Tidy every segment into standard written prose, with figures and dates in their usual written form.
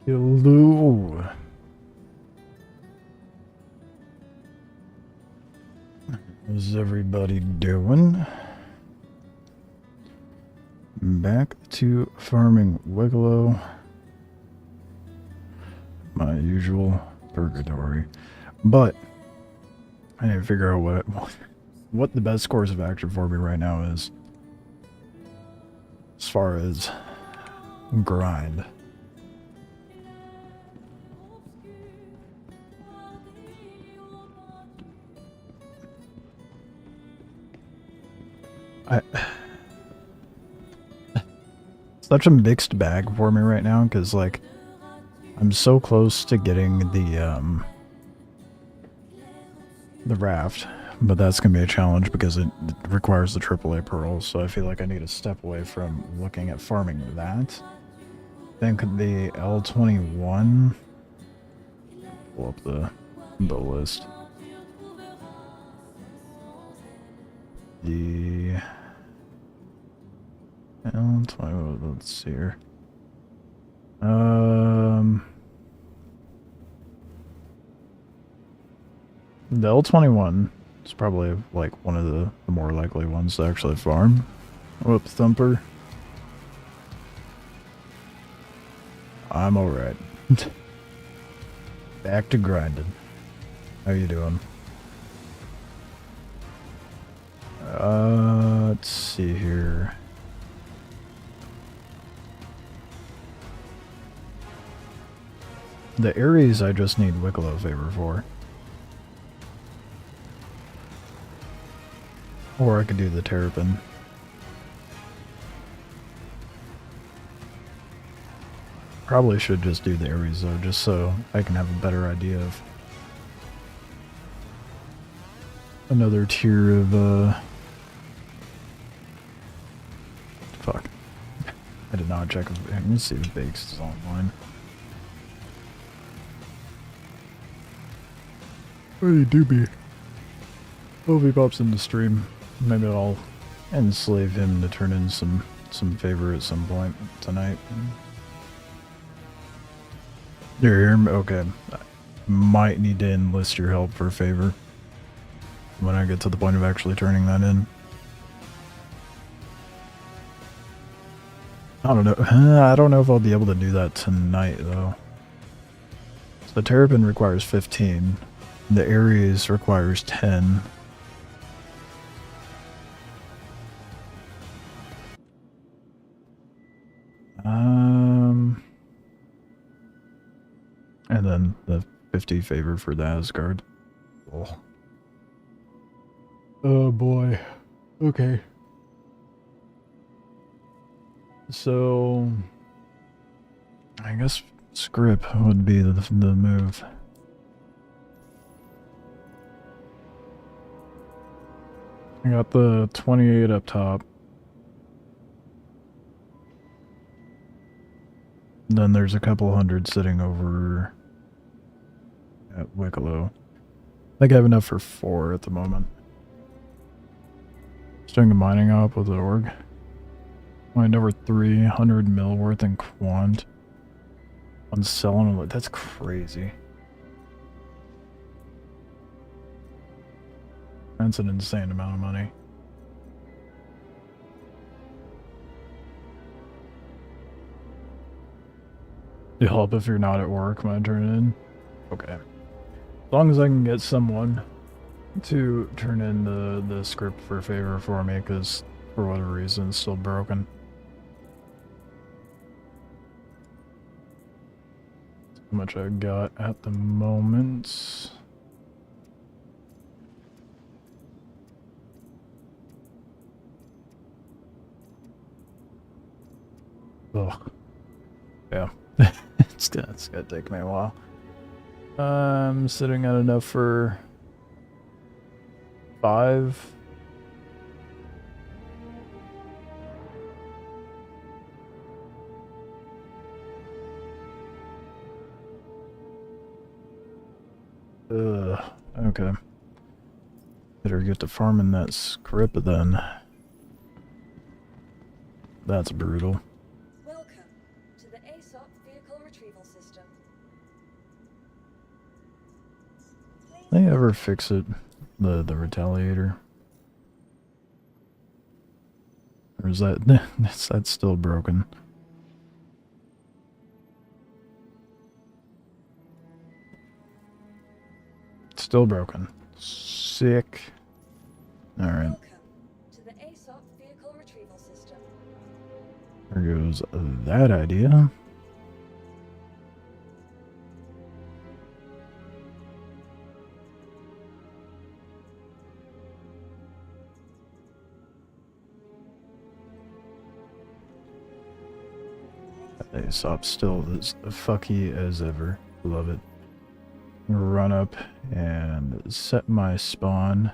Hello. How's everybody doing? Back to farming Wikelo. My usual purgatory. But I need to figure out what the best course of action for me right now is. As far as grind. Such a mixed bag for me right now, because, like, I'm so close to getting the raft, but that's going to be a challenge because it requires the AAA pearls, so I feel like I need to step away from looking at farming that. I think the L21... Pull up the list. The L20, let's see here. The L21 is probably like one of the more likely ones to actually farm. Whoop, Thumper. I'm alright. Back to grinding. How you doing? Let's see here. The Aries I just need Wikelo favor for. Or I could do the Terrapin. Probably should just do the Aries though, just so I can have a better idea of another tier of fuck. I did not check if let me see if Bakes is online. Hey Doobie. Hope he pops in the stream. Maybe I'll enslave him to turn in some favor at some point tonight. You're here? Okay. I might need to enlist your help for a favor when I get to the point of actually turning that in. I don't know. I don't know if I'll be able to do that tonight, though. So the Terrapin requires 15. The Aries requires 10. And then the 50 favor for the Asgard. Oh boy. Okay. So I guess script would be the move. I got the 28 up top. Then there's a couple hundred sitting over at Wikelo. I think I have enough for 4 at the moment. Just doing a mining op with the org. Mined over 300 mil worth in quant. On selling them, that's crazy. That's an insane amount of money. You help if you're not at work when I turn it in? Okay. As long as I can get someone to turn in the script for a favor for me, because for whatever reason it's still broken. How much I got at the moment. Ugh. Yeah. it's gonna take me a while. I'm sitting at enough for 5. Okay. Better get to farming that script then. That's brutal. Welcome to the ASOP vehicle retrieval system. ever fix it? The retaliator? Or is that that's still broken? Still broken. Sick. Alright. There goes that idea. ASOP still as fucky as ever. Love it. Run up and set my spawn.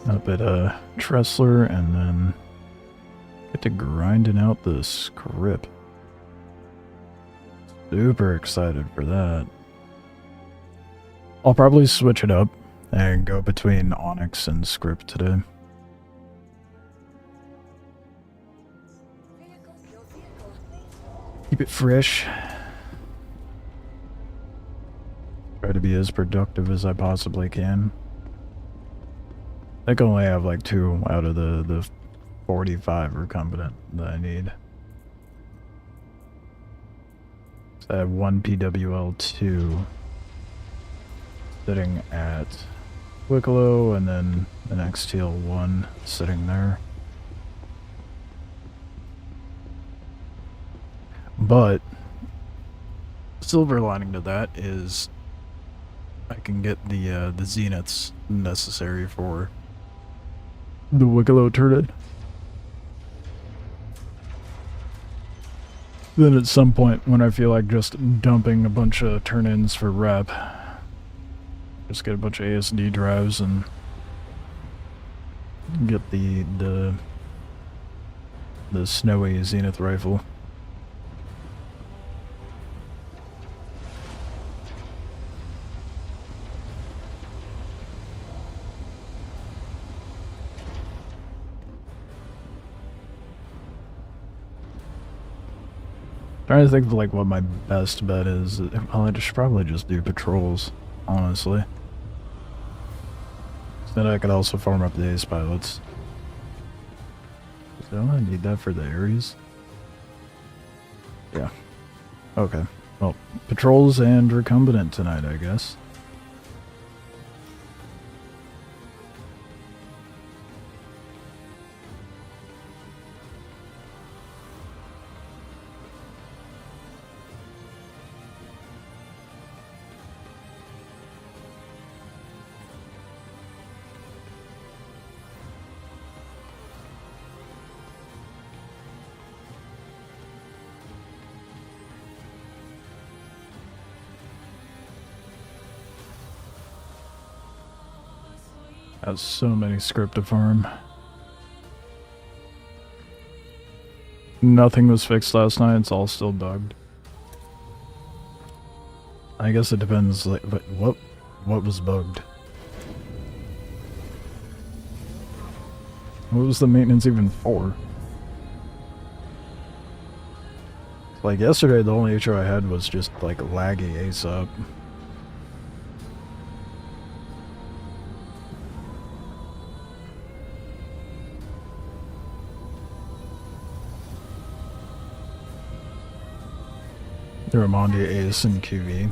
Up at Tressler, and then get to grinding out the script. Super excited for that. I'll probably switch it up and go between Onyx and script today. Keep it fresh. Try to be as productive as I possibly can. I think I only have like 2 out of the 45 recombinant that I need. So I have 1 PWL2 sitting at Wikelo, and then an XTL1 sitting there. But silver lining to that is I can get the zeniths necessary for the Wikelo turret. Then at some point when I feel like just dumping a bunch of turn-ins for rep, just get a bunch of ASD drives and get the snowy zenith rifle. Trying to think of like what my best bet is. Well, I should probably just do patrols, honestly. Then I could also farm up the ace pilots. Don't I need that for the Ares? Yeah. Okay. Well, patrols and recombinant tonight, I guess. Has so many script to farm. Nothing was fixed last night, it's all still bugged. I guess it depends, like, but what was bugged? What was the maintenance even for? Like yesterday, the only issue I had was just like laggy ASAP. The Ramondi Ace and QV.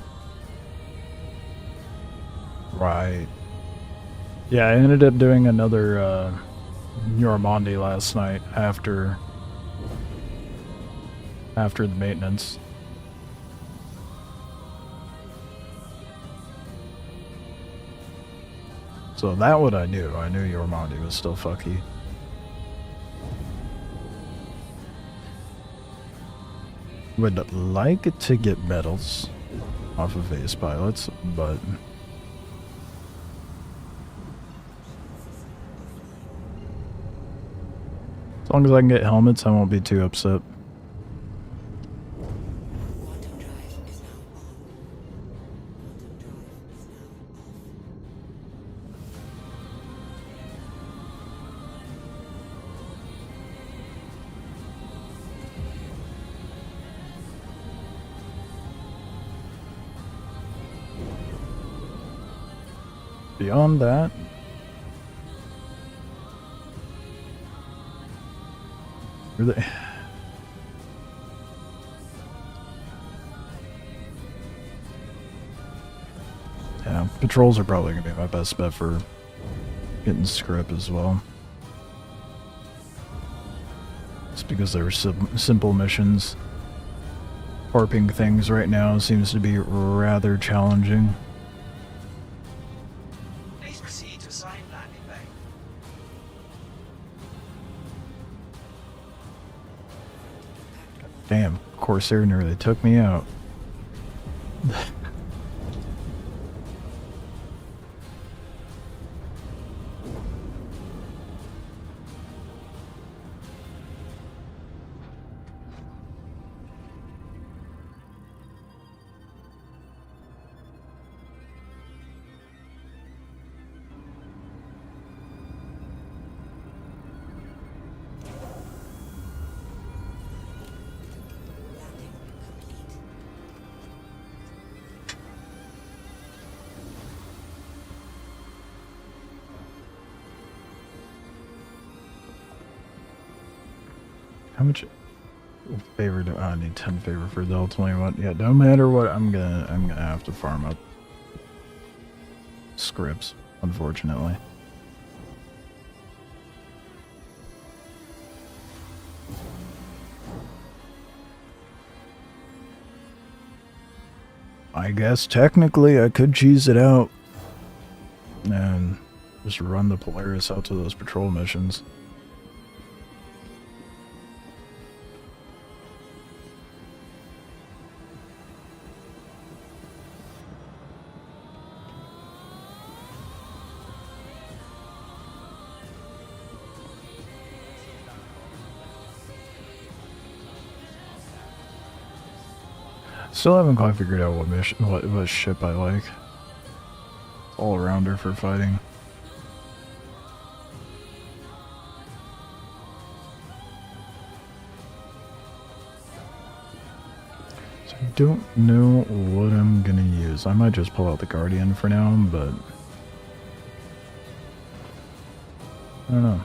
Right. Yeah, I ended up doing another Ramondi last night after the maintenance. So that what I knew. I knew Ramondi was still fucky. Would like to get medals off of ace pilots, but as long as I can get helmets, I won't be too upset. beyond that, really, yeah, patrols are probably gonna be my best bet for getting script as well. Just because they're simple missions. Warping things right now seems to be rather challenging. Please proceed to assigned landing bay. Damn, Corsair nearly took me out. How much favor do I need? 10 favor for the L21. Yeah, no matter what, I'm gonna have to farm up scripts, unfortunately. I guess technically I could cheese it out and just run the Polaris out to those patrol missions. Still haven't quite figured out what ship I like. All rounder for fighting. So I don't know what I'm gonna use. I might just pull out the Guardian for now, but I don't know.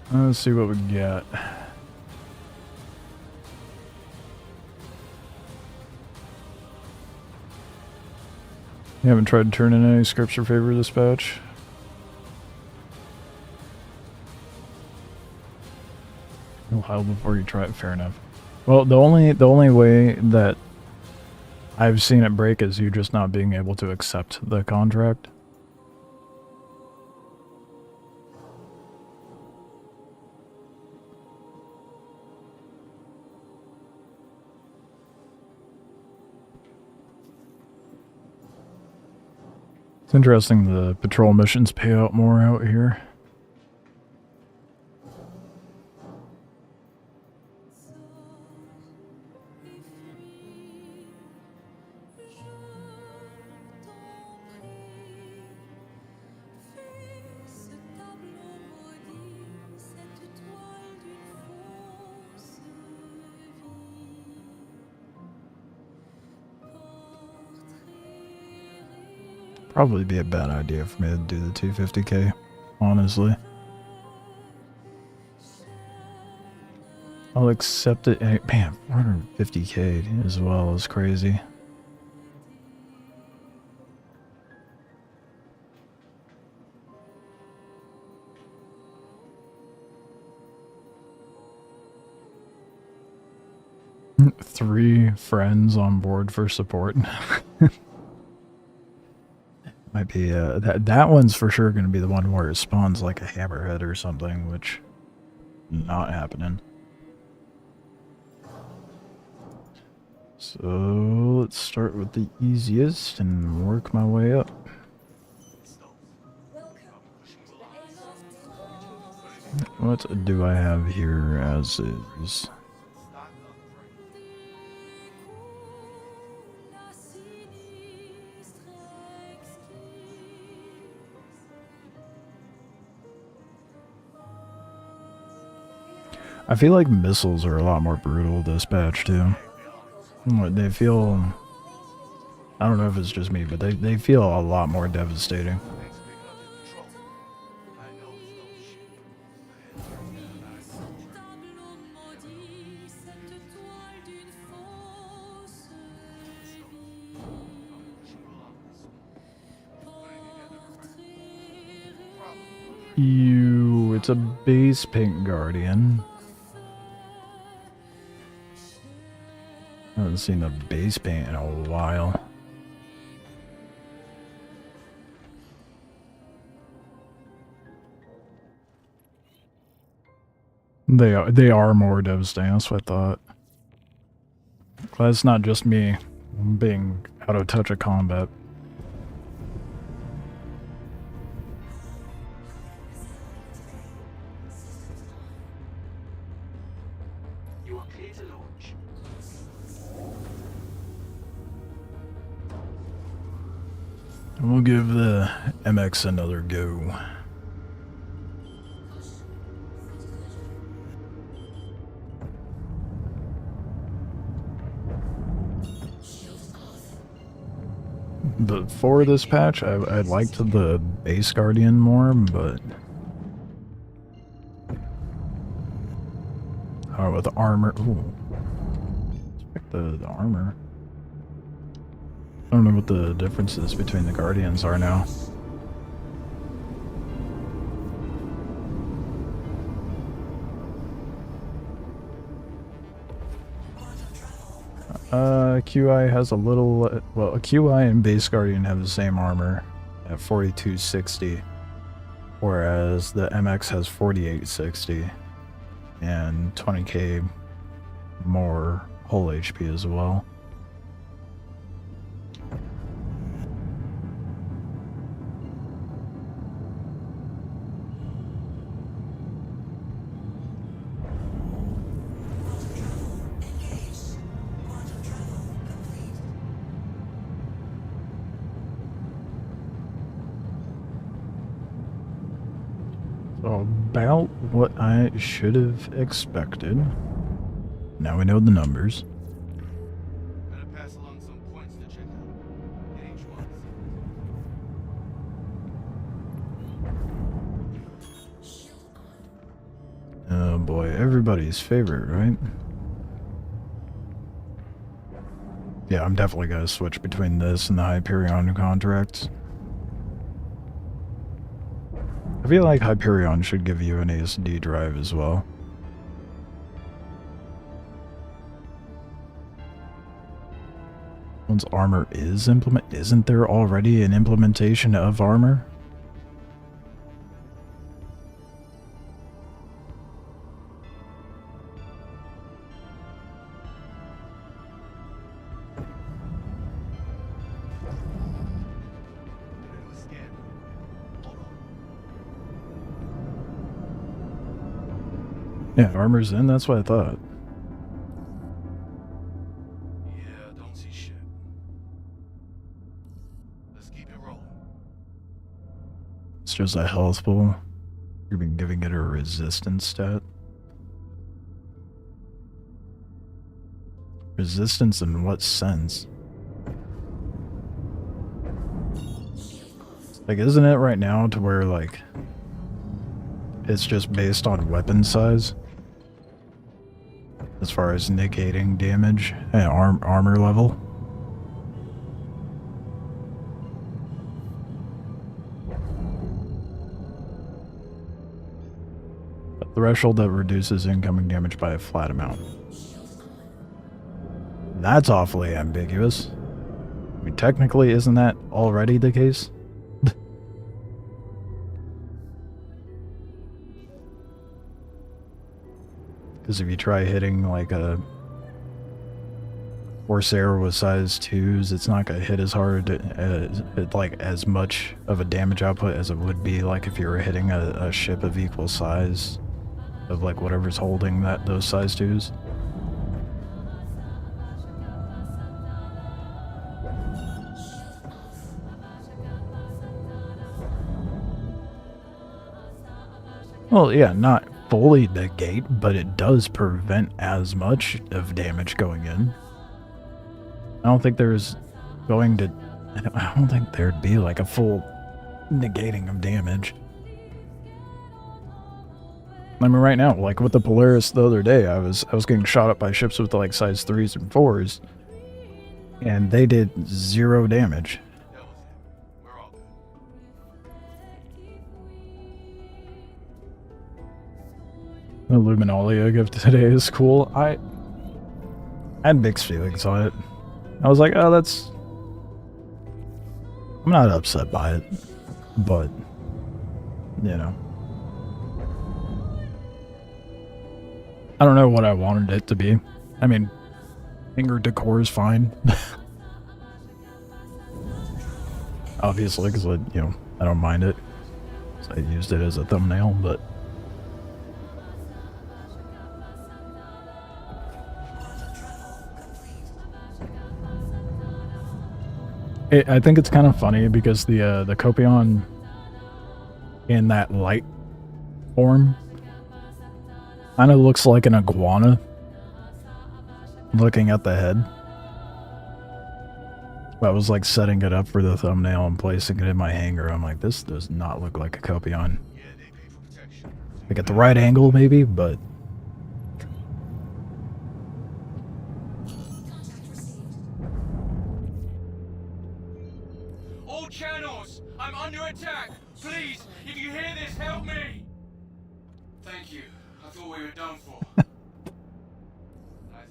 Let's see what we got. You haven't tried to turn in any scripts for favor dispatch? A while before you try it, fair enough. Well, the only way that I've seen it break is you just not being able to accept the contract. It's interesting the patrol missions pay out more out here. Probably be a bad idea for me to do the 250k, honestly. I'll accept it. Man, 450k as well is crazy. Three friends on board for support. Might be that one's for sure going to be the one where it spawns like a hammerhead or something, which not happening. So let's start with the easiest and work my way up. What do I have here as is? I feel like missiles are a lot more brutal dispatch too. They feel, I don't know if it's just me, but they feel a lot more devastating. It's a base pink guardian. I haven't seen the base paint in a while. They are more devastating, that's what I thought. Glad it's not just me being out of touch of combat. You are clear to launch. We'll give the MX another go. But for this patch, I liked the base guardian more, but with the armor. Ooh. Let's pick the armor. I don't know what the differences between the guardians are now. QI has a little, well, a QI and base guardian have the same armor at 4260, whereas the MX has 4860 and 20k more whole HP as well. About what I should have expected. Now we know the numbers. Better pass along some points to check out. Oh boy, everybody's favorite, right? Yeah, I'm definitely gonna switch between this and the Hyperion contracts. I feel like Hyperion should give you an ASD drive as well. Once armor is isn't there already an implementation of armor? Yeah, armor's in, that's what I thought. Yeah, don't see shit. Let's keep it rolling. It's just a health pool. You've been giving it a resistance stat. Resistance in what sense? Like, isn't it right now to where, like, it's just based on weapon size? As far as negating damage and armor level? A threshold that reduces incoming damage by a flat amount. That's awfully ambiguous. I mean, technically, isn't that already the case? Because if you try hitting like a Corsair with size 2s, it's not going to hit as hard, like as much of a damage output as it would be like if you were hitting a ship of equal size of like whatever's holding those size 2s. Well, yeah, not fully negate, but it does prevent as much of damage going in. I don't think there's going to... I don't think there'd be like a full negating of damage. I mean, right now, like with the Polaris the other day, I was getting shot up by ships with like size 3s and 4s, and they did 0 damage. That was it. We're all good. The Luminalia gift today is cool. I had mixed feelings on it. I was like, oh, that's... I'm not upset by it, but, you know. I don't know what I wanted it to be. I mean, finger decor is fine. Obviously, because, you know, I don't mind it. So I used it as a thumbnail, but... I think it's kind of funny because the Copion in that light form kind of looks like an iguana looking at the head. I was like setting it up for the thumbnail and placing it in my hanger. I'm like, this does not look like a Copion. Yeah, they pay for protection. Like at the right angle maybe, but... All channels! I'm under attack! Please, if you hear this, help me! Thank you. I thought we were done for. Nice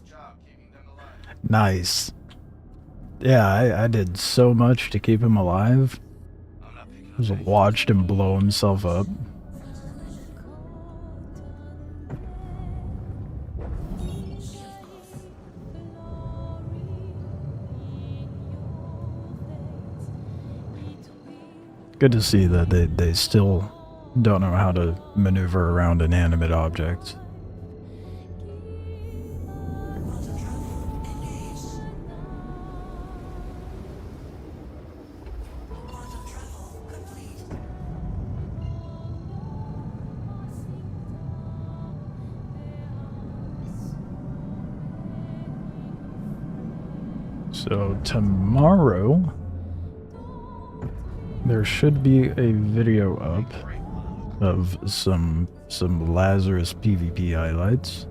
job keeping them alive. Nice. Yeah, I did so much to keep him alive. I'm not picking up Just anything. watched him blow himself up. Good to see that they still don't know how to maneuver around inanimate objects. So tomorrow there should be a video up of some Lazarus PvP highlights.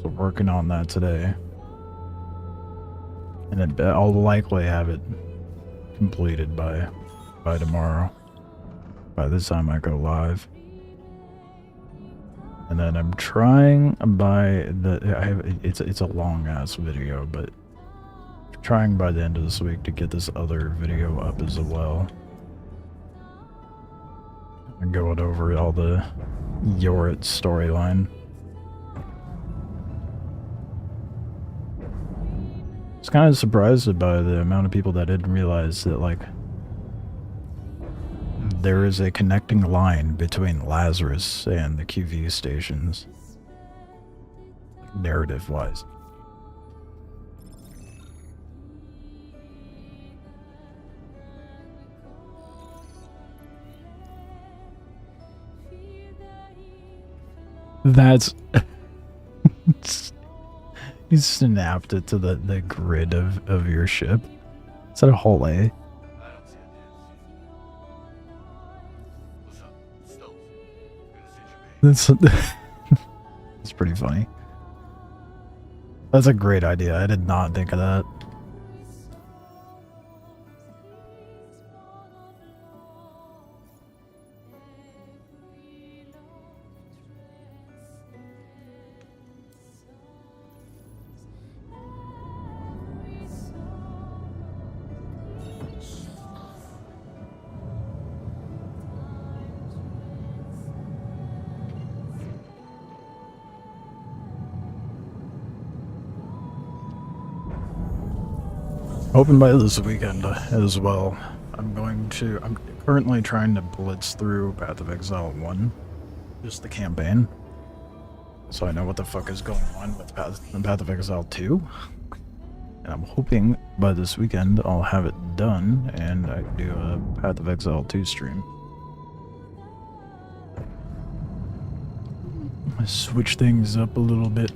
So working on that today. And I'll likely have it completed by tomorrow. By the time I go live. And then I'm trying it's a long ass video, but trying by the end of this week to get this other video up as well. I'm going over all the Yorit storyline. I was kind of surprised by the amount of people that didn't realize that, like, there is a connecting line between Lazarus and the QV stations, narrative-wise. That's... You snapped it to the grid of your ship. Is that a Hull A? I don't see a damn thing. What's up? Stealth. Gonna send your pay. That's pretty funny. That's a great idea. I did not think of that. Hoping by this weekend as well. I'm currently trying to blitz through Path of Exile 1, just the campaign, so I know what the fuck is going on with Path of Exile 2. And I'm hoping by this weekend I'll have it done and I can do a Path of Exile 2 stream. Switch things up a little bit.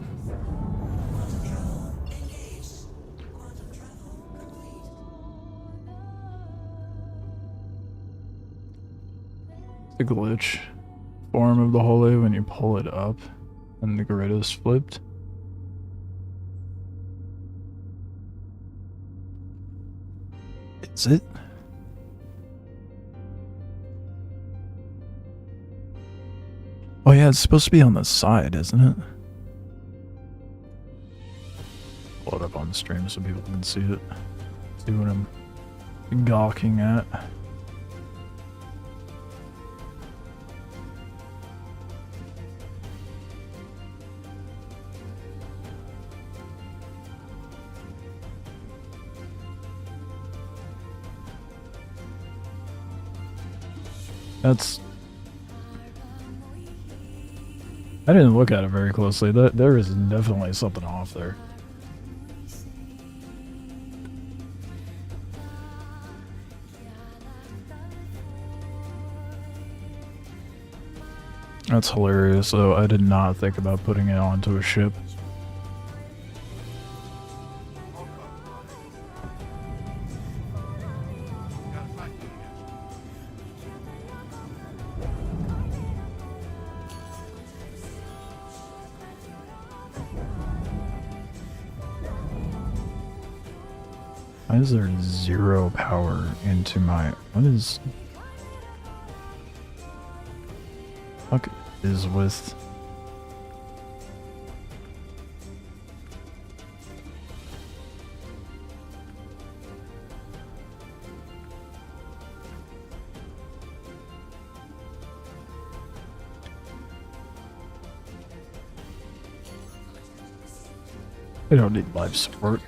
The glitch form of the hole when you pull it up and the grid is flipped. Is it? Oh yeah, it's supposed to be on the side, isn't it? Pull it up on the stream so people can see it. See what I'm gawking at. That's... I didn't look at it very closely. There is definitely something off there. That's hilarious, though. I did not think about putting it onto a ship. Why is there 0 power into my... What is... Fuck is with... We don't need life support.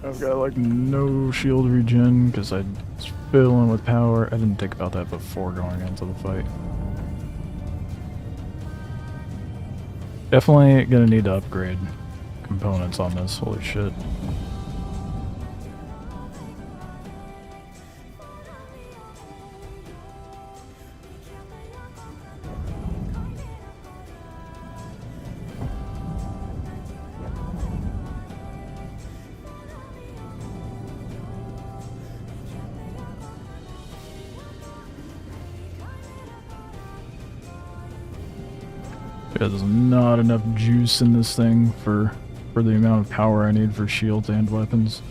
I've got like no shield regen because I was filling with power. I didn't think about that before going into the fight. Definitely gonna need to upgrade components on this. Holy shit. Yeah, there's not enough juice in this thing for the amount of power I need for shields and weapons.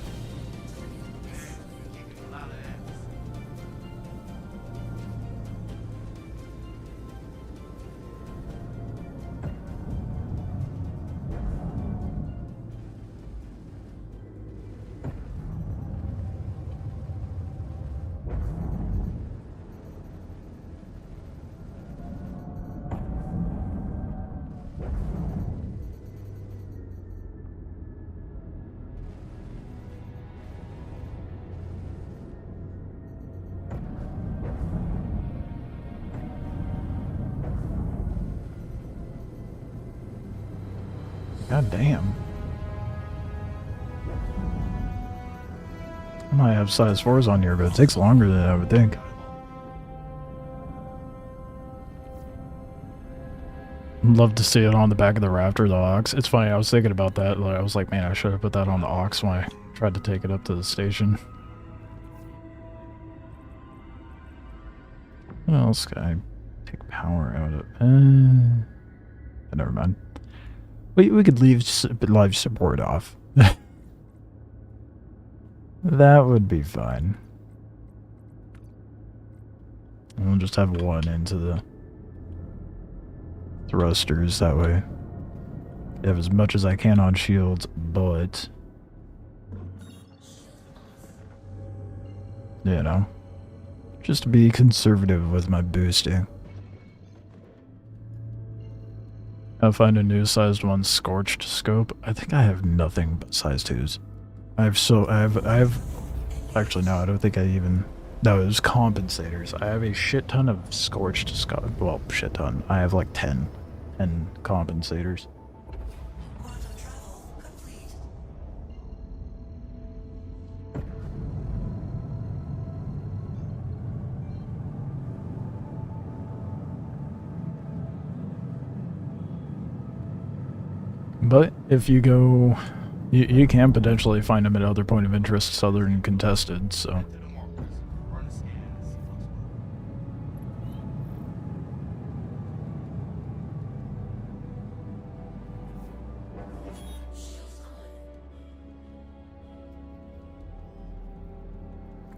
God damn. I might have size 4s on here, but it takes longer than I would think. I'd love to see it on the back of the Raptor, the Ox. It's funny, I was thinking about that. I was like, man, I should have put that on the Ox when I tried to take it up to the station. What else can I take power out of? Never mind. We could leave live support off. That would be fine. And we'll just have one into the thrusters, that way. I have as much as I can on shields, but... You know. Just to be conservative with my boosting. I'll find a new sized one, Scorched Scope. I think I have nothing but size 2s. I have actually no, I don't think I even, no, it was compensators. I have a shit ton of Scorched Scope, well, shit ton. I have like 10. and compensators. But if you go, you can potentially find them at other point of interest other than contested, so.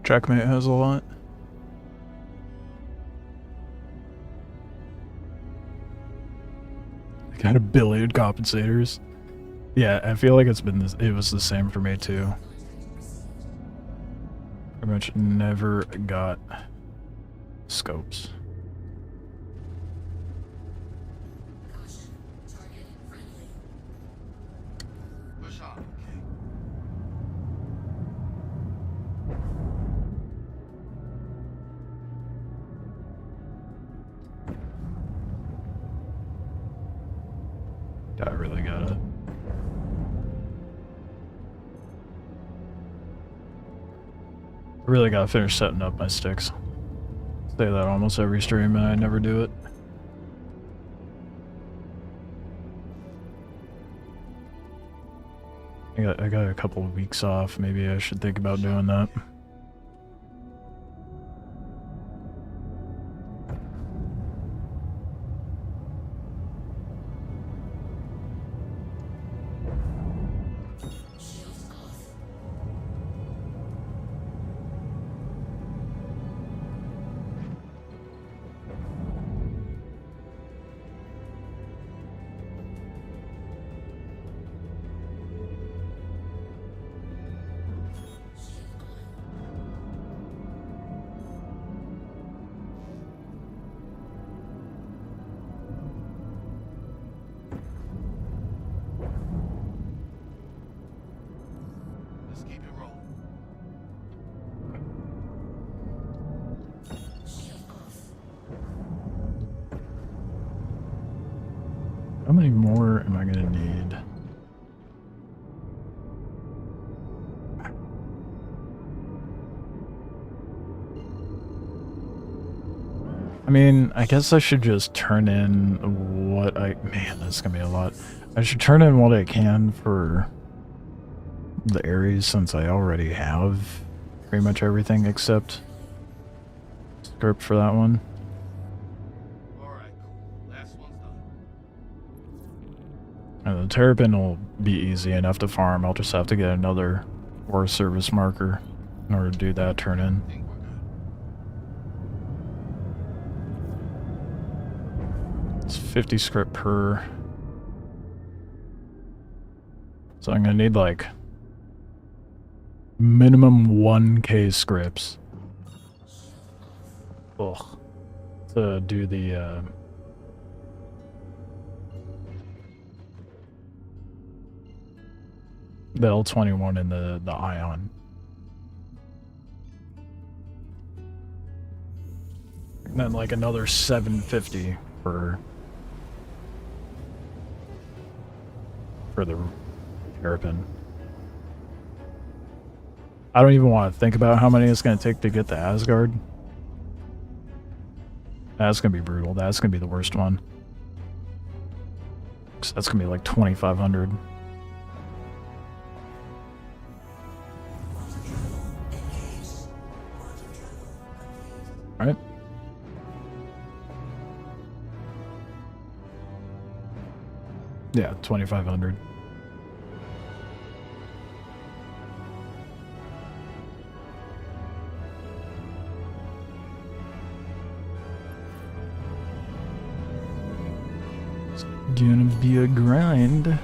Checkmate has a lot. Got a billion compensators. Yeah, I feel like it was the same for me too. Pretty much never got scopes. Push on, okay? I really got it. I really gotta finish setting up my sticks. Say that almost every stream and I never do it. I got a couple of weeks off. Maybe I should think about doing that. How many more am I gonna need? I mean, I guess I should just turn in what man, that's gonna be a lot. I should turn in what I can for the Ares since I already have pretty much everything except script for that one. And the Terrapin will be easy enough to farm. I'll just have to get another Forest Service marker in order to do that turn in. It's 50 script per. So I'm gonna need like minimum 1k scripts. Ugh. To do the L21 and the Ion. And then like another 750 for the Terrapin. I don't even want to think about how many it's going to take to get the Asgard. That's going to be brutal. That's going to be the worst one. 'Cause that's going to be like 2,500. Alright. Yeah, 2,500. It's gonna be a grind.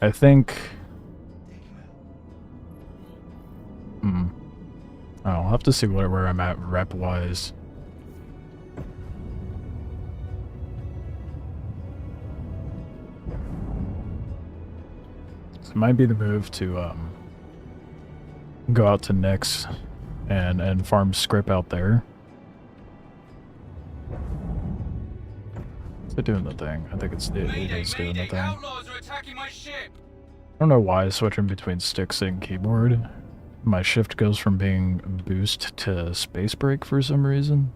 I think... I'll have to see where I'm at rep-wise. It might be the move to go out to Nyx and farm script out there. It's doing the thing. I think it Mayday, is doing the mayday! thing. Outlaws are attacking my ship! I don't know why switching between sticks and keyboard. My shift goes from being boost to space break for some reason.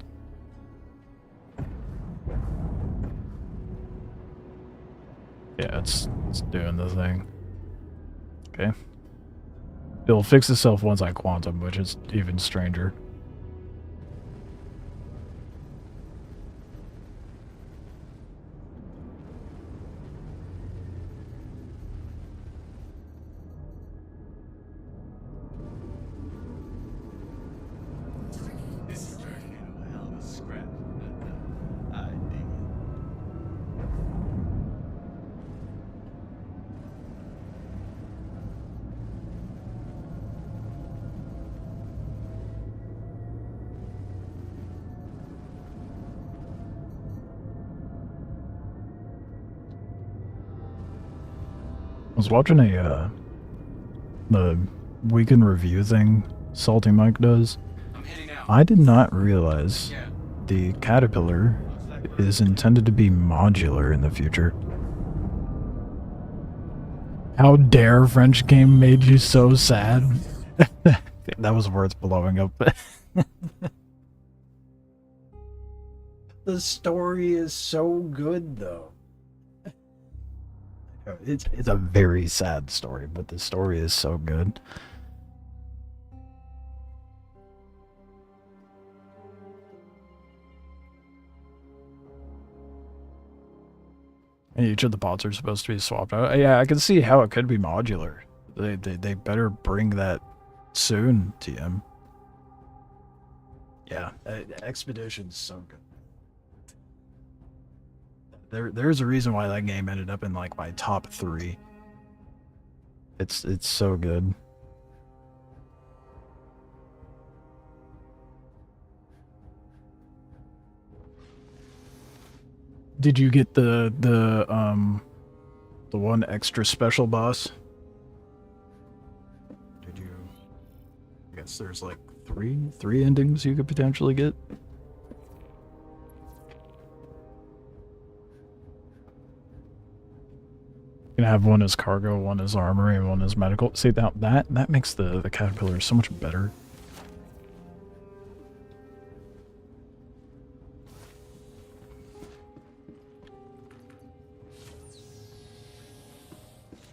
Yeah, it's doing the thing. Okay. It'll fix itself once I quantum, which is even stranger. This is turning into a hell of a scrap. I dig it. I was watching the weekend review thing Salty Mike does. I'm heading out. I did not realize Yeah. the caterpillar is intended to be modular in the future. How dare French game made you so sad? That was worth blowing up. The story is so good, though. It's a very sad story, but the story is so good. And each of the pots are supposed to be swapped out. Yeah, I can see how it could be modular. They better bring that soon, TM. Yeah, Expedition's so good. There's a reason why that game ended up in like my top 3. It's so good. Did you get the one extra special boss? Did you? I guess there's like three endings you could potentially get. You can have one as cargo, one as armory, and one as medical. See, that makes the caterpillar so much better.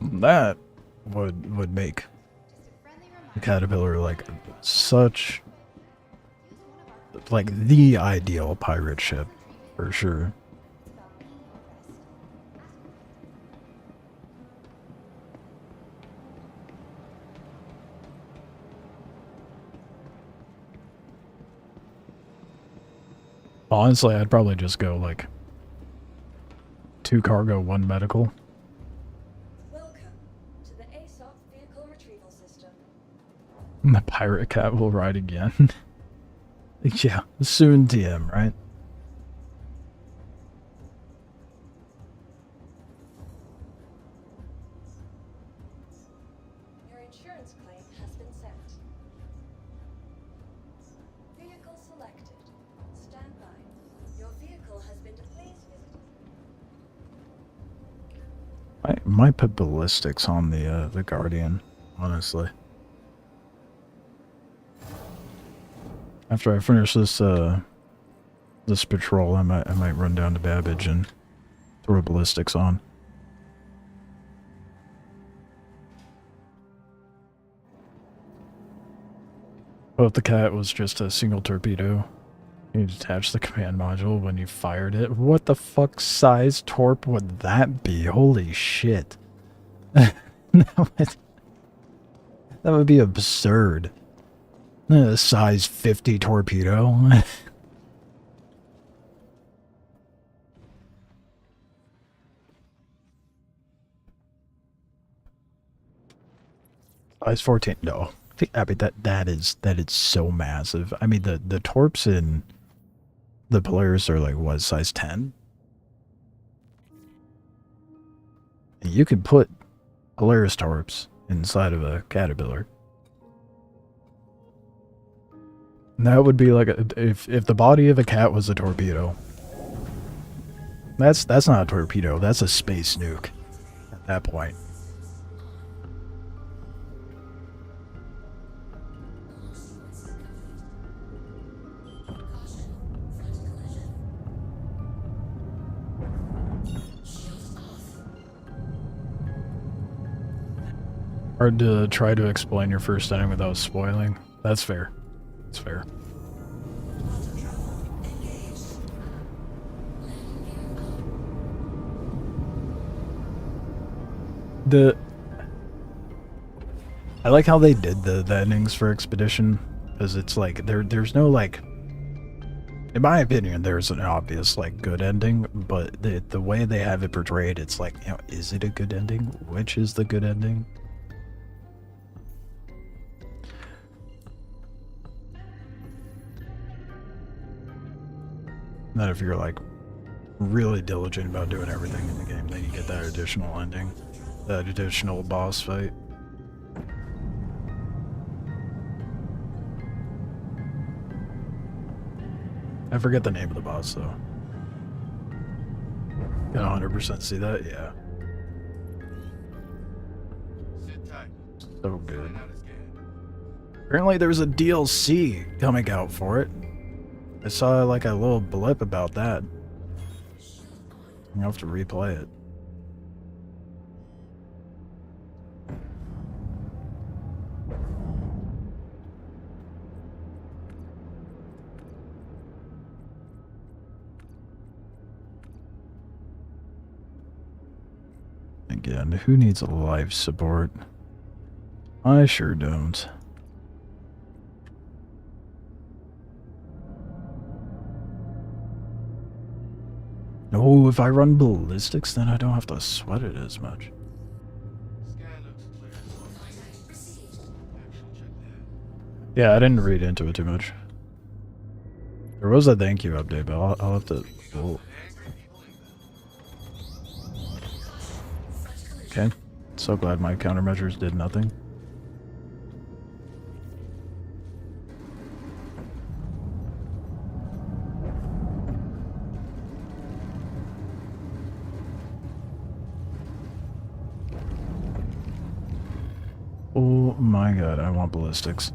That would make the caterpillar like such like the ideal pirate ship for sure. Honestly, I'd probably just go like 2 cargo, 1 medical. Welcome to the ASOP vehicle retrieval system. The pirate cat will ride again. Yeah, soon TM, right? Your insurance claim has been sent. Vehicle selected. Stand by. Your vehicle has been please visit. I might put ballistics on the Guardian, honestly. After I finish this patrol, I might run down to Babbage and throw ballistics on. Well, if the cat was just a single torpedo, you detach the command module when you fired it. What the fuck size torp would that be? Holy shit. that would be absurd. A size 50 torpedo. Size 14. No. I mean that is so massive. I mean the torps in the Polaris are like what, size 10? And you can put Polaris torps inside of a Caterpillar. And that would be like if the body of a cat was a torpedo, That's not a torpedo. That's a space nuke. At that point. Hard to try to explain your first ending without spoiling. That's fair. That's fair. I like how they did the endings for Expedition, because it's like there's no like, in my opinion, there's an obvious like good ending, but the way they have it portrayed, it's like, you know, is it a good ending? Which is the good ending? That if you're like really diligent about doing everything in the game, then you get that additional ending, that additional boss fight. I forget the name of the boss though. Can 100% see that? Yeah. Sit tight. So good. Find out his game. Apparently there's a DLC coming out for it. I saw like a little blip about that. I'll have to replay it. Again, who needs a life support? I sure don't. Oh, if I run ballistics, then I don't have to sweat it as much. Scan looks clear. Actual check there. Yeah, I didn't read into it too much. There was a thank you update, but I'll have to... Whoa. Okay. So glad my countermeasures did nothing. Oh my god, I want ballistics.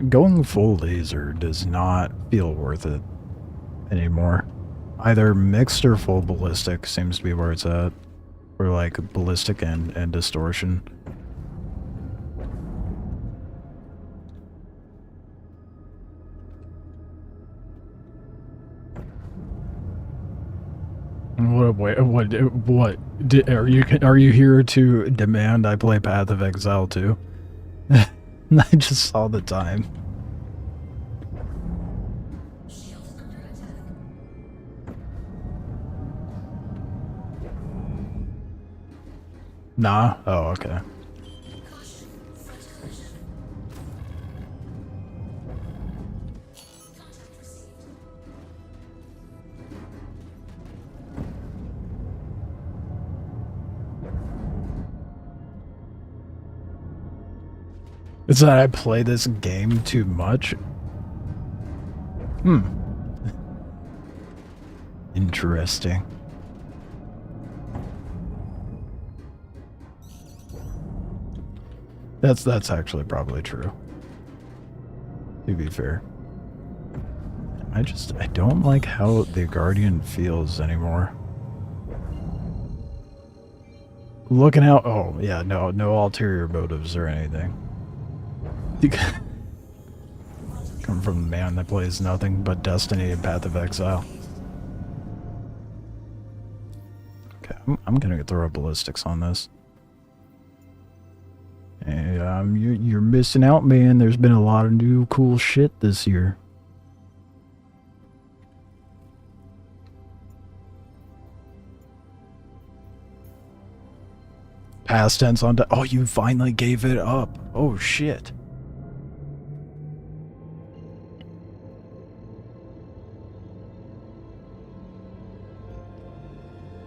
Going full laser does not feel worth it anymore. Either mixed or full ballistic seems to be where it's at. Or like ballistic and distortion. Are you here to demand I play Path of Exile too? I just saw the time. Nah? Oh, okay. It's that I play this game too much? Interesting. That's actually probably true. To be fair. I don't like how the Guardian feels anymore. Looking out, oh yeah, no ulterior motives or anything. Come from a man that plays nothing but Destiny and Path of Exile. Okay, I'm gonna throw up ballistics on this. And you're missing out, man. There's been a lot of new cool shit this year. Past tense on. Oh, you finally gave it up. Oh shit.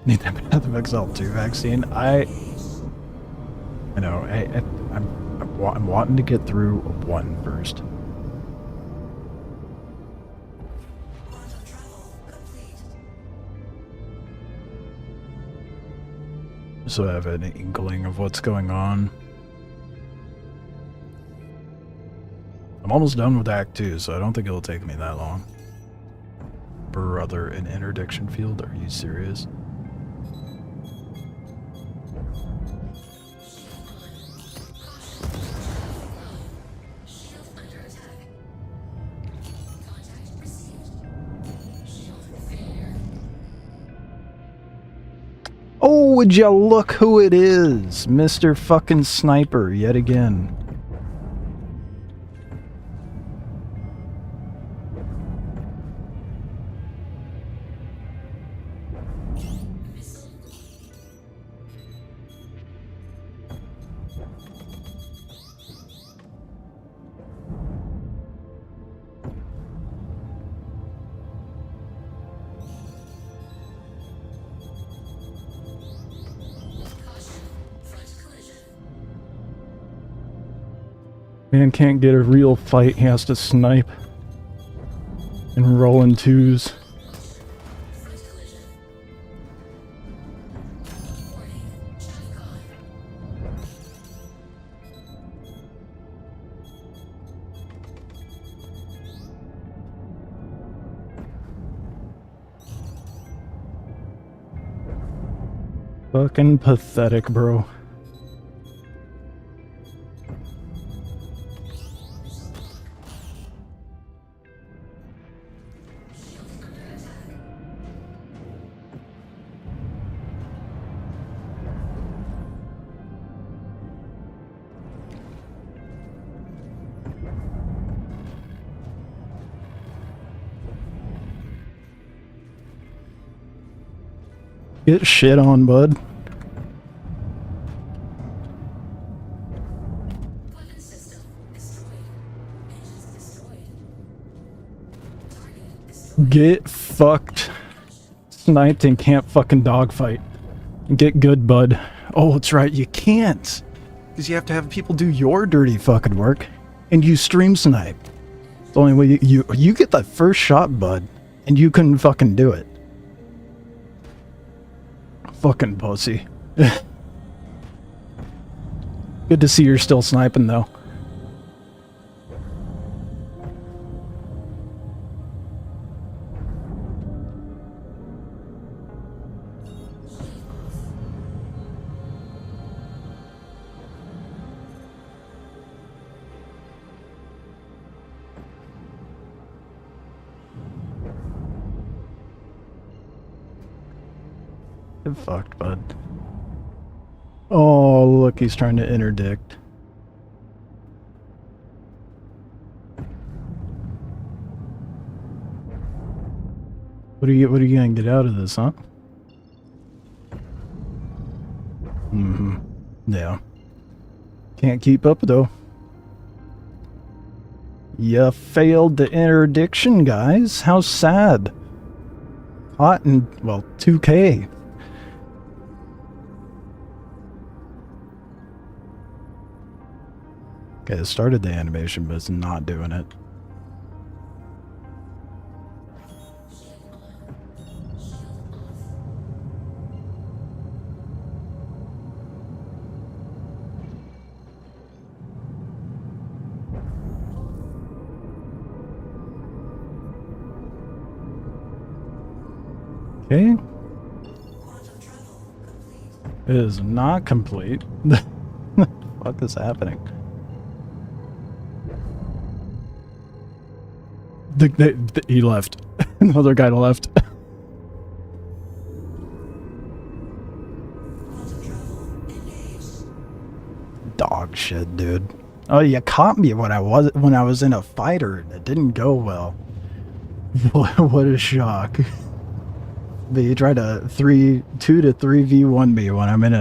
Need that Path of Exile 2 vaccine. I know. I'm wanting to get through 1 first. so I have an inkling of what's going on. I'm almost done with Act 2, so I don't think it'll take me that long. Brother, an interdiction field? Are you serious? Oh, would you look who it is? Mr. fucking Sniper, yet again. Man can't get a real fight, he has to snipe and roll in twos. Fucking pathetic, bro. Get shit on, bud. Get fucked. Sniped and can't fucking dogfight. Get good, bud. Oh, that's right, you can't. Because you have to have people do your dirty fucking work. And you stream snipe. It's the only way you get that first shot, bud. And you couldn't fucking do it. Fucking pussy. Good to see you're still sniping, though. Get fucked, bud. Oh, look, he's trying to interdict. What are you gonna get out of this, huh? Mm-hmm. Yeah. Can't keep up, though. You failed the interdiction, guys. How sad. Hot and, well, 2K. Okay, it started the animation, but it's not doing it. Okay. It is not complete. What the fuck is happening? He left. Another guy left. Dog shit, dude. Oh, you caught me when I was in a fighter and it didn't go well. What a shock. But you tried to 2 to 3v1 me when I'm in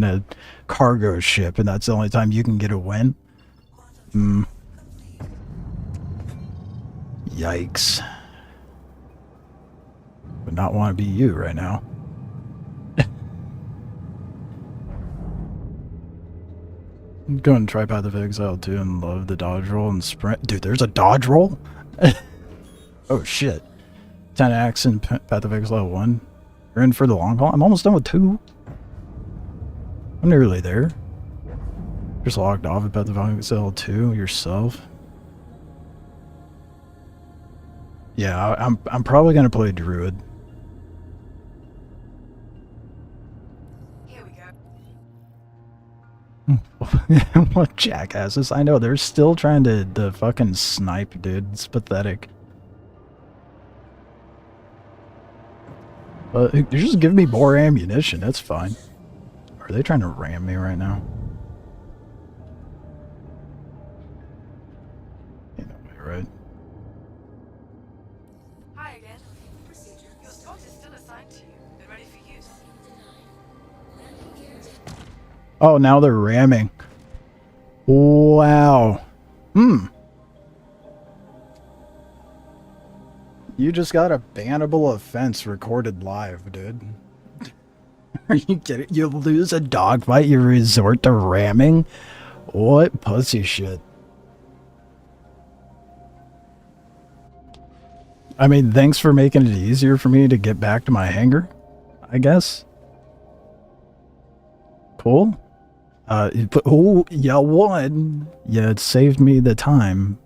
a cargo ship, and that's the only time you can get a win. Yikes. Would not want to be you right now. Go and try Path of Exile 2 and love the dodge roll and sprint. Dude, there's a dodge roll? Oh shit. 10x in Path of Exile 1. You're in for the long haul? I'm almost done with 2. I'm nearly there. Just logged off about the Wikelo 2 yourself. Yeah, I'm probably gonna play Druid. Here we go. What jackasses? I know, they're still trying to fucking snipe, dude. It's pathetic. But just give me more ammunition, that's fine. Are they trying to ram me right now? You know me, right? Hi again. Procedure. Your spot is still assigned to you and ready for use. Oh, now they're ramming. Wow. You just got a bannable offense recorded live, dude. Are you kidding? You lose a dogfight, you resort to ramming? What pussy shit. I mean, thanks for making it easier for me to get back to my hangar, I guess. Cool. Oh, you won. Yeah, it saved me the time.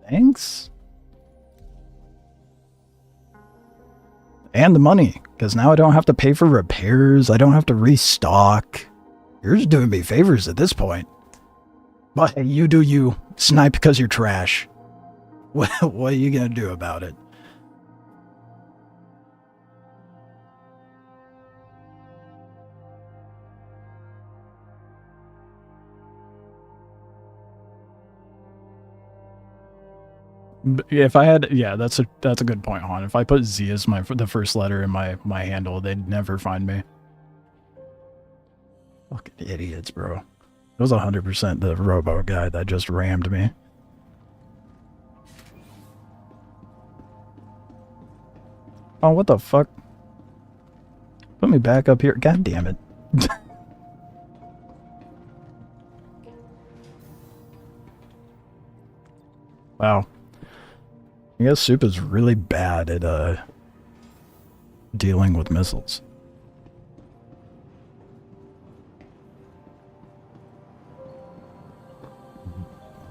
Thanks. And the money, because now I don't have to pay for repairs. I don't have to restock. You're just doing me favors at this point. But hey, you do you. Snipe because you're trash. What are you gonna do about it? If I had, yeah, that's a good point, Han. If I put Z as the first letter in my handle, they'd never find me. Fucking idiots, bro. It was 100% the robo guy that just rammed me. Oh, what the fuck? Put me back up here. God damn it. Wow. I guess Soup is really bad at dealing with missiles.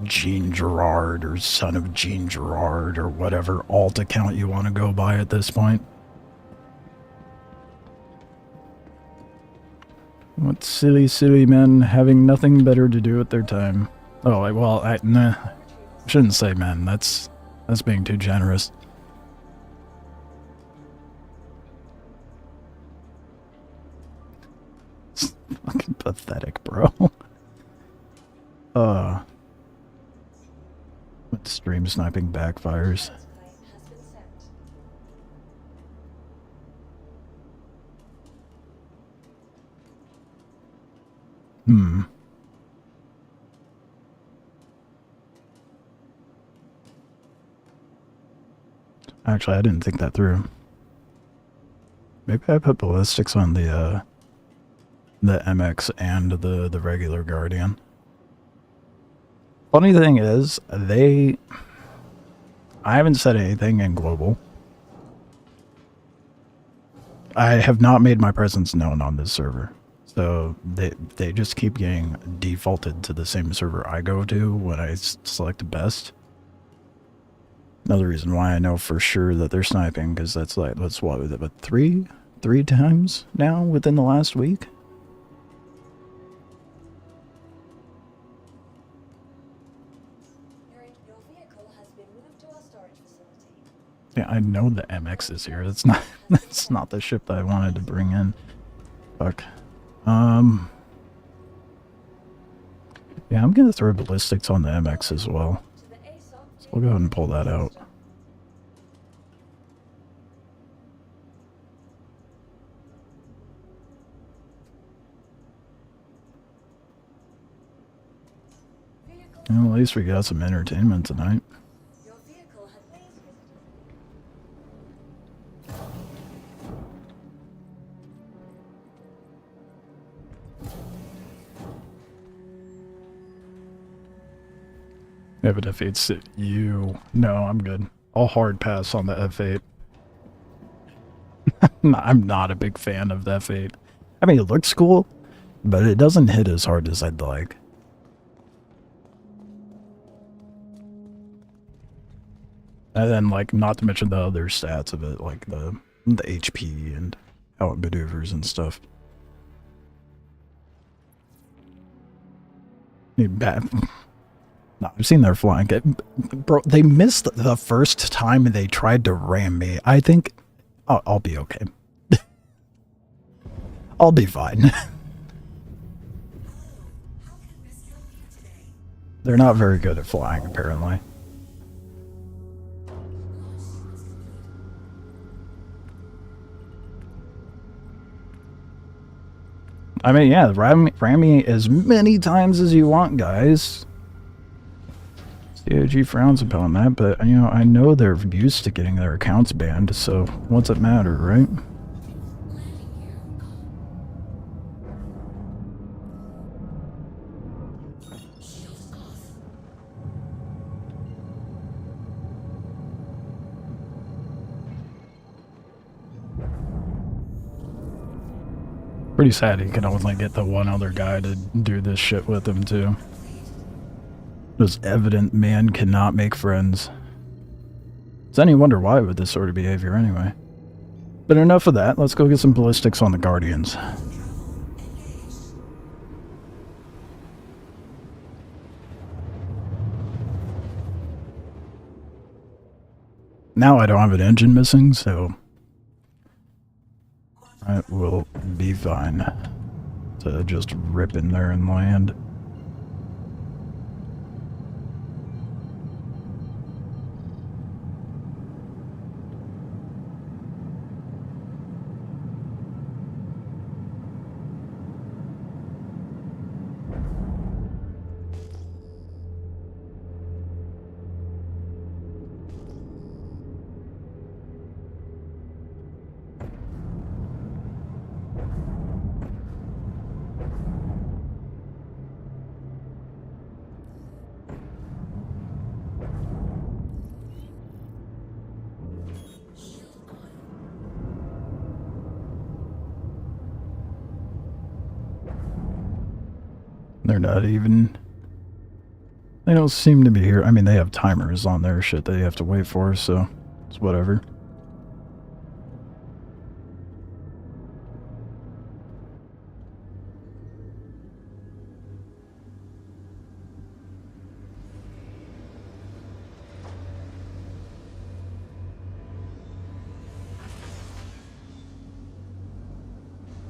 Gene Gerard or son of Gene Gerard or whatever alt account you want to go by at this point. What silly men having nothing better to do with their time. Oh, well, nah. I shouldn't say men. That's being too generous. It's fucking pathetic, bro. When stream sniping backfires. Actually, I didn't think that through. Maybe I put ballistics on the MX and the regular Guardian. Funny thing is, I haven't said anything in global. I have not made my presence known on this server. So they just keep getting defaulted to the same server I go to when I select best. Another reason why I know for sure that they're sniping, because that's like, what was it, but three times now within the last week? Your vehicle has been moved to our storage facility. Yeah, I know the MX is here. That's not the ship that I wanted to bring in. Fuck. Yeah, I'm gonna throw ballistics on the MX as well. So we'll go ahead and pull that out. Well, at least we got some entertainment tonight. Your vehicle has been visited. Yeah, but F8's you. No, I'm good. I'll hard pass on the F8. I'm not a big fan of that fate. I mean, it looks cool, but it doesn't hit as hard as I'd like. And then, like, not to mention the other stats of it, like the HP and how it maneuvers and stuff. Bad. No, I've seen their flying. Bro, they missed the first time they tried to ram me. I think I'll be okay. I'll be fine. They're not very good at flying, apparently. I mean, yeah, ram me as many times as you want, guys. COG frowns upon that, but, you know, I know they're used to getting their accounts banned, so what's it matter, right? Pretty sad he can only get the one other guy to do this shit with him, too. It's evident man cannot make friends. It's any wonder why with this sort of behavior, anyway. But enough of that, let's go get some ballistics on the Guardians. Now I don't have an engine missing, so I will be fine to just rip in there and land. They're not even... They don't seem to be here. I mean, they have timers on their shit they have to wait for, so it's whatever.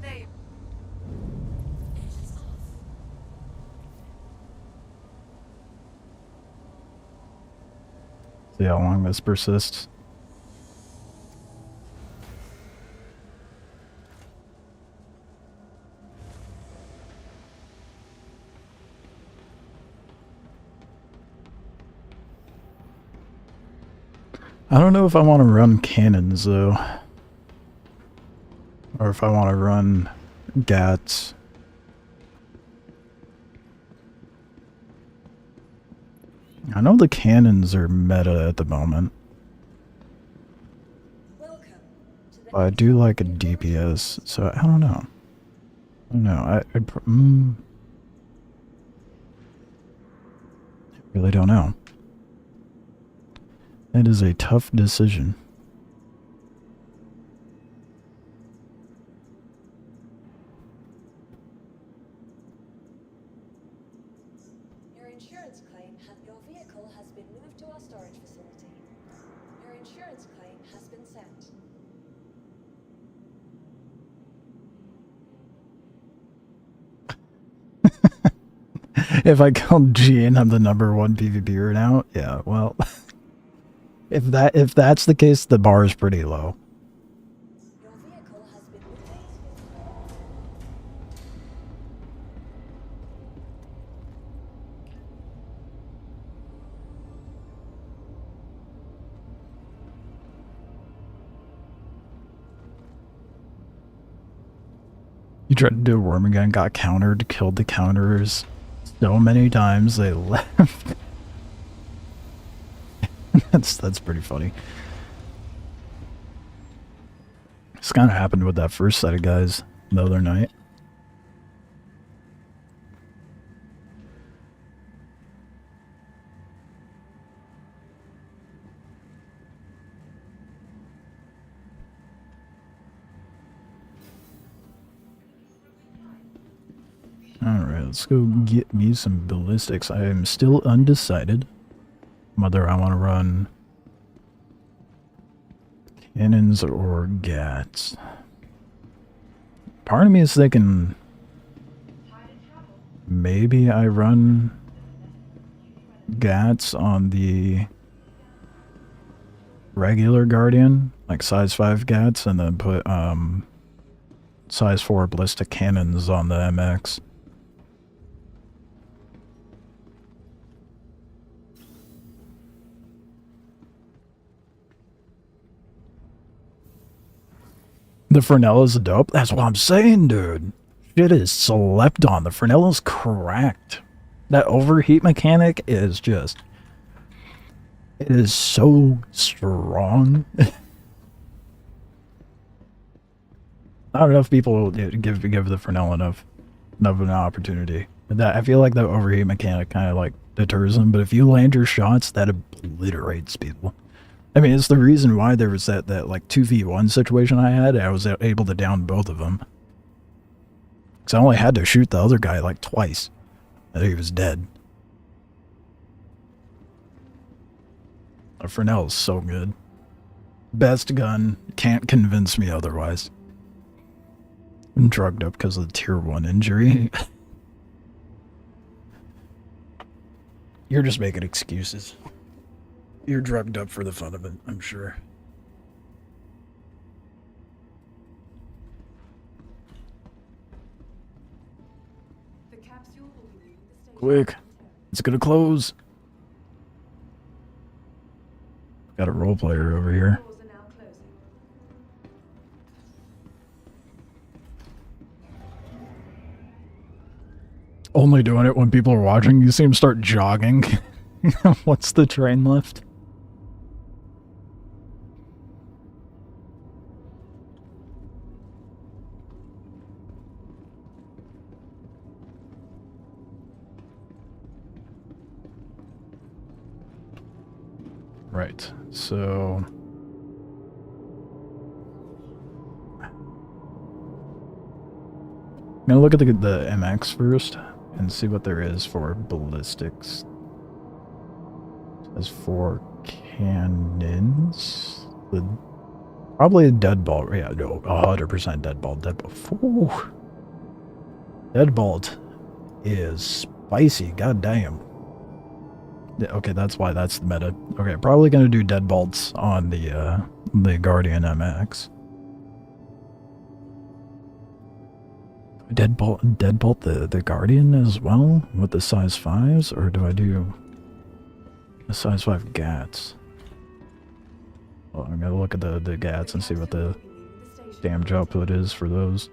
They... See how long this persists. I don't know if I want to run cannons, though. Or if I want to run GATs. I know the cannons are meta at the moment. Welcome to the But I do like a DPS, so I don't know. I don't know. I really don't know. It is a tough decision. Your insurance claim your vehicle has been moved to our storage facility. Your insurance claim has been sent. If I called G and I'm the #1 PvPer now, yeah, well, if that's the case, the bar is pretty low. Your vehicle has been moved. You tried to do a worm again, got countered, killed the counters so many times they left. That's pretty funny. This kind of happened with that first set of guys the other night. Alright, let's go get me some ballistics. I am still undecided whether I want to run cannons or gats. Part of me is thinking maybe I run gats on the regular Guardian, like size 5 gats, and then put size 4 ballistic cannons on the MX. The Frenella's dope. That's what I'm saying, dude. Shit is slept on. The Frenella's cracked. That overheat mechanic is just... It is so strong. Not enough people give the Frenella enough of an opportunity. But that, I feel like that overheat mechanic kind of like deters them. But if you land your shots, that obliterates people. I mean, it's the reason why there was that like 2v1 situation I had. I was able to down both of them. Because I only had to shoot the other guy like twice. And he was dead. A Fresnel is so good. Best gun. Can't convince me otherwise. I'm drugged up because of the tier 1 injury. You're just making excuses. You're drugged up for the fun of it, I'm sure. The capsule will be leaving the station. Quick. It's gonna close. Got a role player over here. Doors are now closing. Only doing it when people are watching. You see him start jogging. What's the train left? Right, so... I'm gonna look at the MX first and see what there is for ballistics. As for cannons, probably a deadbolt. Yeah, no, 100% deadbolt. Deadbolt. Deadbolt is spicy. God damn. Yeah, okay, that's why that's the meta. Okay, probably gonna do deadbolts on the Guardian MX. Deadbolt the Guardian as well with the size 5s, or do I do the size 5 gats? Well, I'm gonna look at the gats and see what the damage output is for those.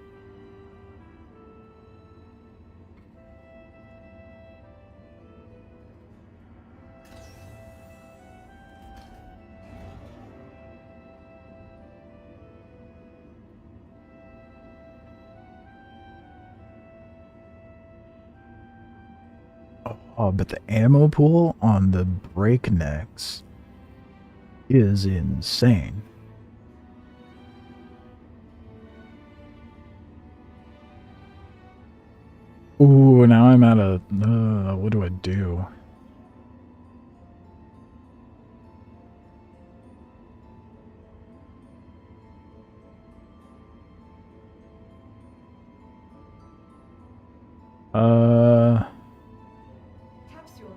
Oh, but the ammo pool on the breaknecks is insane. Ooh, now I'm at a... what do I do?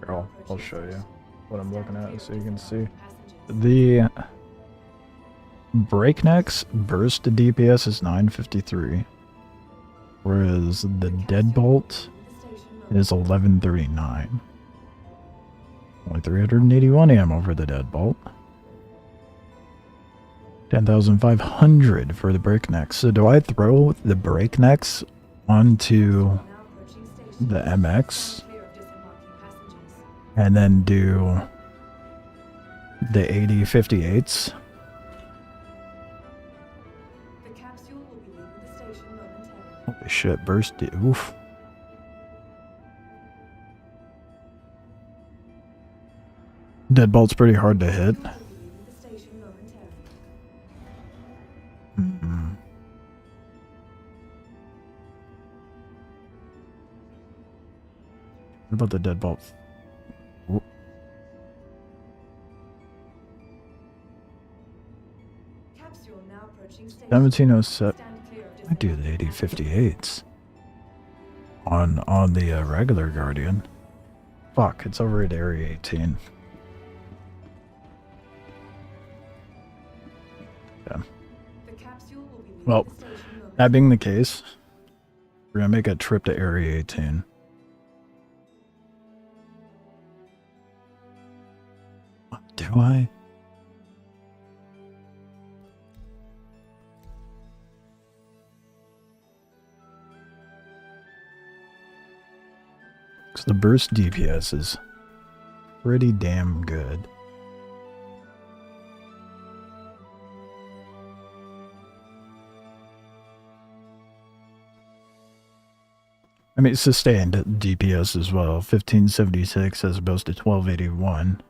Here, I'll show you what I'm looking at so you can see. The breaknecks burst DPS is 953, whereas the deadbolt is 1139. Only 381 ammo for the deadbolt. 10,500 for the breaknecks. So do I throw the breaknecks onto the MX and then do the 8058s? Holy shit, burst. Oof. Deadbolt's pretty hard to hit. Mm-hmm. What about the deadbolt? 1707. I do the 8058s on the regular Guardian. Fuck, it's over at Area 18. Yeah. Well, that being the case, we're gonna make a trip to Area 18. Do I? Because the burst DPS is pretty damn good. I mean, sustained DPS as well. 1576 as opposed to 1281.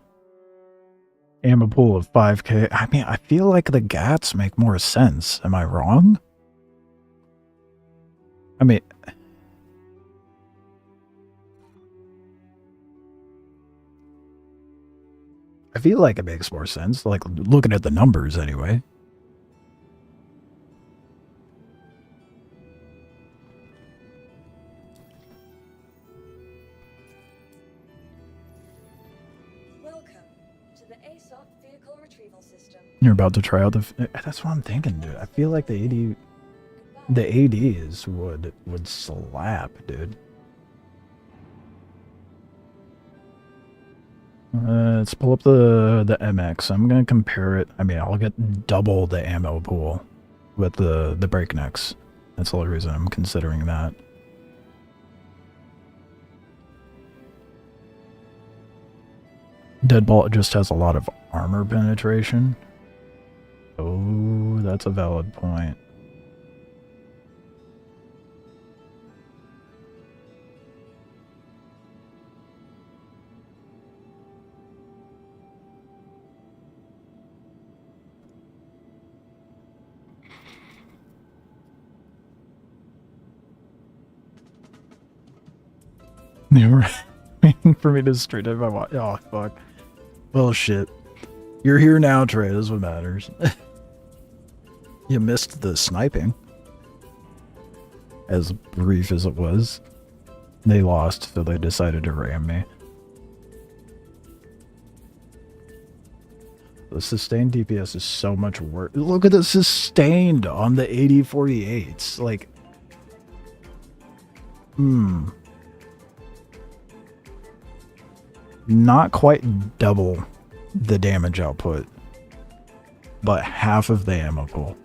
Ammo pool of 5k. I mean, I feel like the GATs make more sense. Am I wrong? I mean... I feel like it makes more sense, like, looking at the numbers anyway. Welcome to the ASOP vehicle retrieval system. You're about to try out the... That's what I'm thinking, dude. I feel like the 80... The ADs would slap, dude. Let's pull up the MX. I'm gonna compare it. I mean, I'll get double the ammo pool with the breaknecks. That's the only reason I'm considering that. Deadbolt just has a lot of armor penetration. Oh, that's a valid point. They were waiting for me to straight up my watch. Oh, fuck. Well, shit. You're here now, Trey. That's what matters. You missed the sniping. As brief as it was. They lost, so they decided to ram me. The sustained DPS is so much worse. Look at the sustained on the 8048s. Like... Not quite double the damage output, but half of the ammo pool.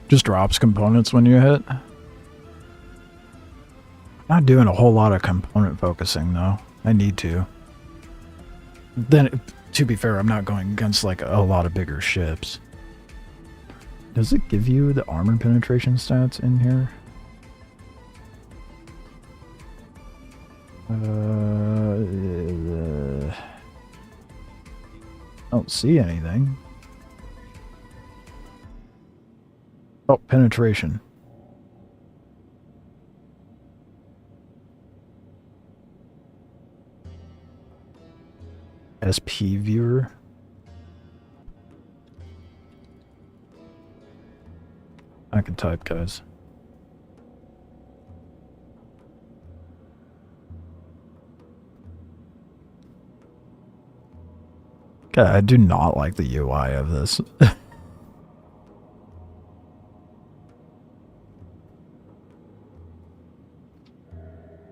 Just drops components when you hit. Not doing a whole lot of component focusing though. I need to. Then, to be fair, I'm not going against like a lot of bigger ships. Does it give you the armor penetration stats in here? I don't see anything. Oh, penetration. SP viewer. I can type, guys. God, I do not like the UI of this.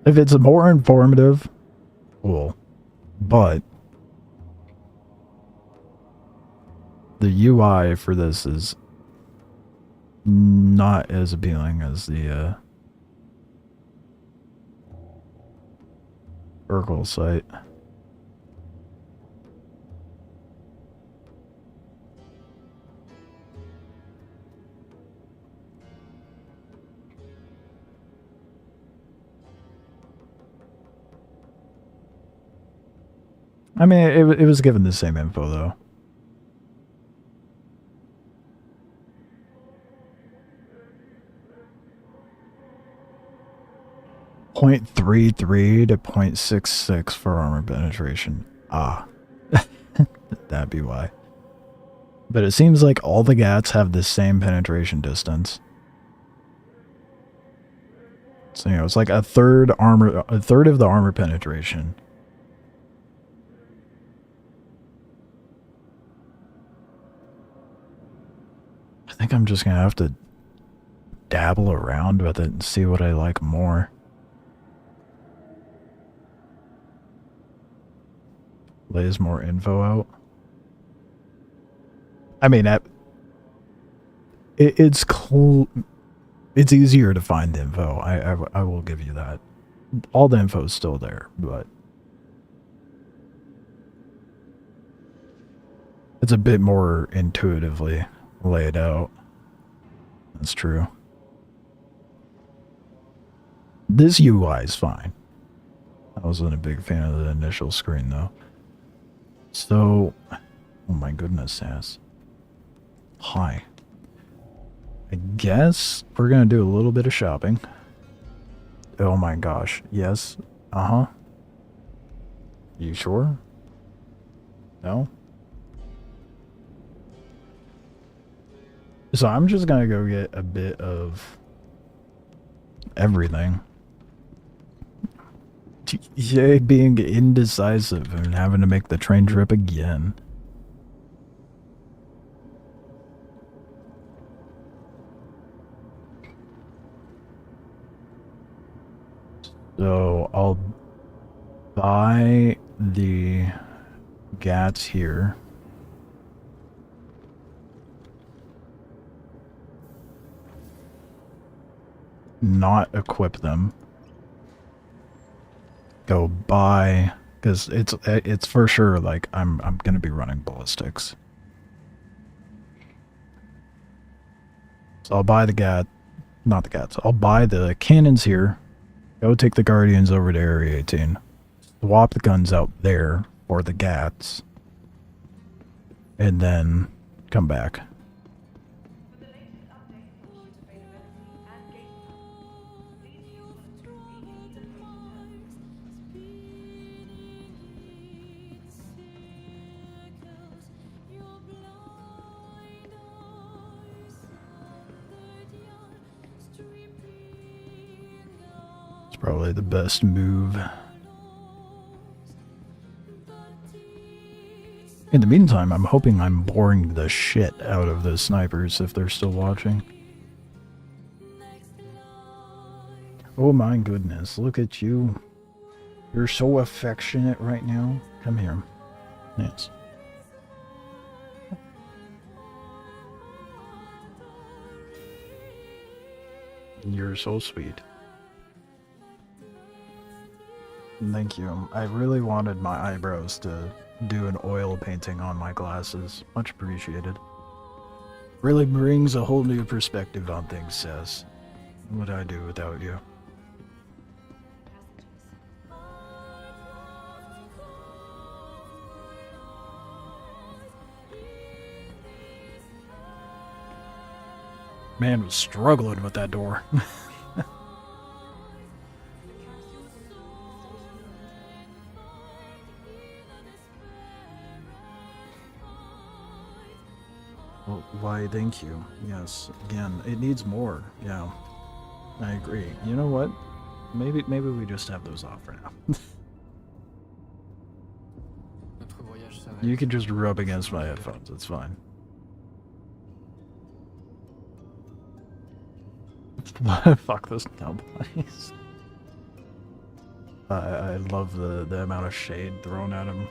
If it's more informative, cool. But the UI for this is not as appealing as the Urkel site. I mean, it was given the same info, though. .33 to .66 for armor penetration. Ah. That'd be why. But it seems like all the GATs have the same penetration distance. So, you know, it's like a third of the armor penetration. I think I'm just gonna have to dabble around with it and see what I like more. Lays more info out. I mean, it's cool. It's easier to find the info. I will give you that. All the info is still there, but it's a bit more intuitively laid out. That's true. This UI is fine. I wasn't a big fan of the initial screen, though. So, oh my goodness, Sass. Hi. I guess we're gonna do a little bit of shopping. Oh my gosh, yes. Uh-huh. You sure? No? So I'm just gonna go get a bit of everything. Yay, being indecisive and having to make the train trip again. So I'll buy the GATs here. Not equip them. Go buy, because it's for sure like I'm gonna be running ballistics. So I'll buy the not the GATs. I'll buy the cannons here. Go take the Guardians over to Area 18. Swap the guns out there for the GATs. And then come back. Probably the best move. In the meantime, I'm hoping I'm boring the shit out of the snipers if they're still watching. Oh my goodness, look at you. You're so affectionate right now. Come here. Yes. You're so sweet. Thank you. I really wanted my eyebrows to do an oil painting on my glasses. Much appreciated. Really brings a whole new perspective on things, Says. What would I do without you? Man was struggling with that door. Well, why, thank you. Yes, again, it needs more. Yeah, I agree. You know what? Maybe we just have those off for now. You can just rub against my headphones. It's fine. Fuck those cowboys. I love the amount of shade thrown at him.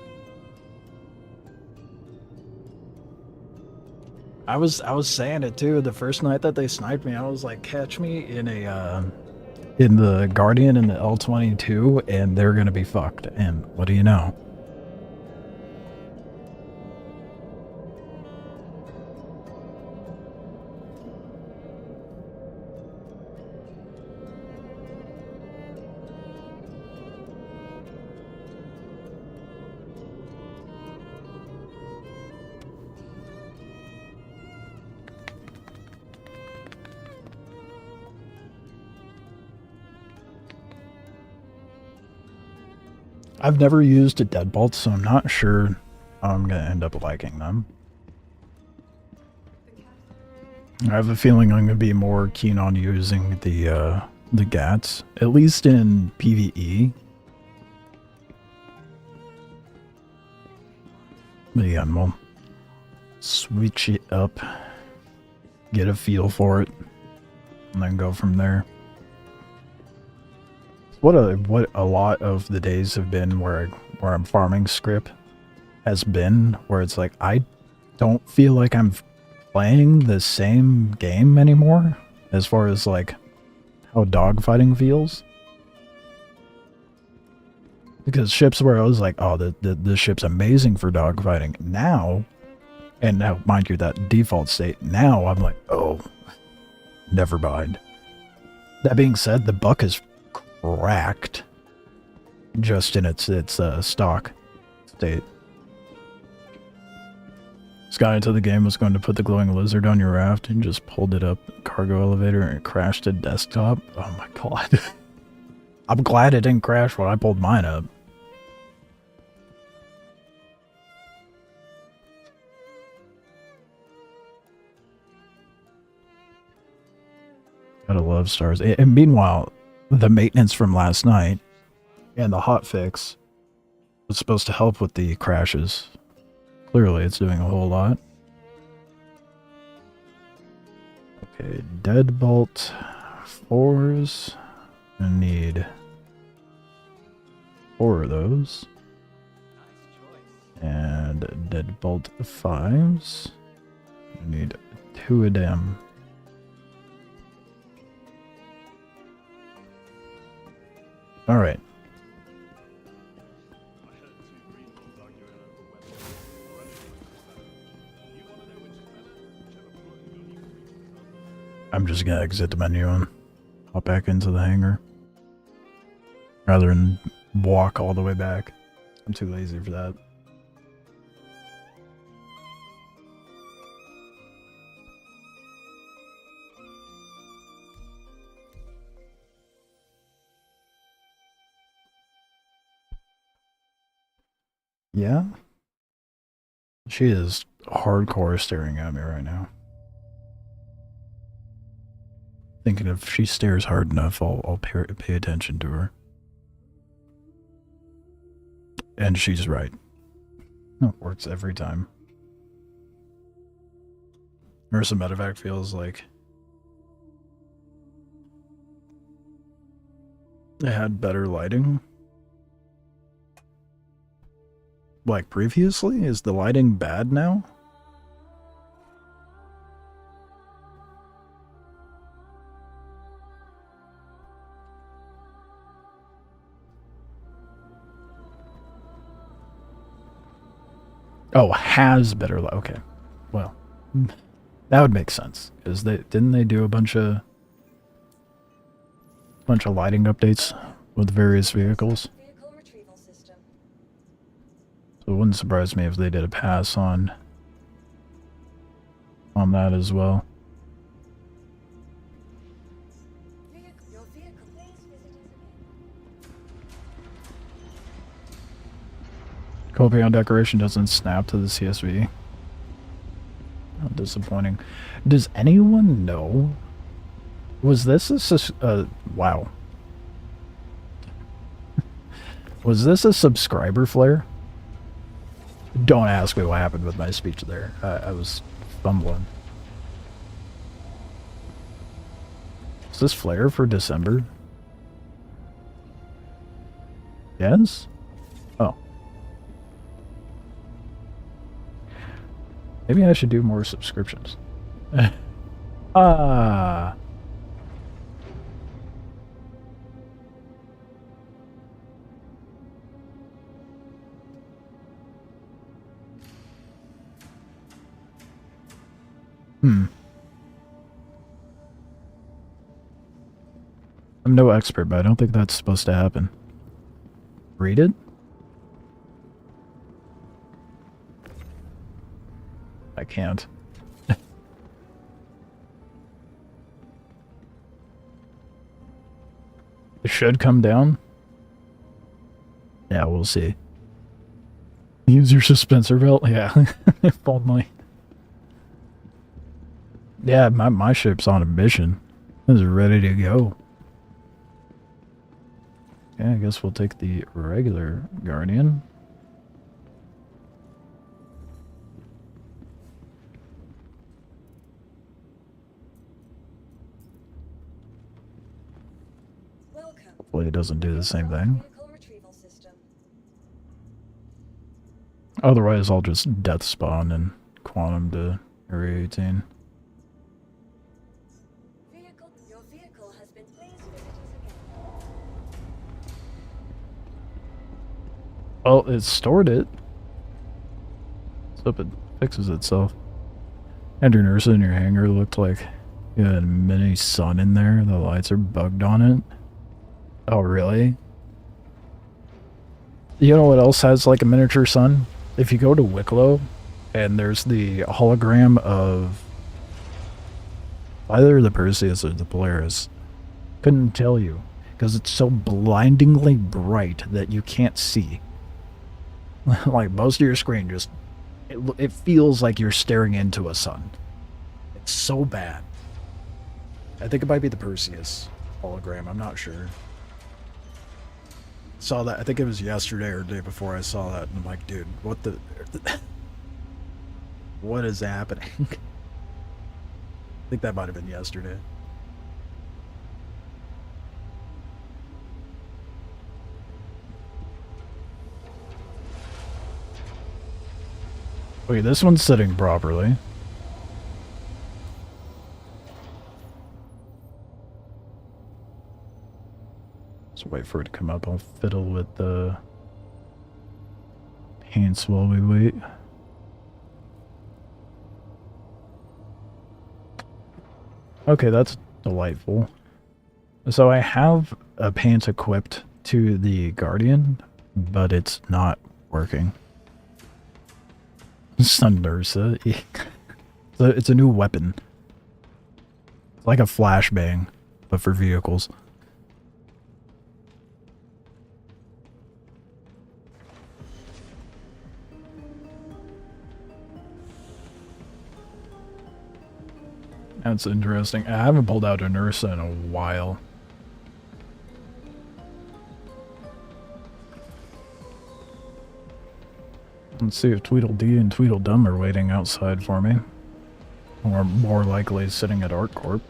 I was saying it too. The first night that they sniped me, I was like, catch me in the Guardian in the L-22, and they're gonna be fucked. And what do you know? I've never used a deadbolt, so I'm not sure how I'm gonna end up liking them. I have a feeling I'm gonna be more keen on using the GATs, at least in PvE. But yeah, we'll switch it up, get a feel for it, and then go from there. What a lot of the days have been where I'm farming script has been, where it's like I don't feel like I'm playing the same game anymore as far as like how dogfighting feels. Because ships where I was like, oh, the ship's amazing for dogfighting now, and now mind you that default state, now I'm like, oh, never mind. That being said, the buck is cracked just in its stock state. This guy into the game was going to put the glowing lizard on your raft and just pulled it up the cargo elevator and it crashed to desktop. Oh my god. I'm glad it didn't crash when I pulled mine up. Gotta love stars. And meanwhile, the maintenance from last night and the hotfix was supposed to help with the crashes. Clearly, it's doing a whole lot. Okay, deadbolt 4s. I need 4 of those. And deadbolt 5s. I need 2 of them. All right. I'm just gonna exit the menu and hop back into the hangar rather than walk all the way back. I'm too lazy for that. Yeah? She is hardcore staring at me right now. Thinking if she stares hard enough, I'll pay attention to her. And she's right. It works every time. Ursa Medevac feels like it had better lighting. Like previously? Is the lighting bad now? Oh, has better light. Okay. Well, that would make sense. Because didn't they do a bunch of lighting updates with various vehicles? So it wouldn't surprise me if they did a pass on that as well. Copion decoration doesn't snap to the CSV. How disappointing. Does anyone know? Was this a wow. Was this a subscriber flare? Don't ask me what happened with my speech there. I was fumbling. Is this flare for December? Yes? Oh. Maybe I should do more subscriptions. Ah. I'm no expert, but I don't think that's supposed to happen. Read it? I can't. It should come down. Yeah, we'll see. Use your suspensor belt? Yeah. If only. Yeah, my ship's on a mission. It's ready to go. Yeah, I guess we'll take the regular Guardian. Welcome. Hopefully it doesn't do the same thing. Vehicle retrieval system. Otherwise, I'll just death spawn and quantum to Area 18. Your vehicle has been. Please visit us again. Well, it stored it. Let's hope it fixes itself. And your nurse in your hangar looked like you had a mini sun in there. The lights are bugged on it. Oh, really? You know what else has like a miniature sun? If you go to Wikelo, and there's the hologram of either the Perseus or the Polaris. Couldn't tell you, because it's so blindingly bright that you can't see. Like, most of your screen just... It feels like you're staring into a sun. It's so bad. I think it might be the Perseus hologram, I'm not sure. Saw that, I think it was yesterday or the day before I saw that, and I'm like, dude, what the... what is happening? I think that might have been yesterday. Wait, this one's sitting properly. Let's wait for it to come up. I'll fiddle with the paints while we wait. Okay, that's delightful. So I have a paint equipped to the Guardian, but it's not working. Sundersa. It's a new weapon. It's like a flashbang, but for vehicles. That's interesting. I haven't pulled out a Nursa in a while. Let's see if Tweedledee and Tweedledum are waiting outside for me. Or more likely sitting at ArtCorp.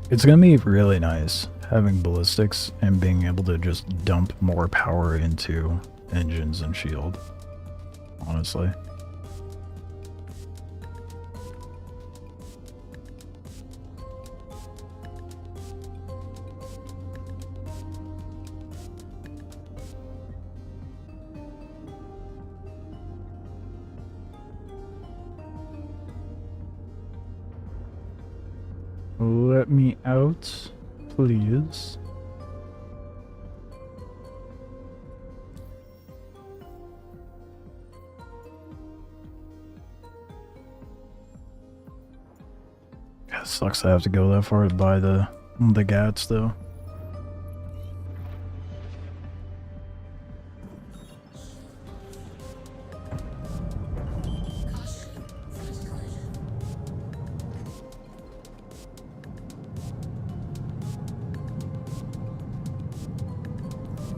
It's gonna be really nice having ballistics and being able to just dump more power into engines and shield, honestly. Let me out, please. Yeah, it sucks to have to go that far to buy the GATs though.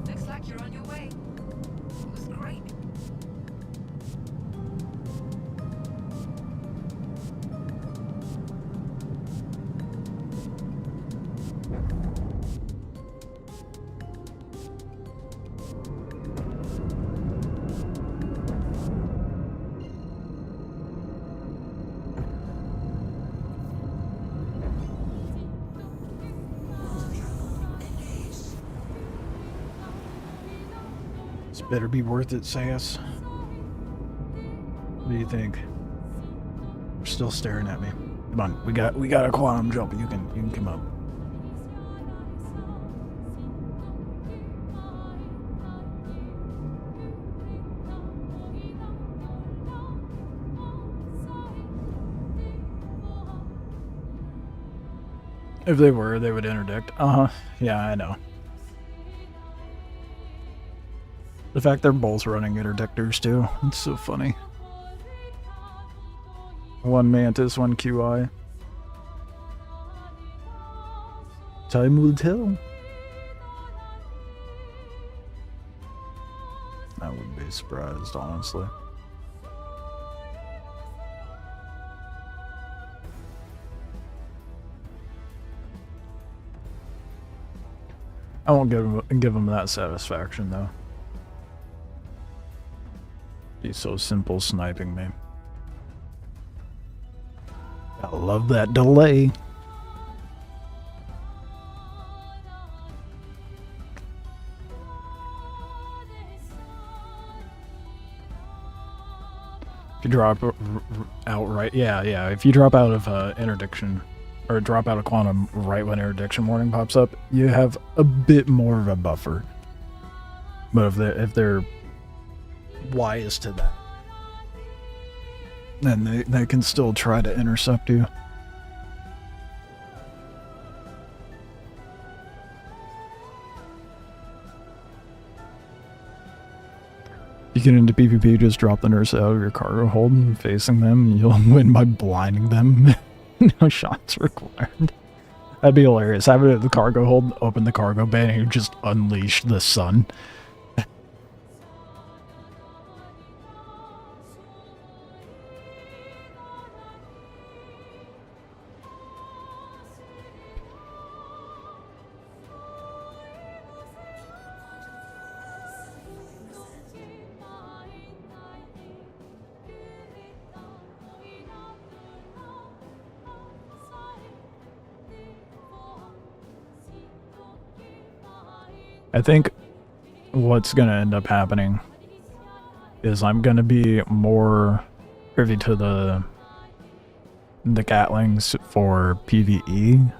Looks like you're on your way. It was great. This better be worth it, Sayas. What do you think? You're still staring at me. Come on, we got a quantum jump. You can come up. If they were, they would interdict. Yeah, I know. The fact they're both running interdictors too. It's so funny. One Mantis, one QI. Time will tell. I wouldn't be surprised, honestly. I won't give him that satisfaction, though. He's so simple sniping me. I love that delay. If you drop out right, yeah. If you drop out of interdiction, or drop out of quantum right when interdiction warning pops up, you have a bit more of a buffer. But if they're wise to that, then they can still try to intercept you. You get into PvP, just drop the nurse out of your cargo hold and facing them, you'll win by blinding them. No shots required. That'd be hilarious. Have it at the cargo hold, open the cargo bay, and you just unleash the sun. I think what's going to end up happening is I'm going to be more privy to the Gatlings for PvE,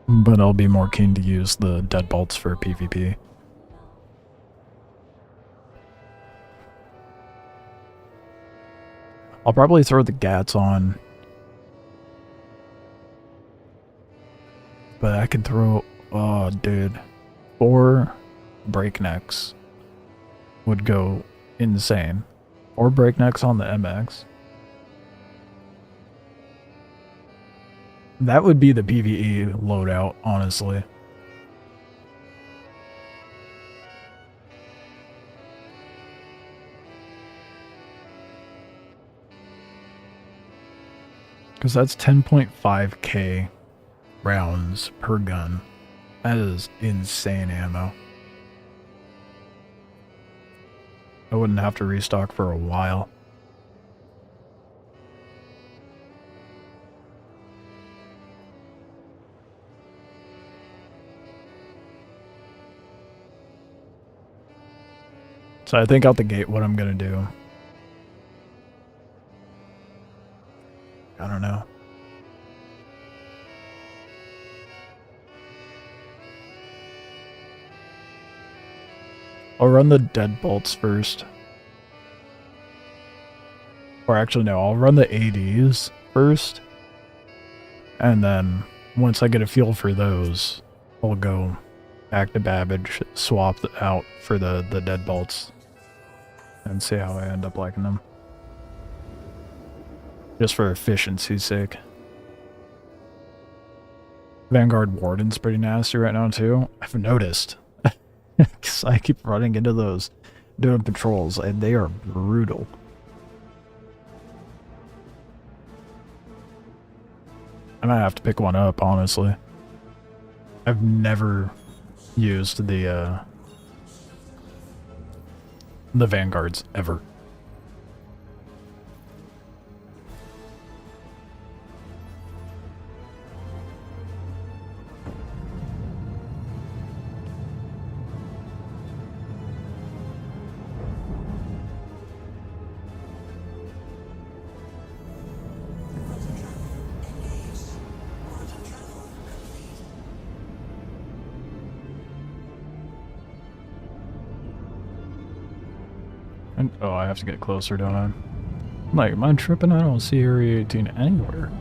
but I'll be more keen to use the deadbolts for PvP. I'll probably throw the Gats on, but I can throw, oh dude, 4 breaknecks would go insane. 4 breaknecks on the MX. That would be the PvE loadout, honestly. Because that's 10.5k rounds per gun. That is insane ammo. I wouldn't have to restock for a while. So I think out the gate what I'm gonna do, I don't know. I'll run the deadbolts first. Or actually no, I'll run the ADs first. And then once I get a feel for those, I'll go back to Babbage, swap out for the deadbolts, and see how I end up liking them. Just for efficiency's sake. Vanguard Warden's pretty nasty right now too. I've noticed. Because I keep running into those doing patrols, and they are brutal. I might have to pick one up, honestly. I've never used the Vanguards, ever. And, oh, I have to get closer, don't I? Like, am I tripping? I don't see Area 18 anywhere.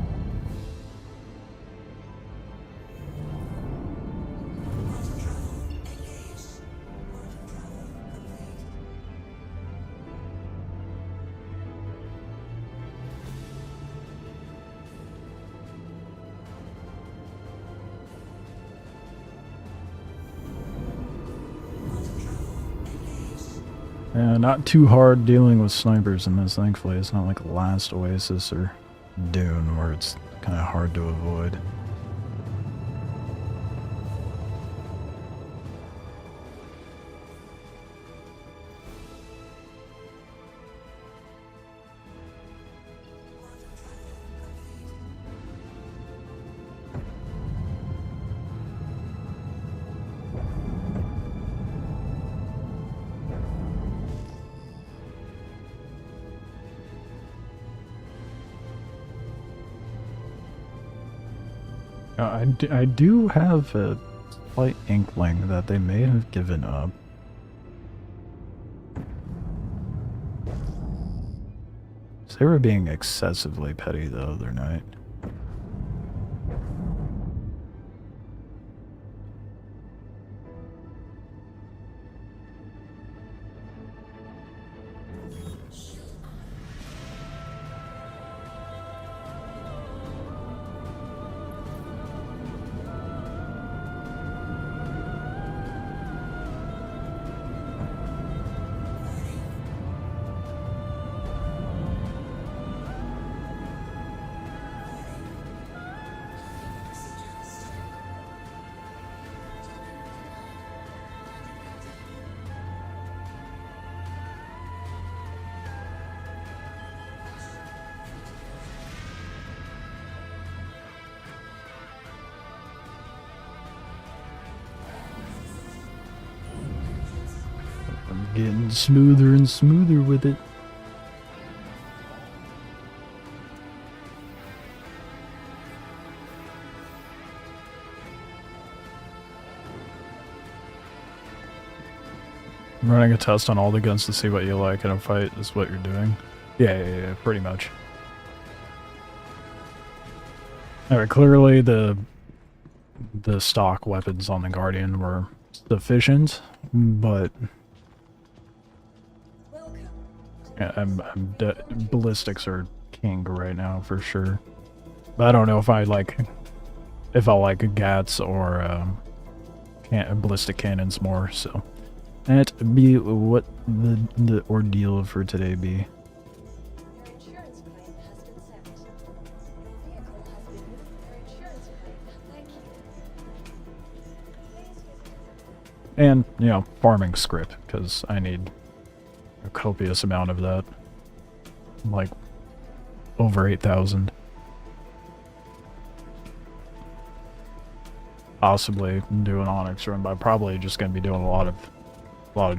Not too hard dealing with snipers in this, thankfully. It's not like Last Oasis or Dune where it's kind of hard to avoid. I do have a slight inkling that they may have given up. They were being excessively petty the other night. I'm getting smoother and smoother with it. Running a test on all the guns to see what you like in a fight is what you're doing. Yeah, pretty much. Alright, clearly the stock weapons on the Guardian were sufficient, but yeah, ballistics are king right now for sure. But I don't know if I like GATs or ballistic cannons more. So that be what the ordeal for today be. Your insurance claim has been sent. Your vehicle has been moved. Your insurance claim. Thank you. Please visit. And, you know, farming script, because I need a copious amount of that. Like, over 8,000. Possibly do an Onyx run, but I'm probably just going to be doing a lot of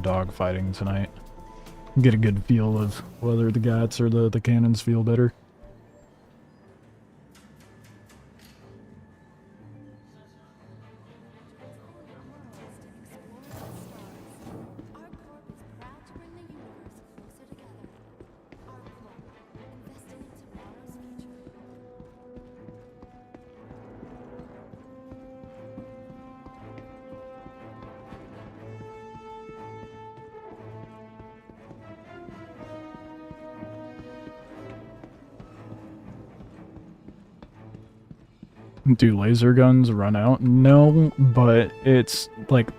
dog fighting tonight. Get a good feel of whether the GATs or the cannons feel better. Do laser guns run out? No, but it's like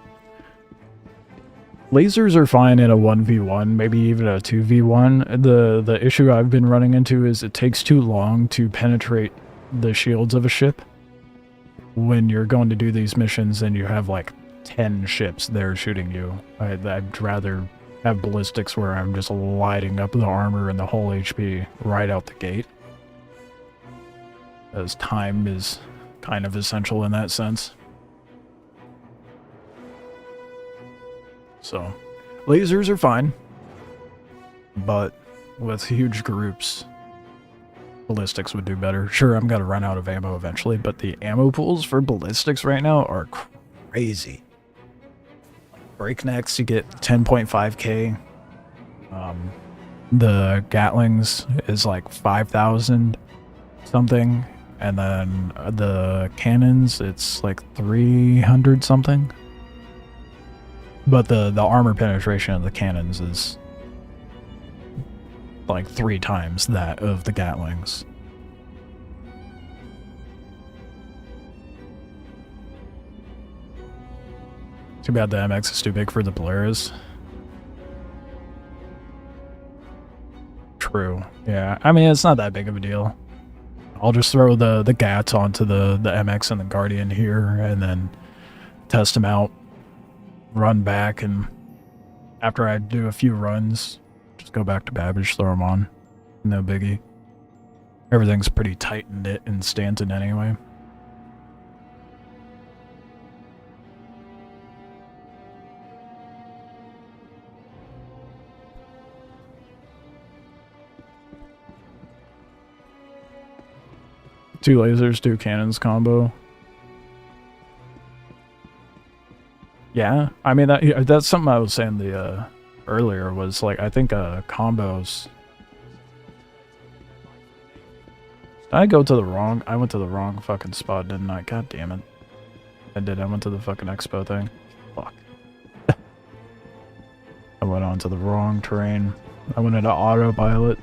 lasers are fine in a 1v1, maybe even a 2v1. The issue I've been running into is it takes too long to penetrate the shields of a ship when you're going to do these missions and you have like 10 ships there shooting you. I'd rather have ballistics where I'm just lighting up the armor and the whole HP right out the gate, as time is kind of essential in that sense. So, lasers are fine, but with huge groups, ballistics would do better. Sure, I'm gonna run out of ammo eventually, but the ammo pools for ballistics right now are crazy. Breaknecks, you get 10.5k. The Gatlings is like 5,000 something. And then the cannons, it's like 300 something. But the armor penetration of the cannons is like 3 times that of the Gatlings. Too bad the MX is too big for the Polaris. True. Yeah, I mean, it's not that big of a deal. I'll just throw the GATs onto the MX and the Guardian here, and then test them out, run back, and after I do a few runs, just go back to Babbage, throw them on. No biggie. Everything's pretty tight and knit in Stanton anyway. Two lasers, two cannons combo. Yeah, I mean that's something I was saying the earlier was like I think combos. Did I go to the wrong? I went to the wrong fucking spot, didn't I? God damn it! I did. I went to the fucking expo thing. Fuck. I went onto the wrong terrain. I went into autopilot.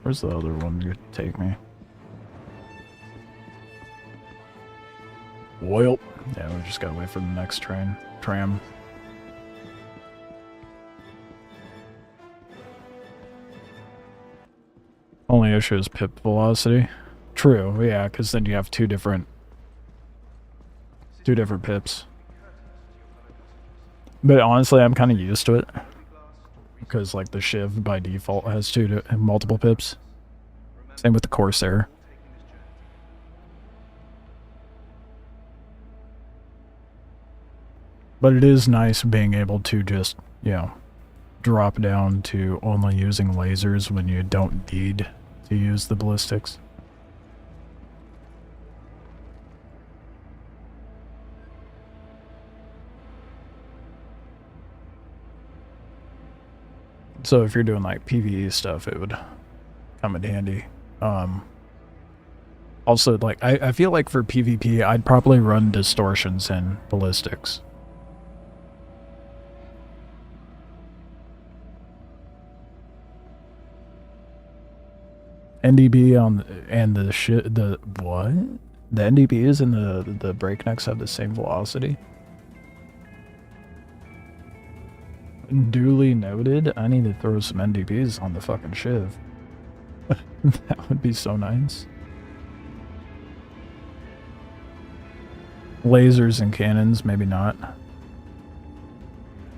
Where's the other one you take me? Well, yeah, we just gotta wait for the next tram. Only issue is pip velocity. True, yeah, because then you have two different pips. But honestly, I'm kind of used to it. Because like the Shiv by default has multiple pips. Same with the Corsair. But it is nice being able to just, you know, drop down to only using lasers when you don't need to use the ballistics. So if you're doing like PvE stuff, it would come in handy. Also, like I feel like for PvP, I'd probably run distortions and ballistics. NDB on and the what? The NDBs and the breaknecks have the same velocity. Duly noted. I need to throw some NDBs on the fucking Shiv. That would be so nice. Lasers and cannons, maybe not.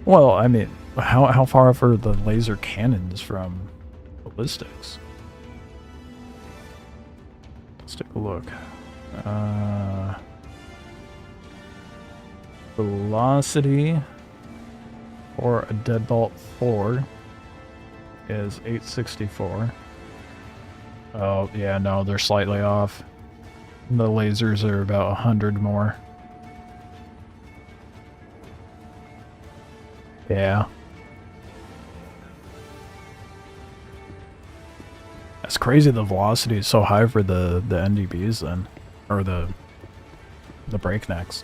Well, I mean, how far are the laser cannons from ballistics? Let's take a look. Velocity for a Deadbolt 4 is 864. Oh, yeah, no, they're slightly off. The lasers are about 100 more. Yeah. That's crazy the velocity is so high for the NDBs then. Or the breaknecks.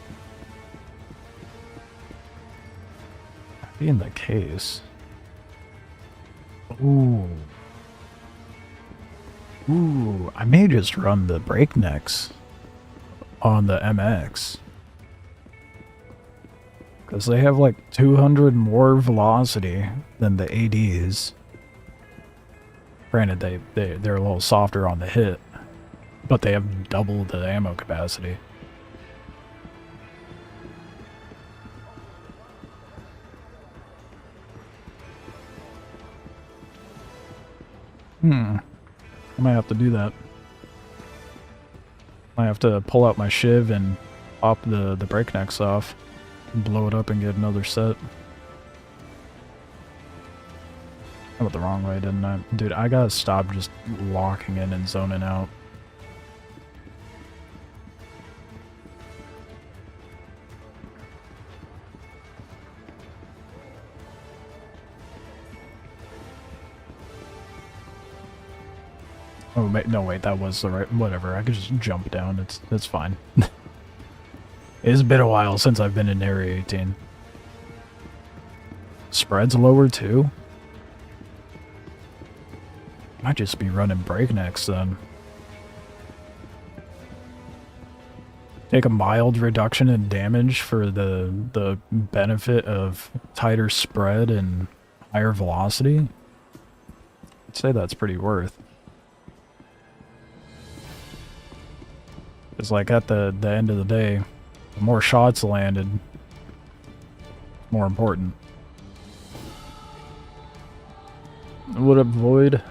That being the case. Ooh. Ooh, I may just run the breaknecks on the MX. Because they have like 200 more velocity than the ADs. Granted, they're a little softer on the hit, but they have double the ammo capacity. I might have to do that. I have to pull out my Shiv and pop the breaknecks off, and blow it up and get another set. I went the wrong way, didn't I? Dude, I gotta stop just locking in and zoning out. Oh, no, wait, that was the right... Whatever, I could just jump down. It's fine. It's been a while since I've been in Area 18. Spread's lower, too? Might just be running breaknecks, then. take a mild reduction in damage for the benefit of tighter spread and higher velocity, I'd say that's pretty worth. It's like at the end of the day, the more shots landed, more important. What up, Void?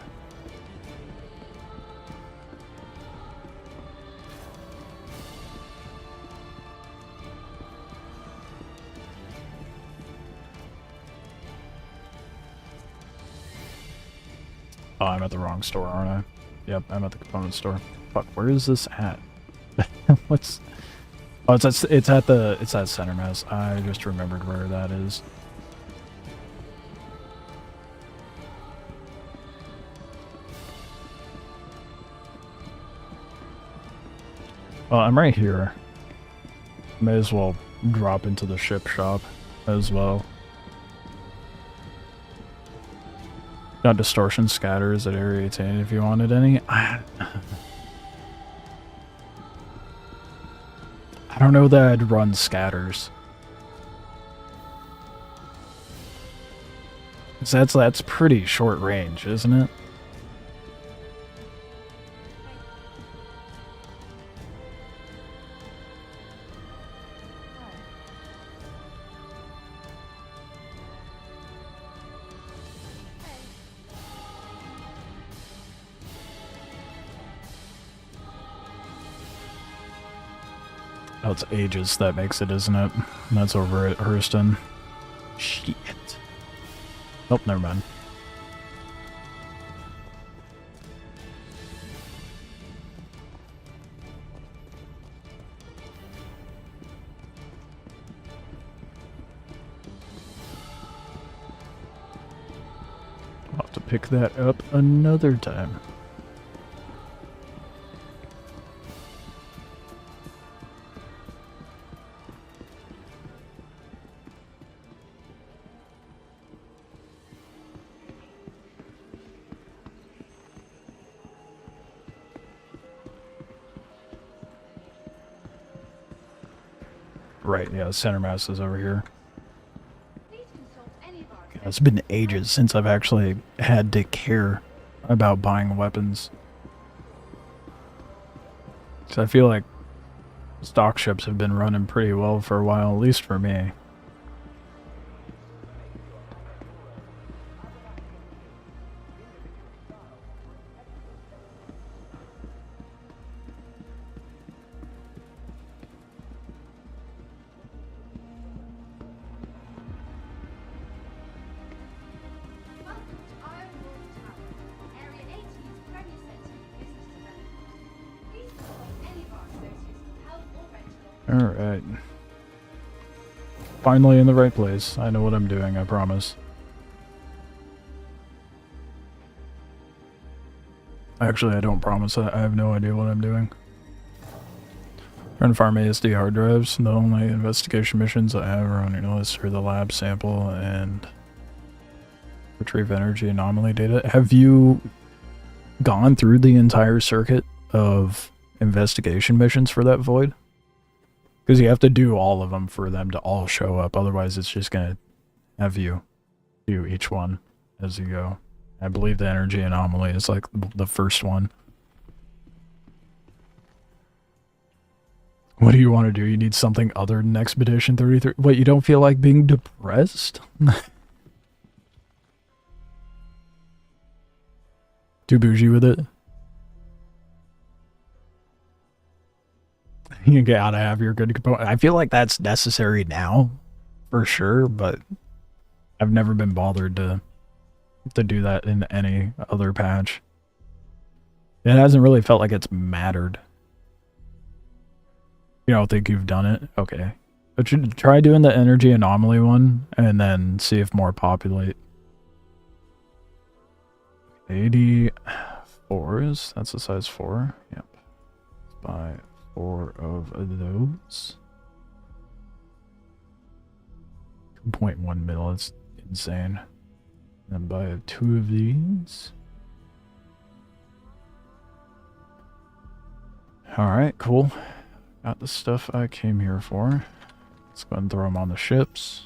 Oh, I'm at the wrong store, aren't I? Yep, I'm at the component store. Fuck, where is this at? What's... Oh, it's at Center Mass. I just remembered where that is. Well, I'm right here. May as well drop into the ship shop as well. Got distortion scatters at Area 18 if you wanted any. I don't know that I'd run scatters. That's pretty short range, isn't it? Oh, it's Aegis that makes it, isn't it? And that's over at Hurston. Shit. Oh, never mind. I'll have to pick that up another time. Right, yeah, center mass is over here. Yeah, it's been ages since I've actually had to care about buying weapons. So I feel like stock ships have been running pretty well for a while, at least for me. Alright. Finally in the right place. I know what I'm doing, I promise. Actually, I don't promise. I have no idea what I'm doing. Trying to farm ASD hard drives. The only investigation missions I have are on your list are the lab sample and retrieve energy anomaly data. Have you gone through the entire circuit of investigation missions for that void? Because you have to do all of them for them to all show up. Otherwise, it's just going to have you do each one as you go. I believe the energy anomaly is like the first one. What do you want to do? You need something other than Expedition 33? What, you don't feel like being depressed? Too bougie with it? You gotta have your good component. I feel like that's necessary now, for sure, but I've never been bothered to do that in any other patch. It hasn't really felt like it's mattered. You don't think you've done it? Okay. But you try doing the energy anomaly one, and then see if more populate. 84s? That's a size 4? Yep. Let's buy 4 of those. 2.1 mil, it's insane. And buy 2 of these. Alright, cool. Got the stuff I came here for. Let's go ahead and throw them on the ships.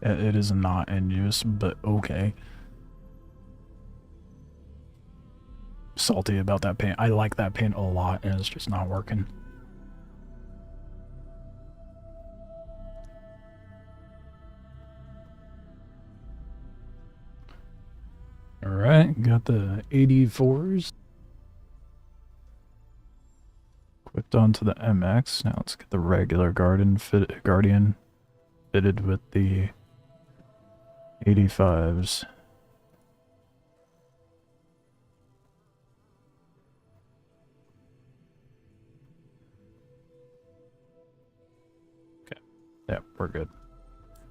It is not in use, but okay. Salty about that paint. I like that paint a lot, and it's just not working. Alright, got the 84s. Equipped onto the MX. Now let's get the regular Guardian fitted with the 85s. Okay. Yeah, we're good.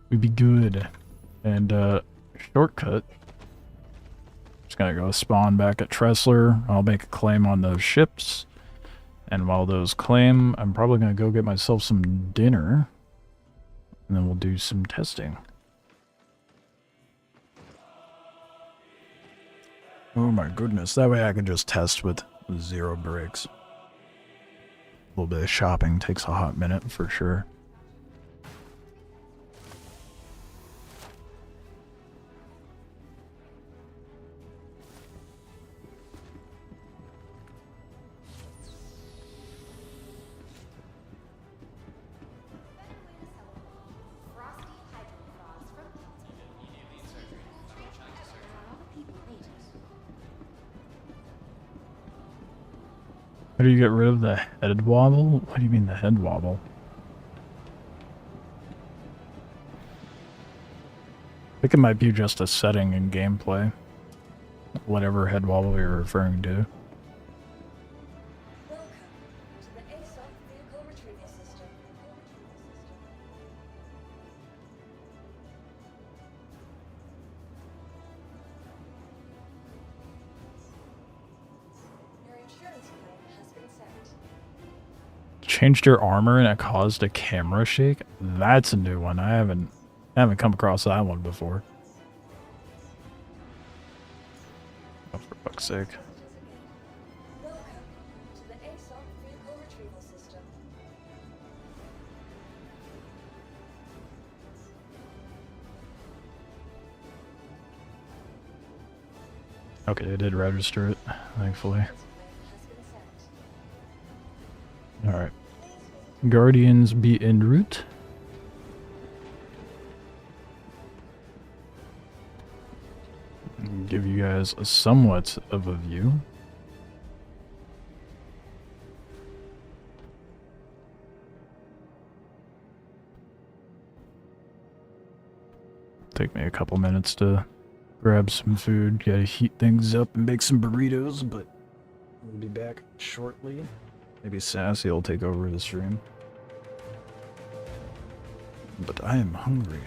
We'd be good. And shortcut. Just gonna go spawn back at Tressler. I'll make a claim on those ships. And while those claim, I'm probably gonna go get myself some dinner. And then we'll do some testing. Oh my goodness, that way I can just test with 0 breaks. A little bit of shopping takes a hot minute for sure. How do you get rid of the head wobble? What do you mean the head wobble? I think it might be just a setting in gameplay. Whatever head wobble you're referring to. Welcome to the ASOP vehicle retrieval system. Your insurance claim has been sent. Changed your armor and it caused a camera shake? That's a new one. I haven't come across that one before. Oh, for fuck's sake. Welcome to the ASOP vehicle retrieval system. Okay, I did register it, thankfully. Insurance claim has been sent. Alright. Guardians be en route. Give you guys a somewhat of a view. Take me a couple minutes to grab some food, gotta heat things up and make some burritos, but we'll be back shortly. Maybe Sassy will take over the stream. But I am hungry.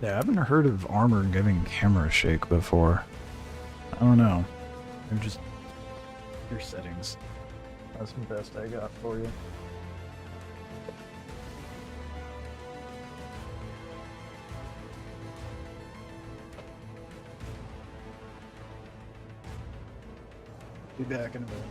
Yeah, I haven't heard of armor giving camera shake before. I don't know. They're just your settings. That's the best I got for you. Be back in a minute.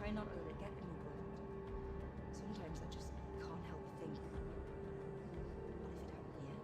try not to let it get to me, but sometimes I just can't help thinking, what if it happened here?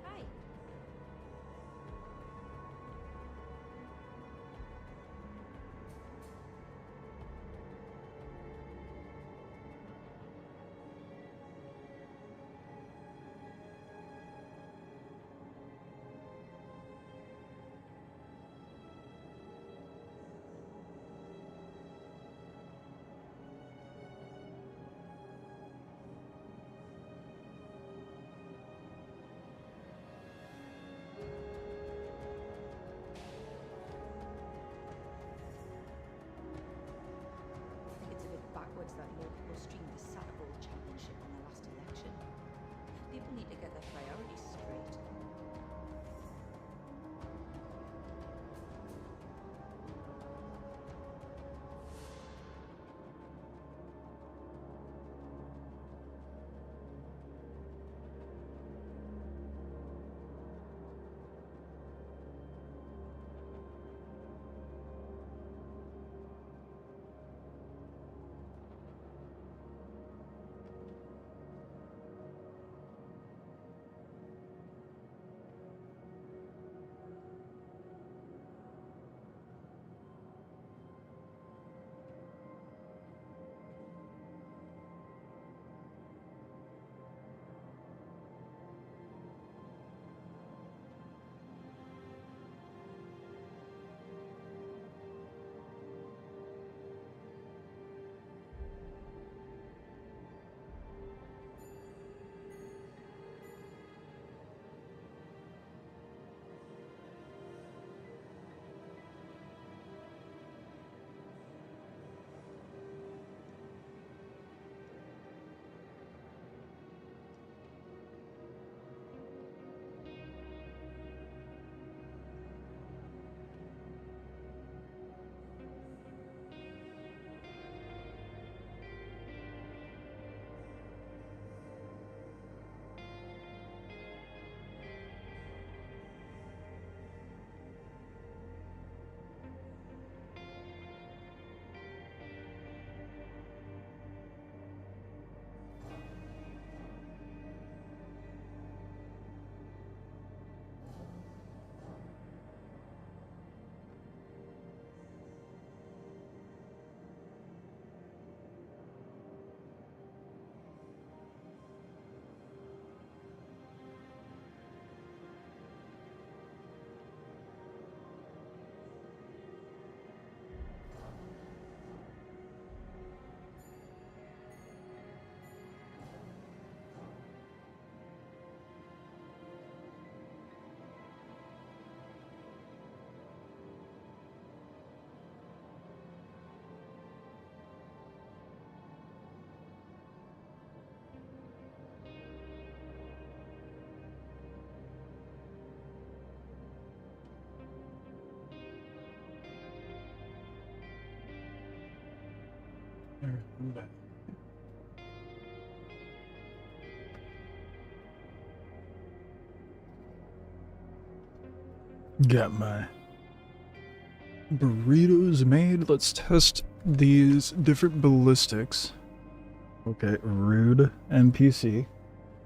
Hi. I think it's a bit backwards that local streamed the Sackball Championship in the last election. People need to get their priorities straight. I'm back. Got my burritos made. Let's test these different ballistics. Okay, rude NPC.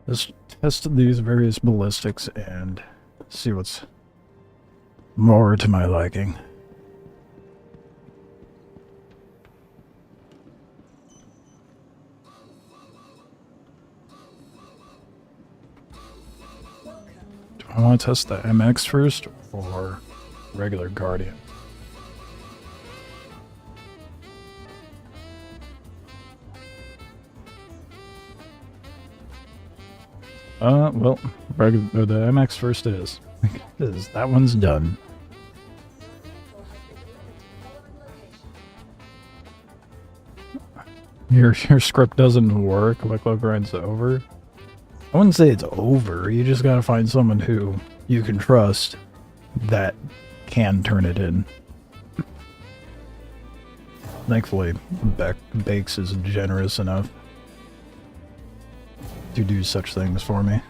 Let's test these various ballistics and see what's more to my liking. Do I want to test the MX first or regular Guardian? Well, the MX first it is. Because that one's done. Vehicle has been delivered to the following location. your script doesn't work, Wikelo grind's over. I wouldn't say it's over. You just gotta find someone who you can trust that can turn it in. Thankfully, Bakes is generous enough to do such things for me.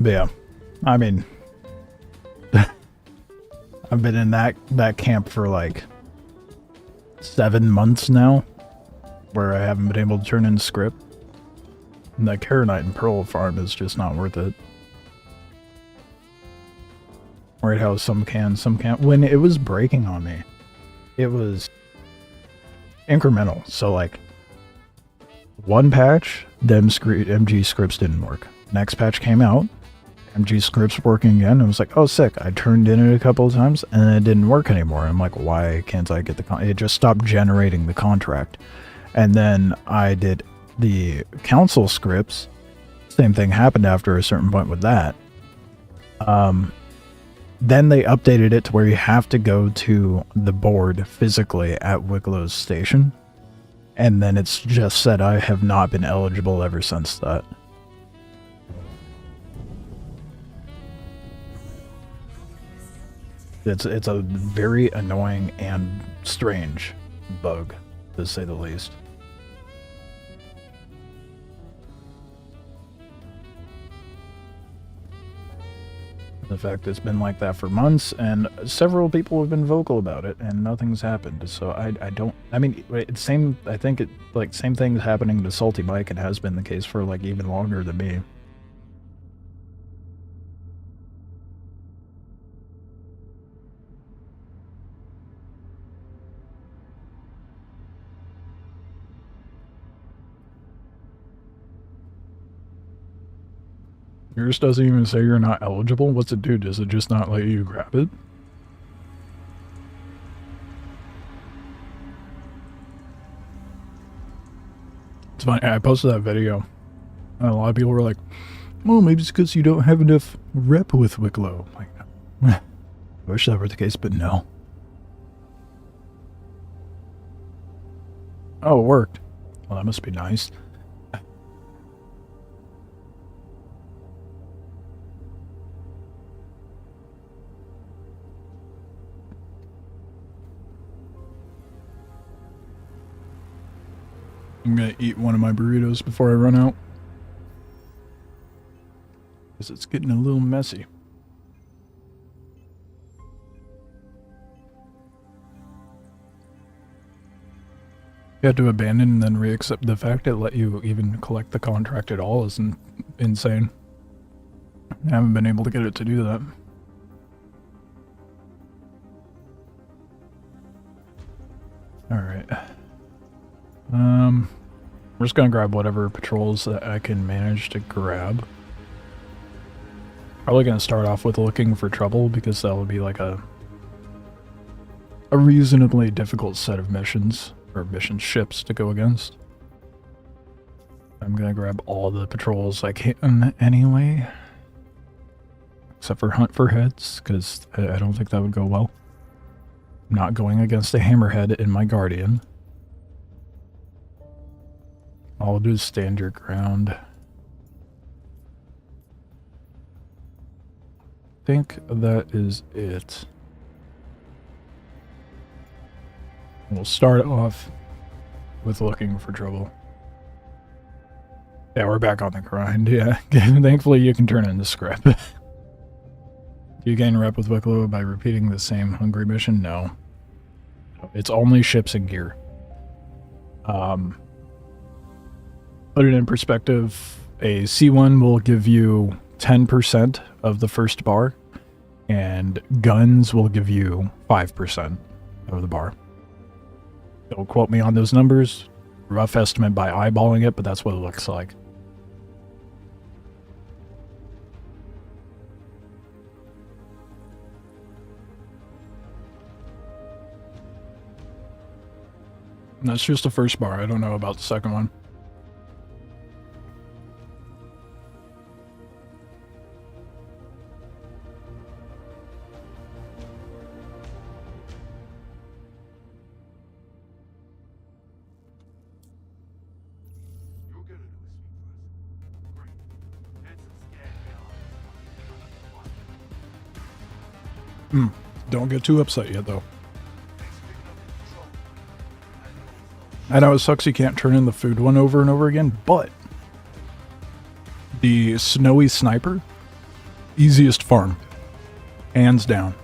But yeah, I mean, I've been in that camp for like 7 months now, where I haven't been able to turn in script. And that Karenite and Pearl farm is just not worth it. Right, how some can, some can't. When it was breaking on me, it was incremental. So like, one patch, MG scripts didn't work. Next patch came out, MG scripts working again. I was like, oh sick. I turned in it a couple of times and it didn't work anymore. I'm like, why can't I get the it just stopped generating the contract. And then I did the council scripts. Same thing happened after a certain point with that. Then they updated it to where you have to go to the board physically at Wikelo's station. And then it's just said I have not been eligible ever since that. It's a very annoying and strange bug, to say the least. The fact it's been like that for months, and several people have been vocal about it, and nothing's happened. So I mean, it's same. I think it like same thing's happening to Salty Mike, and has been the case for like even longer than me. Yours doesn't even say you're not eligible? What's it do? Does it just not let you grab it? It's funny, I posted that video, and a lot of people were like, oh, maybe it's because you don't have enough rep with Wikelo. Like, I wish that were the case, but no. Oh, it worked. Well, that must be nice. I'm gonna eat one of my burritos before I run out, because it's getting a little messy. You have to abandon and then re-accept. The fact it let you even collect the contract at all is insane. I haven't been able to get it to do that. Alright. We're just gonna grab whatever patrols that I can manage to grab. Probably gonna start off with looking for trouble, because that will be like a reasonably difficult set of missions, or mission ships to go against. I'm gonna grab all the patrols I can anyway. Except for hunt for heads, because I don't think that would go well. I'm not going against a hammerhead in my Guardian. I'll do stand your ground. I think that is it. We'll start off with looking for trouble. Yeah, we're back on the grind, yeah. Thankfully you can turn in the script. Do you gain rep with Wikelo by repeating the same hungry mission? No. It's only ships and gear. Put it in perspective, a C1 will give you 10% of the first bar, and guns will give you 5% of the bar. Don't quote me on those numbers. Rough estimate by eyeballing it, but that's what it looks like. And that's just the first bar. I don't know about the second one. Don't get too upset yet, though. I know it sucks you can't turn in the food one over and over again, but the snowy sniper, easiest farm, hands down.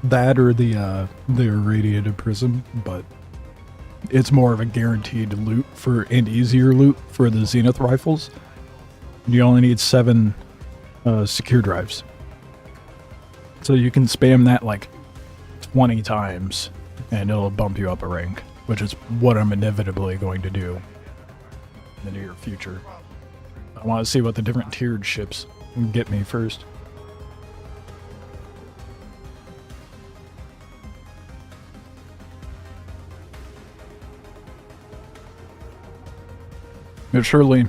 That or the irradiated prism, but it's more of a guaranteed loot and easier loot for the Zenith rifles. You only need 7 secure drives. So you can spam that like 20 times and it'll bump you up a rank, which is what I'm inevitably going to do in the near future. I want to see what the different tiered ships get me first. But surely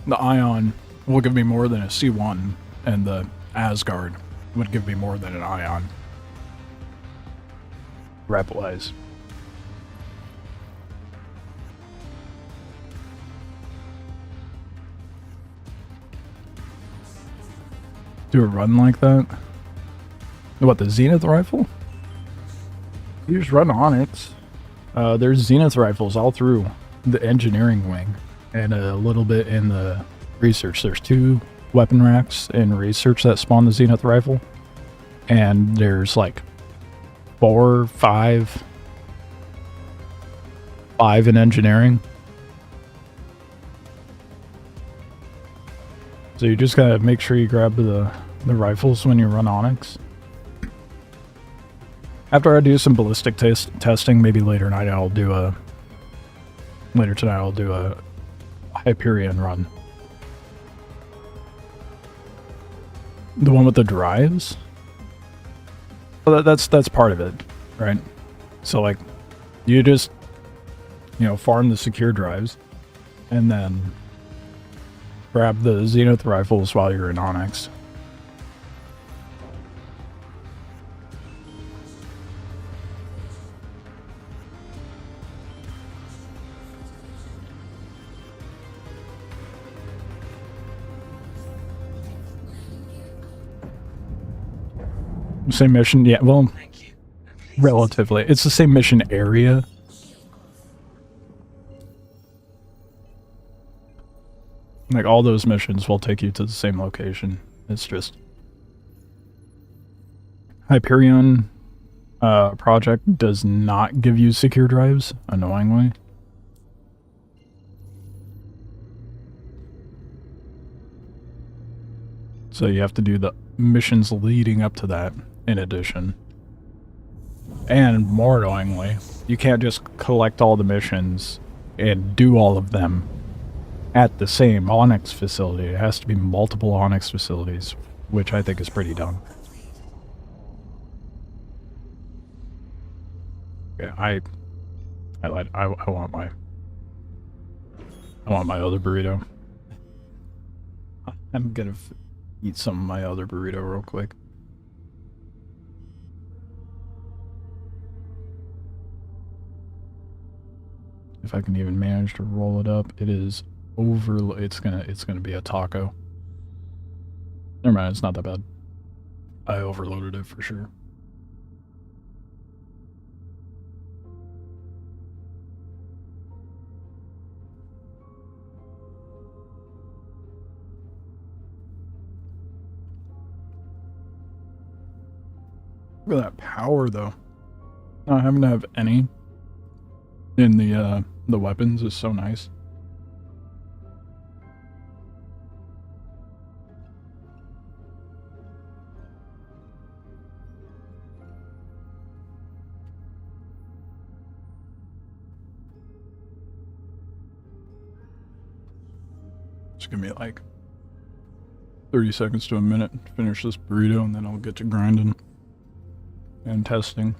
the Ion will give me more than a C1, and the Asgard would give me more than an Ion. Rep-wise. Do a run like that? What, the Zenith rifle? You just run Onyx. There's Zenith rifles all through the engineering wing. And a little bit in the research. There's 2 weapon racks in research that spawn the Zenith rifle. And there's like 4, 5 in engineering. So you just gotta make sure you grab the rifles when you run Onyx. After I do some ballistic testing, maybe later tonight I'll do a Hyperion run. The one with the drives? Well, that's part of it, right? So like, you just, farm the secure drives, and then grab the Zenith rifles while you're in Onyx. Same mission, yeah, well, relatively. It's the same mission area. Like, all those missions will take you to the same location. It's just... Hyperion project does not give you secure drives, annoyingly. So you have to do the missions leading up to that, in addition. And more annoyingly, you can't just collect all the missions and do all of them at the same Onyx facility. It has to be multiple Onyx facilities, which I think is pretty dumb. Yeah, I lied. I want my other burrito. I'm gonna eat some of my other burrito real quick. If I can even manage to roll it up, it is over. It's gonna be a taco. Never mind, it's not that bad. I overloaded it for sure. Look at that power, though. Not having to have any in the weapons is so nice. Just give me like 30 seconds to a minute to finish this burrito, and then I'll get to grinding and testing.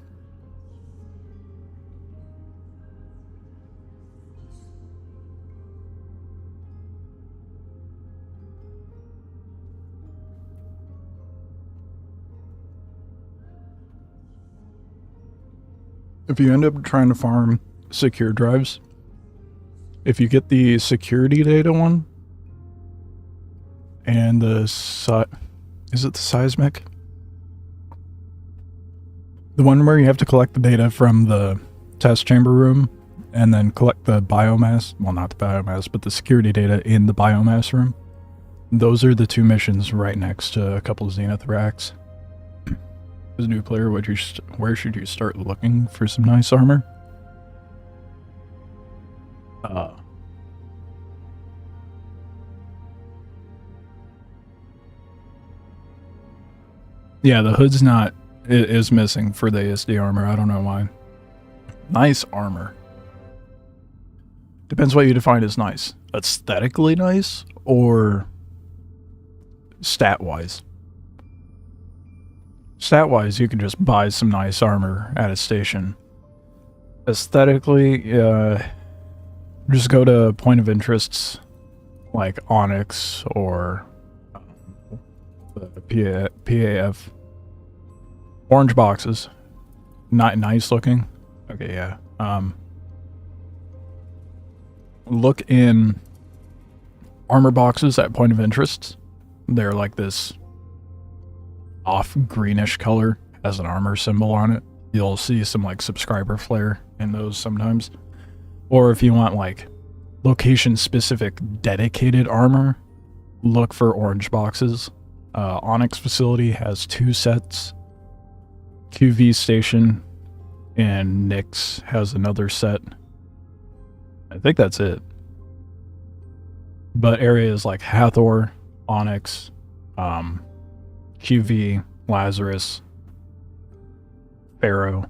If you end up trying to farm secure drives, if you get the security data one and the is it the seismic? The one where you have to collect the data from the test chamber room and then collect the biomass, well, not the biomass, but the security data in the biomass room. Those are the two missions right next to a couple of Zenith racks. As a new player, where should you start looking for some nice armor? Yeah, the hood's not, it is missing for the ASD armor. I don't know why. Nice armor. Depends what you define as nice. Aesthetically nice or stat-wise. Stat-wise, you can just buy some nice armor at a station. Aesthetically, just go to point of interests like Onyx or PAF. Orange boxes. Not nice looking. Okay, yeah. Look in armor boxes at point of interests. They're like this off greenish color, has an armor symbol on it. You'll see some like subscriber flare in those sometimes. Or if you want like location specific dedicated armor, look for orange boxes. Onyx facility has 2 sets. QV station and Nyx has another set. I think that's it. But areas like Hathor, Onyx, QV, Lazarus, Pharaoh.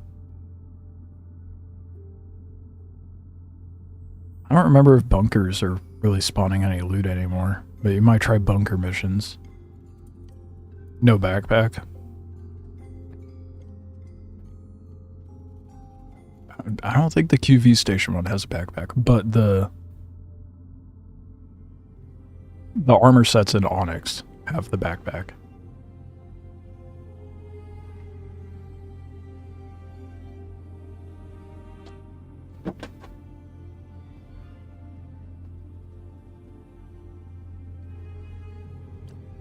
I don't remember if bunkers are really spawning any loot anymore, but you might try bunker missions. No backpack. I don't think the QV station one has a backpack, but the armor sets in Onyx have the backpack.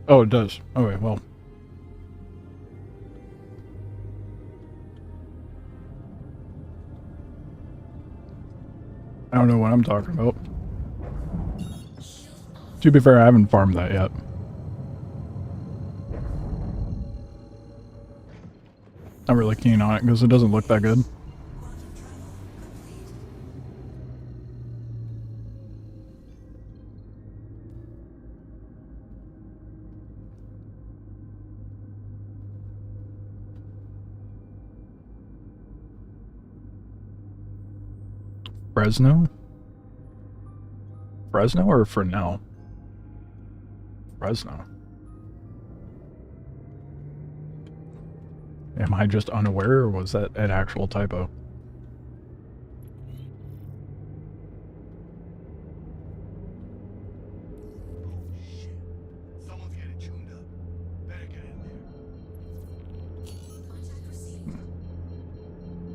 Oh, it does. Okay, well. I don't know what I'm talking about. To be fair, I haven't farmed that yet. Not really keen on it because it doesn't look that good. Fresno? Fresno or Fresnel? Fresno. Am I just unaware or was that an actual typo? Shit. Someone's getting tuned up. Better get in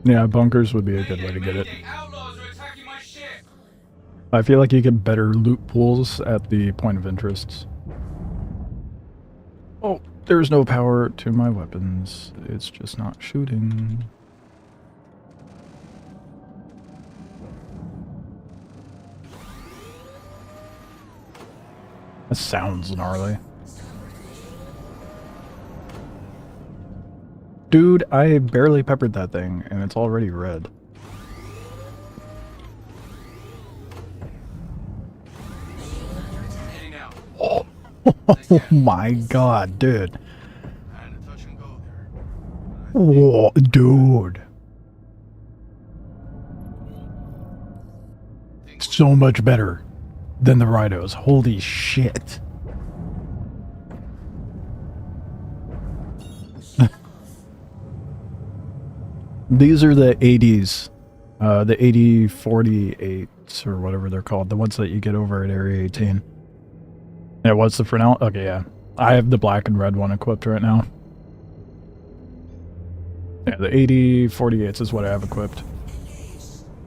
there. Yeah, bunkers would be a good way to get it. Outlaws are attacking my ship. I feel like you get better loot pools at the point of interests. Oh, there's no power to my weapons. It's just not shooting. That sounds gnarly. Dude, I barely peppered that thing, and it's already red. Heading out. Oh my god, dude. And a touch and go there. Whoa, dude. So much better than the Rhinos. Holy shit. These are the 80s. The 8048s or whatever they're called. The ones that you get over at Area 18. Yeah, what's the Fresnel? Okay, yeah. I have the black and red one equipped right now. Yeah, the 8048s is what I have equipped.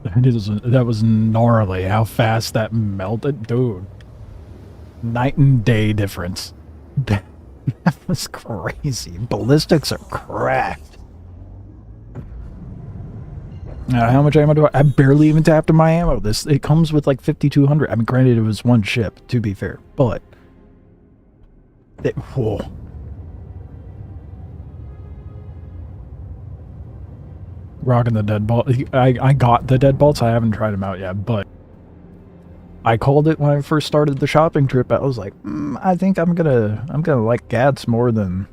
That was gnarly how fast that melted. Dude. Night and day difference. That was crazy. Ballistics are cracked. How much ammo do I barely even tapped in my ammo. It comes with like 5,200. I mean, granted, it was one ship, to be fair, but whoa. Rocking the deadbolt. I got the deadbolts. I haven't tried them out yet, but I called it when I first started the shopping trip. I was like, I think I'm gonna like GATs more than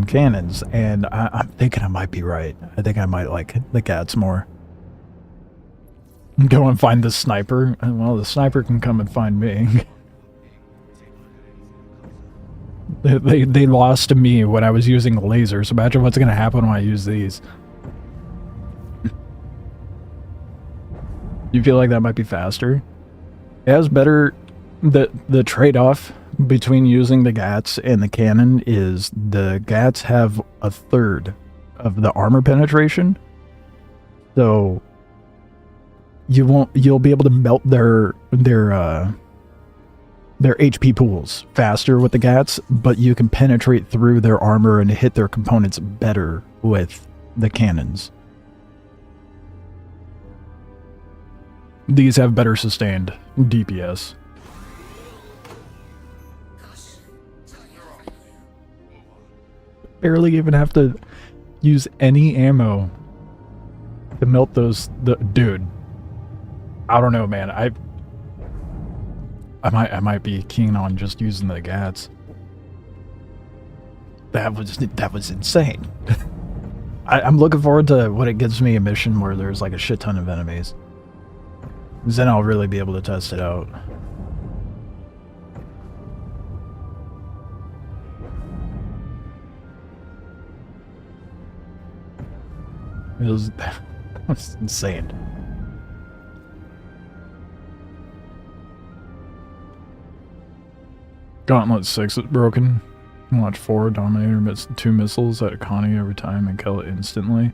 cannons, and I'm thinking I might be right. I think I might like the GATs more. Go and find the sniper. Well, the sniper can come and find me. They lost to me when I was using lasers. Imagine what's gonna happen when I use these. You feel like that might be faster? It has better... The trade-off between using the GATs and the cannon is the GATs have a third of the armor penetration. So you'll be able to melt their HP pools faster with the GATs, but you can penetrate through their armor and hit their components better with the cannons. These have better sustained DPS. Barely even have to use any ammo to melt those. Dude, I don't know, man. I might be keen on just using the GATs. That was insane. I'm looking forward to when it gives me a mission where there's like a shit ton of enemies. Then I'll really be able to test it out. That was insane. Gauntlet 6 is broken. Watch 4, Dominator emits 2 missiles at Connie every time and kill it instantly.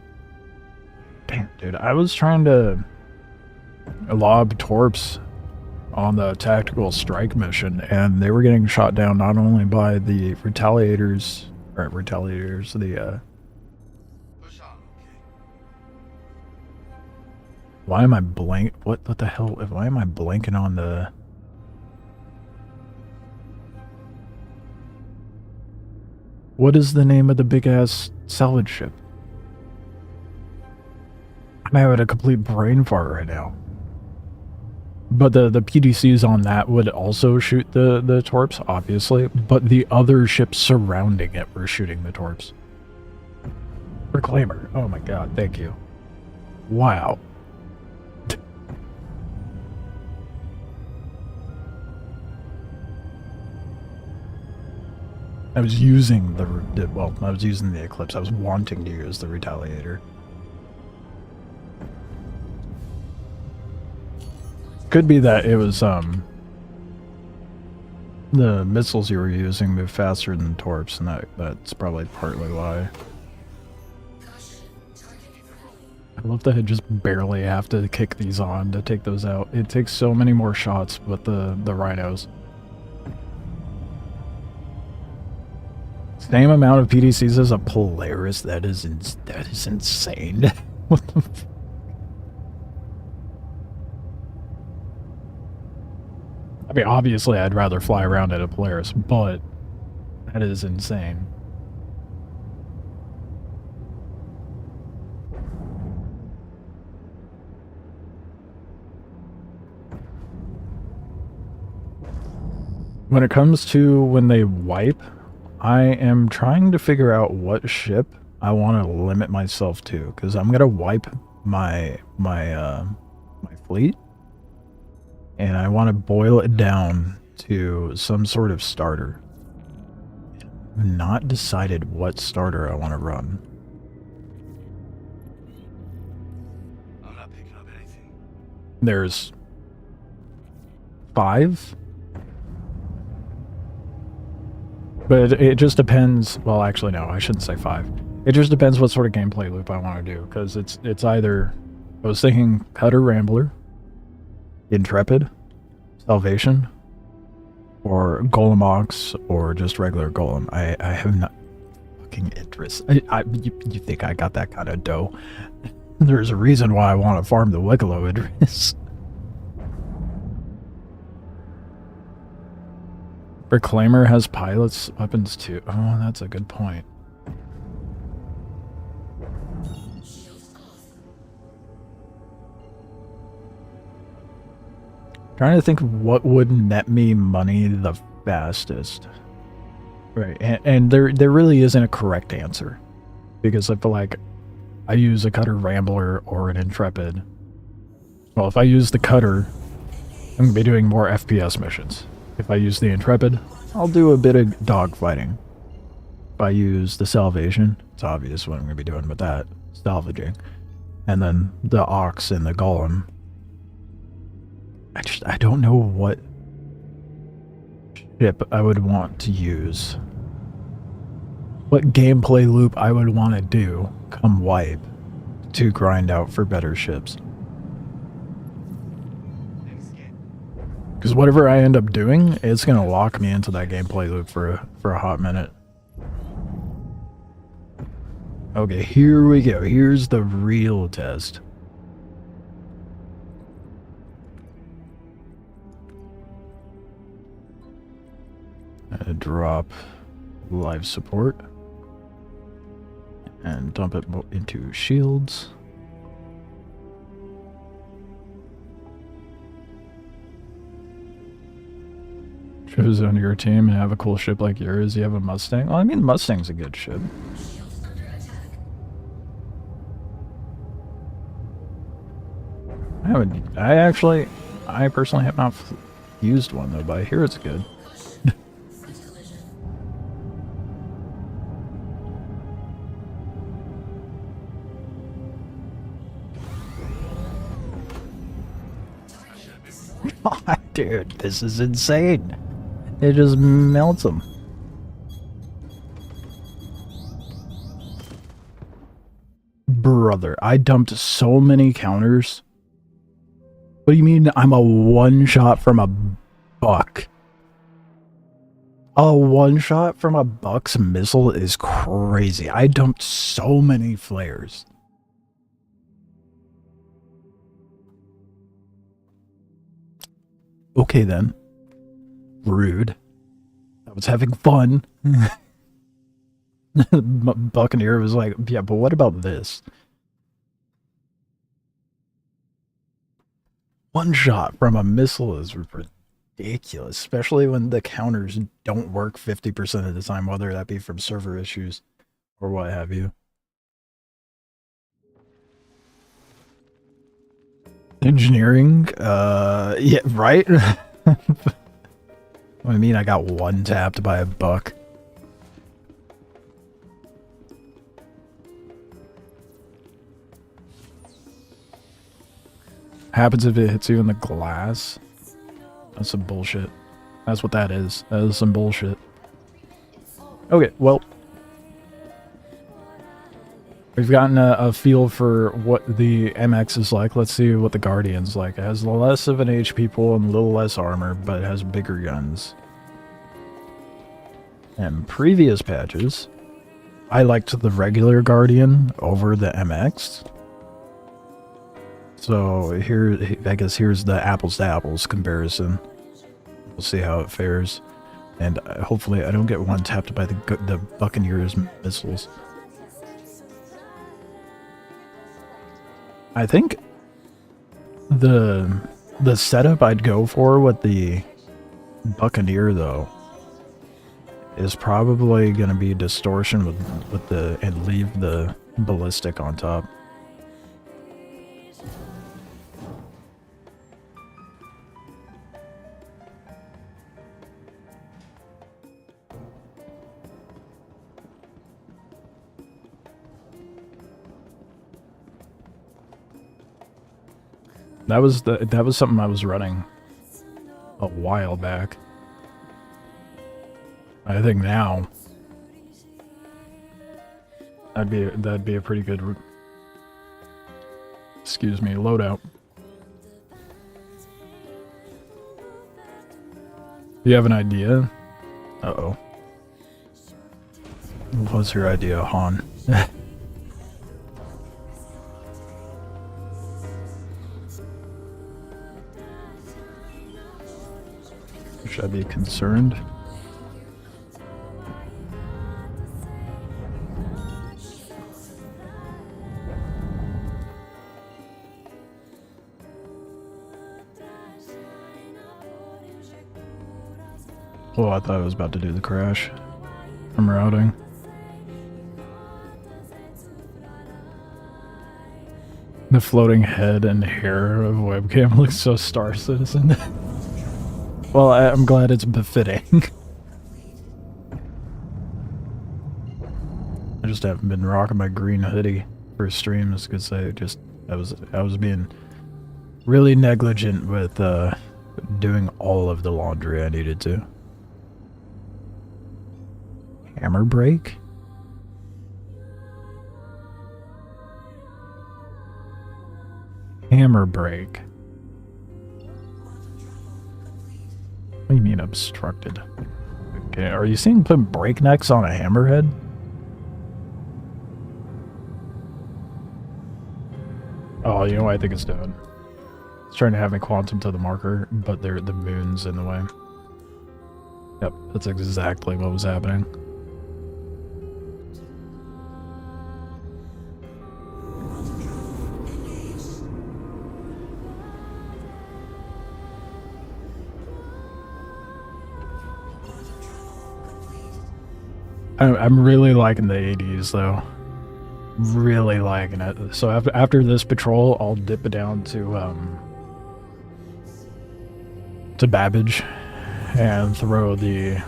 Damn, dude, I was trying to lob torps on the tactical strike mission, and they were getting shot down not only by the retaliators, the why am I blank? What the hell? Why am I blanking on the? What is the name of the big ass salvage ship? I'm having a complete brain fart right now. But the PDCs on that would also shoot the torps, obviously, but the other ships surrounding it were shooting the torps. Reclaimer. Oh my god, thank you. Wow. I was using I was using the Eclipse. I was wanting to use the Retaliator. Could be that it was, the missiles you were using move faster than torps, and that's probably partly why. I love that I just barely have to kick these on to take those out. It takes so many more shots with the rhinos. Same amount of PDCs as a Polaris. That is insane. What the f- I mean, obviously I'd rather fly around at a Polaris, but that is insane. When it comes to when they wipe, I am trying to figure out what ship I want to limit myself to, because I'm gonna wipe my fleet, and I want to boil it down to some sort of starter. I've not decided what starter I want to run. I'm not picking up anything. There's 5. But it just depends. Well, actually, no, I shouldn't say 5. It just depends what sort of gameplay loop I want to do, because it's either, I was thinking Cutter Rambler, Intrepid, Salvation, or Golem Ox, or just regular Golem. I have not fucking interest. You think I got that kind of dough? There's a reason why I want to farm the Wikelo interest. Reclaimer has pilots weapons too. Oh, that's a good point. Trying to think of what would net me money the fastest. Right, and there really isn't a correct answer. Because I feel like I use a Cutter Rambler or an Intrepid. Well, if I use the Cutter, I'm going to be doing more FPS missions. If I use the Intrepid, I'll do a bit of dogfighting. If I use the Salvation, it's obvious what I'm going to be doing with that. Salvaging. And then the Ox and the Golem. I don't know what ship I would want to use. What gameplay loop I would want to do come wipe to grind out for better ships. Because whatever I end up doing, it's going to lock me into that gameplay loop for a hot minute. Okay, here we go. Here's the real test. Drop life support and dump it into shields. Choose on your team and have a cool ship like yours. You have a Mustang. Well, I mean, Mustang's a good ship. I personally have not used one though, but I hear it's good. Dude, this is insane. It just melts them. Brother, I dumped so many counters. What do you mean I'm a one-shot from a buck? A one-shot from a buck's missile is crazy. I dumped so many flares. Okay then. Rude. I was having fun. Buccaneer was like, yeah, but what about this? One shot from a missile is ridiculous, especially when the counters don't work 50% of the time, whether that be from server issues or what have you. Engineering? Yeah, right? I mean, I got one tapped by a buck. Happens if it hits you in the glass. That's some bullshit. That's what that is. That is some bullshit. Okay, well. We've gotten a feel for what the MX is like. Let's see what the Guardian's like. It has less of an HP pool and a little less armor, but it has bigger guns. And previous patches, I liked the regular Guardian over the MX. So here, I guess here's the apples to apples comparison. We'll see how it fares. And hopefully I don't get one tapped by the Buccaneers missiles. I think the setup I'd go for with the Buccaneer though is probably gonna be distortion with the and leave the ballistic on top. That was something I was running a while back. I think now that'd be a pretty good excuse me, loadout. Do you have an idea? Uh-oh. What's your idea, Han? Should I be concerned? Oh, I thought I was about to do the crash from routing. The floating head and hair of webcam looks so Star Citizen. Well, I'm glad it's befitting. I just haven't been rocking my green hoodie for streams because I was being really negligent with doing all of the laundry I needed to. Hammer break? Hammer break. What do you mean obstructed? Okay, are you seeing put breaknecks on a hammerhead? Oh, you know what I think it's doing? It's trying to have me quantum to the marker, but the moon's in the way. Yep, that's exactly what was happening. I'm really liking the 80s though. Really liking it. So after this patrol, I'll dip it down to Babbage and throw the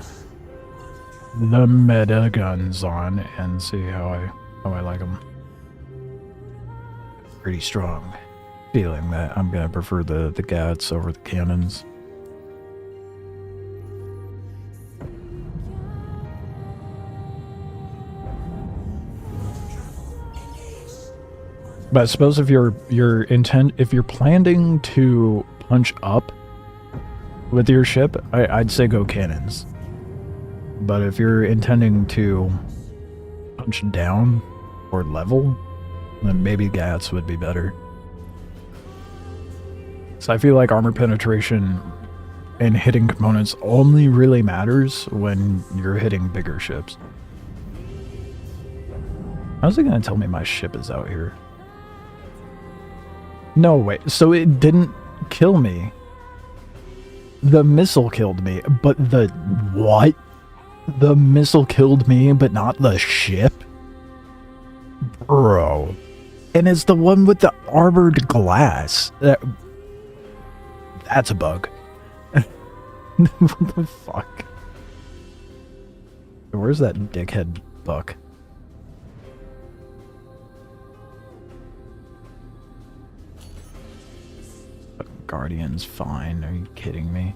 meta guns on and see how I like them. Pretty strong feeling that I'm gonna prefer the GATs over the cannons. But I suppose if if you're planning to punch up with your ship, I'd say go cannons. But if you're intending to punch down or level, then maybe GATs would be better. So I feel like armor penetration and hitting components only really matters when you're hitting bigger ships. How's it gonna tell me my ship is out here? No, wait, so it didn't kill me. The missile killed me, but the... what? The missile killed me, but not the ship? Bro. And it's the one with the armored glass. That's a bug. What the fuck? Where's that dickhead buck? Guardian's fine, are you kidding me?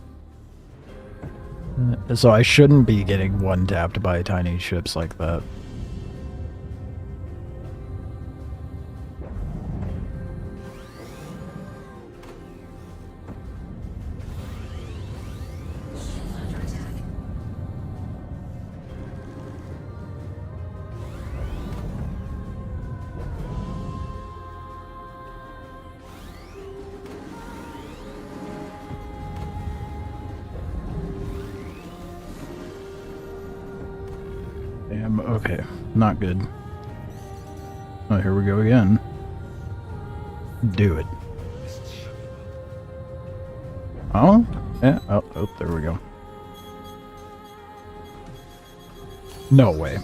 So I shouldn't be getting one-tapped by tiny ships like that. Damn, okay. Not good. Oh, here we go again. Do it. Oh? Yeah, oh, there we go. No way.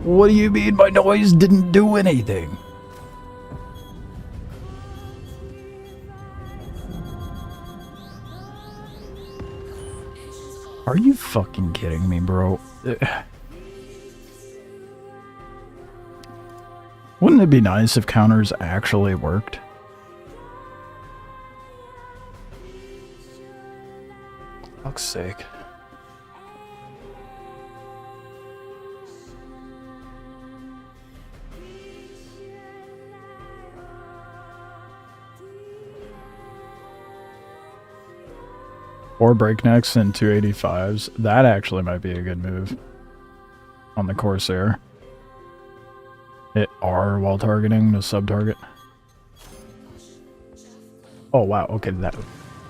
What do you mean my noise didn't do anything? Are you fucking kidding me, bro? Wouldn't it be nice if counters actually worked? For fuck's sake. Or breaknecks and 285s. That actually might be a good move on the Corsair. Hit R while targeting the sub-target. Oh wow, okay, that...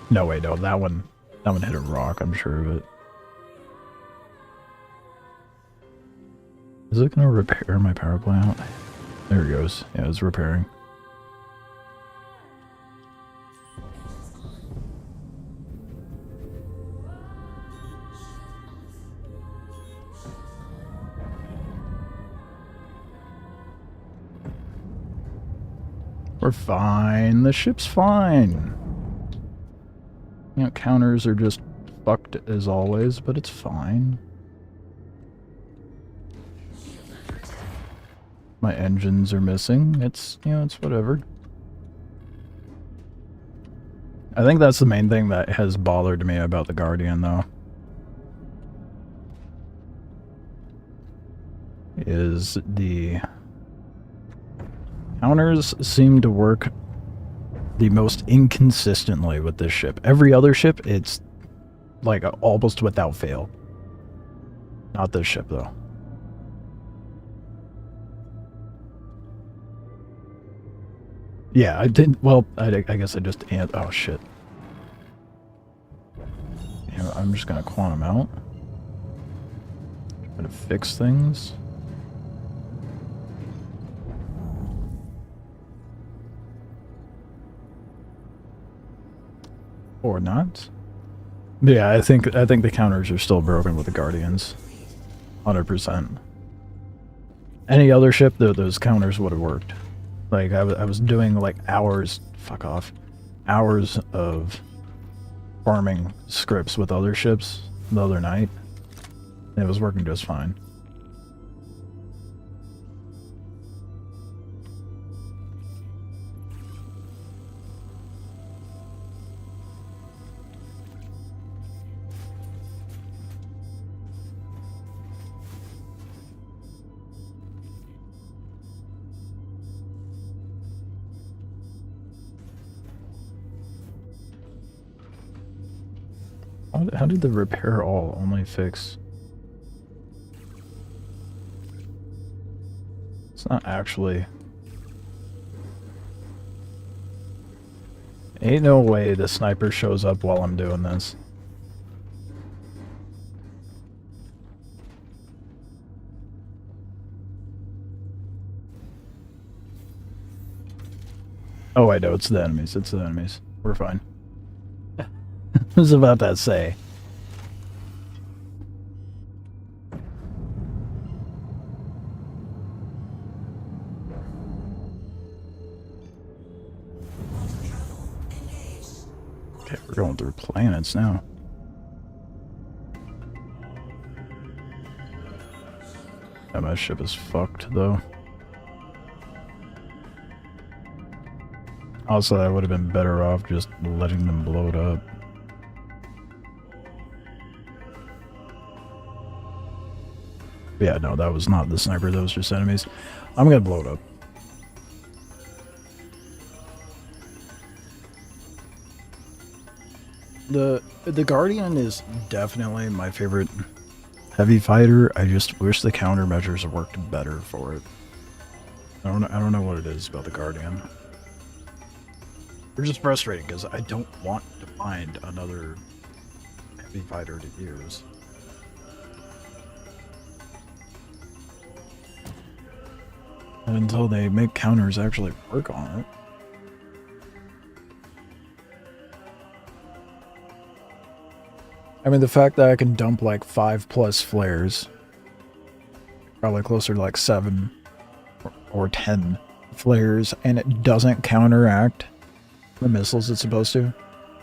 No, wait, no, that one hit a rock, I'm sure of it. Is it gonna repair my power plant? There it goes. Yeah, it's repairing. We're fine. The ship's fine. You know, counters are just fucked as always, but it's fine. My engines are missing. It's, you know, it's whatever. I think that's the main thing that has bothered me about the Guardian, though. Is the counters seem to work the most inconsistently with this ship. Every other ship, it's like almost without fail. Not this ship, though. Yeah, I didn't. Well, I guess I just. Oh shit. You know, I'm just gonna quantum out. Try to fix things. Or not. But yeah, I think the counters are still broken with the Guardians. 100%. Any other ship, though, those counters would have worked. Like, I was doing, like, hours... Fuck off. Hours of farming scripts with other ships the other night. And it was working just fine. How did the repair all only fix? It's not actually... Ain't no way the sniper shows up while I'm doing this. Oh, I know, it's the enemies. It's the enemies. We're fine. I was about to say. Okay, we're going through planets now. Yeah, my ship is fucked, though. Also, I would have been better off just letting them blow it up. Yeah, no, that was not the sniper, that was just enemies. I'm gonna blow it up. The Guardian is definitely my favorite heavy fighter. I just wish the countermeasures worked better for it. I don't know what it is about the Guardian. They're just frustrating because I don't want to find another heavy fighter to use. Until they make counters actually work on it. I mean, the fact that I can dump like 5+ flares, probably closer to like 7 or 10 flares, and it doesn't counteract the missiles it's supposed to.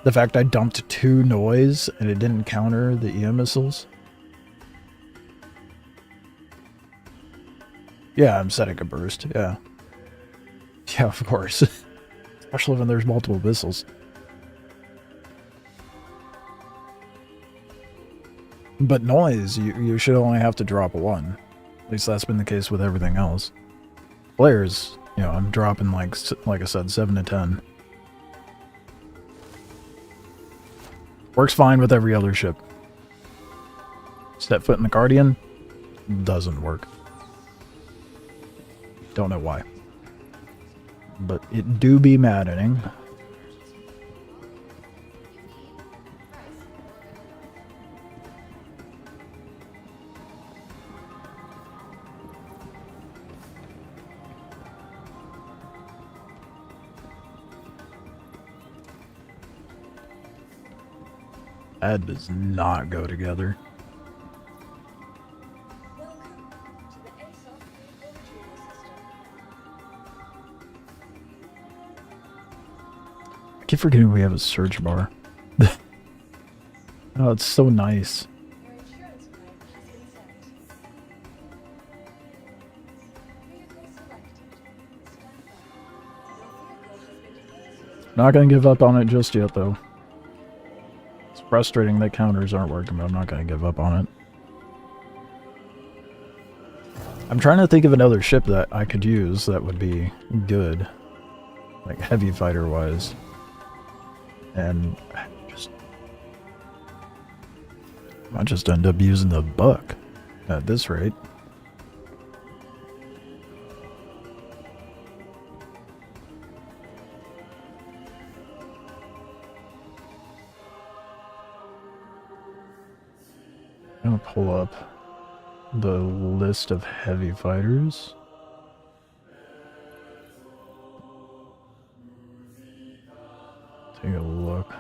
The fact I dumped 2 noise and it didn't counter the EM missiles. Yeah, I'm setting a burst, yeah. Yeah, of course. Especially when there's multiple missiles. But noise, you should only have to drop 1. At least that's been the case with everything else. Flares, you know, I'm dropping like I said, 7 to 10. Works fine with every other ship. Step foot in the Guardian, doesn't work. Don't know why. But it do be maddening. That does not go together. Welcome to the ASOS vehicle retrieval system. I keep forgetting we have a search bar. Oh, it's so nice. Your insurance claim has been sent. Vehicle selected. Stand by. Your vehicle has been deposited. Not gonna give up on it just yet, though. It's frustrating that counters aren't working, but I'm not gonna give up on it. I'm trying to think of another ship that I could use that would be good. Like, heavy fighter-wise. And I just end up using the Buck at this rate. I'm gonna pull up the list of heavy fighters. Take a look.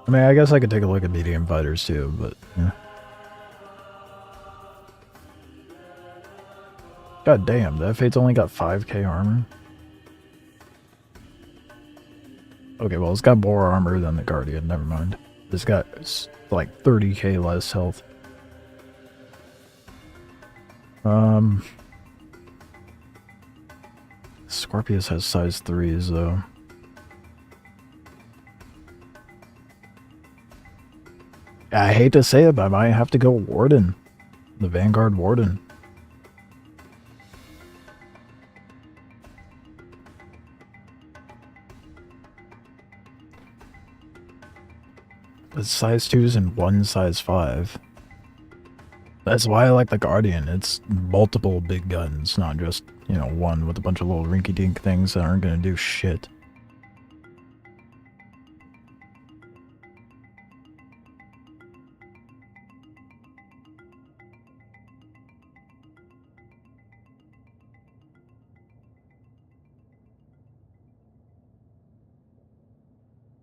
I mean, I guess I could take a look at medium fighters too, but yeah. God damn, the F8's only got 5k armor. Okay, well, it's got more armor than the Guardian, never mind. It's got like 30k less health. Scorpius has size 3s though. I hate to say it, but I might have to go Warden. The Vanguard Warden. It's size 2s and one size 5. That's why I like the Guardian. It's multiple big guns, not just, you know, one with a bunch of little rinky-dink things that aren't gonna do shit.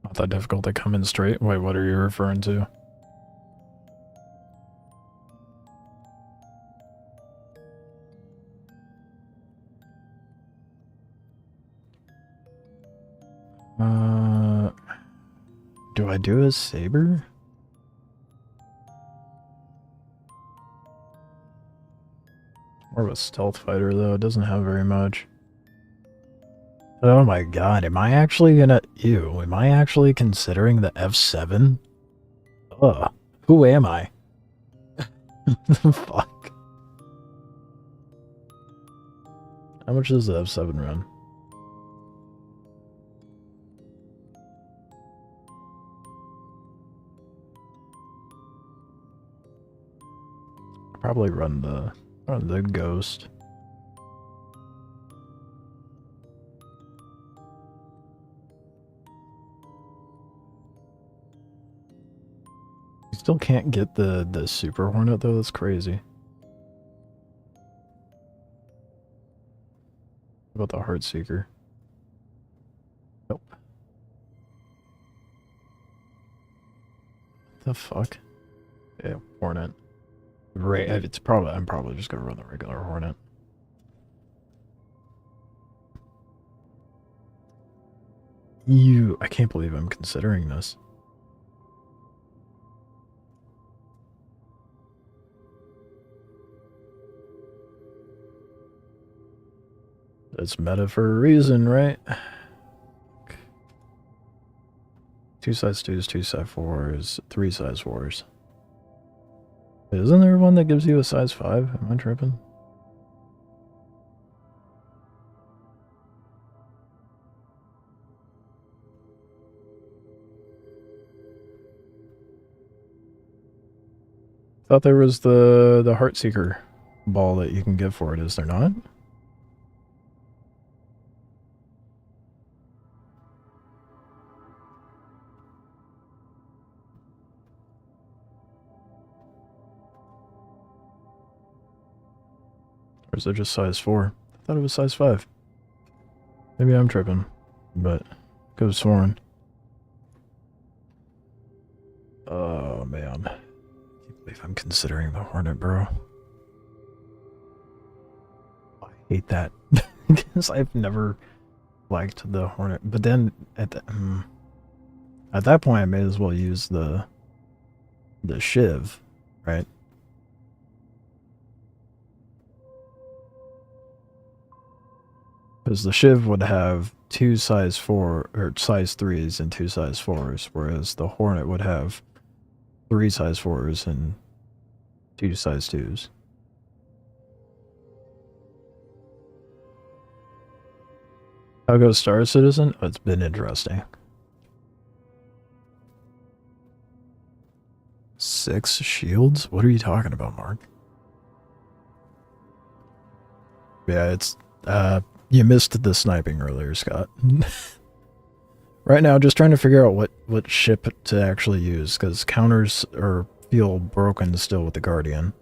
Not that difficult to come in straight. Wait, what are you referring to? Do I do a saber? More of a stealth fighter though, it doesn't have very much. Oh my god, am I actually gonna... Ew, am I actually considering the F7? Ugh, who am I? Fuck. How much does the F7 run? Probably run the Ghost. You still can't get the Super Hornet though, that's crazy. What about the Heartseeker? Nope. The fuck? Yeah, Hornet. Right, it's probably... I'm probably just gonna run the regular Hornet. I can't believe I'm considering this. It's meta for a reason, right? 2 size 2s, 2 size 4s, 3 size 4s. Isn't there one that gives you a size 5? Am I tripping? Thought there was the Heartseeker ball that you can get for it, is there not? Or is it just size 4? I thought it was size 5. Maybe I'm tripping, but could have sworn. Oh man. I can't believe I'm considering the Hornet, bro. I hate that. Because I've never liked the Hornet. But then at that point I may as well use the Shiv, right? Because the Shiv would have 2 size 4 or size 3s and 2 size 4s, whereas the Hornet would have 3 size 4s and 2 size 2s. How goes Star Citizen? Oh, it's been interesting. 6 shields? What are you talking about, Mark? Yeah, it's you missed the sniping earlier, Scott. Right now, just trying to figure out what ship to actually use, because counters feel broken still with the Guardian.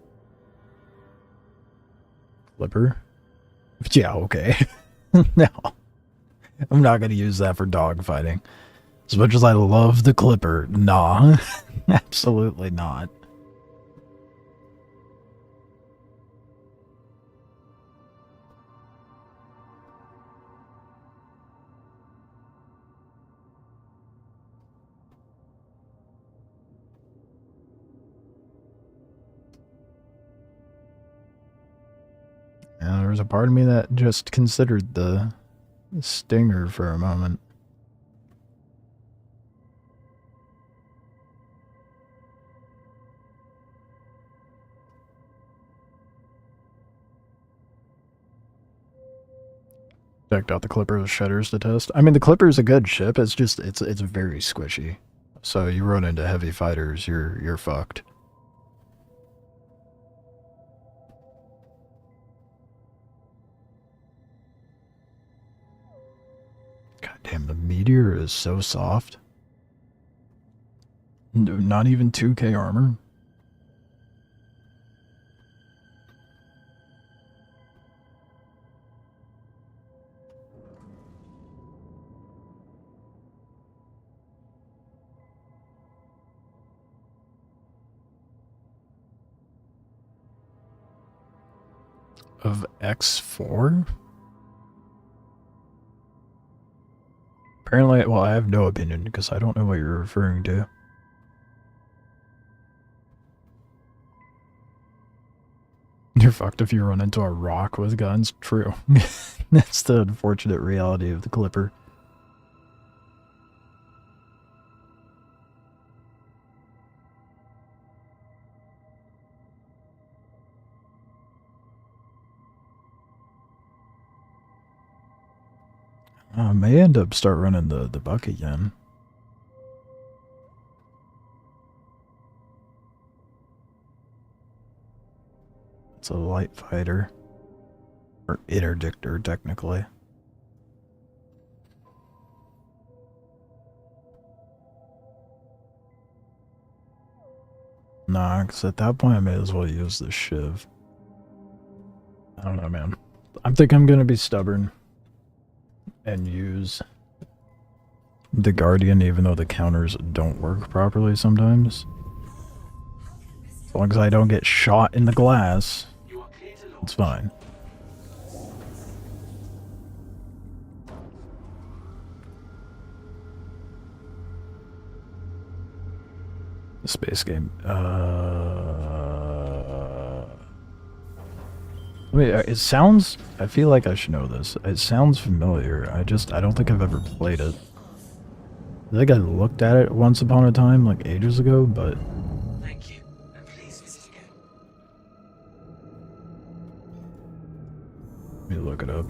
Clipper? Yeah, okay. No. I'm not going to use that for dogfighting. As much as I love the Clipper, nah. Absolutely not. Yeah, there was a part of me that just considered the Stinger for a moment. Checked out the Clipper with shutters to test. I mean, the Clipper is a good ship. It's just it's very squishy. So you run into heavy fighters, you're fucked. God damn, the Meteor is so soft. Not even 2k armor. Of X4? Apparently, well, I have no opinion because I don't know what you're referring to. You're fucked if you run into a rock with guns. True. That's the unfortunate reality of the Clipper. I may end up start running the buck again. It's a light fighter. Or interdictor, technically. Nah, because at that point I may as well use the Shiv. I don't know, man. I think I'm going to be stubborn and use the Guardian even though the counters don't work properly sometimes. As long as I don't get shot in the glass, it's fine. The space game. I mean, it sounds... I feel like I should know this. It sounds familiar. I don't think I've ever played it. I think I looked at it once upon a time, like ages ago, but... Thank you, and please visit again. Let me look it up.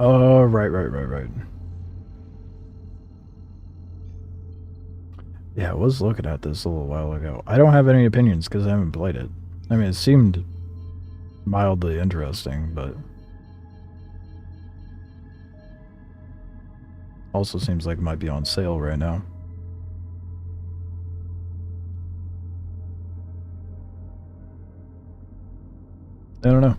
Oh, right. Yeah, I was looking at this a little while ago. I don't have any opinions because I haven't played it. I mean, it seemed mildly interesting, but also seems like it might be on sale right now. I don't know.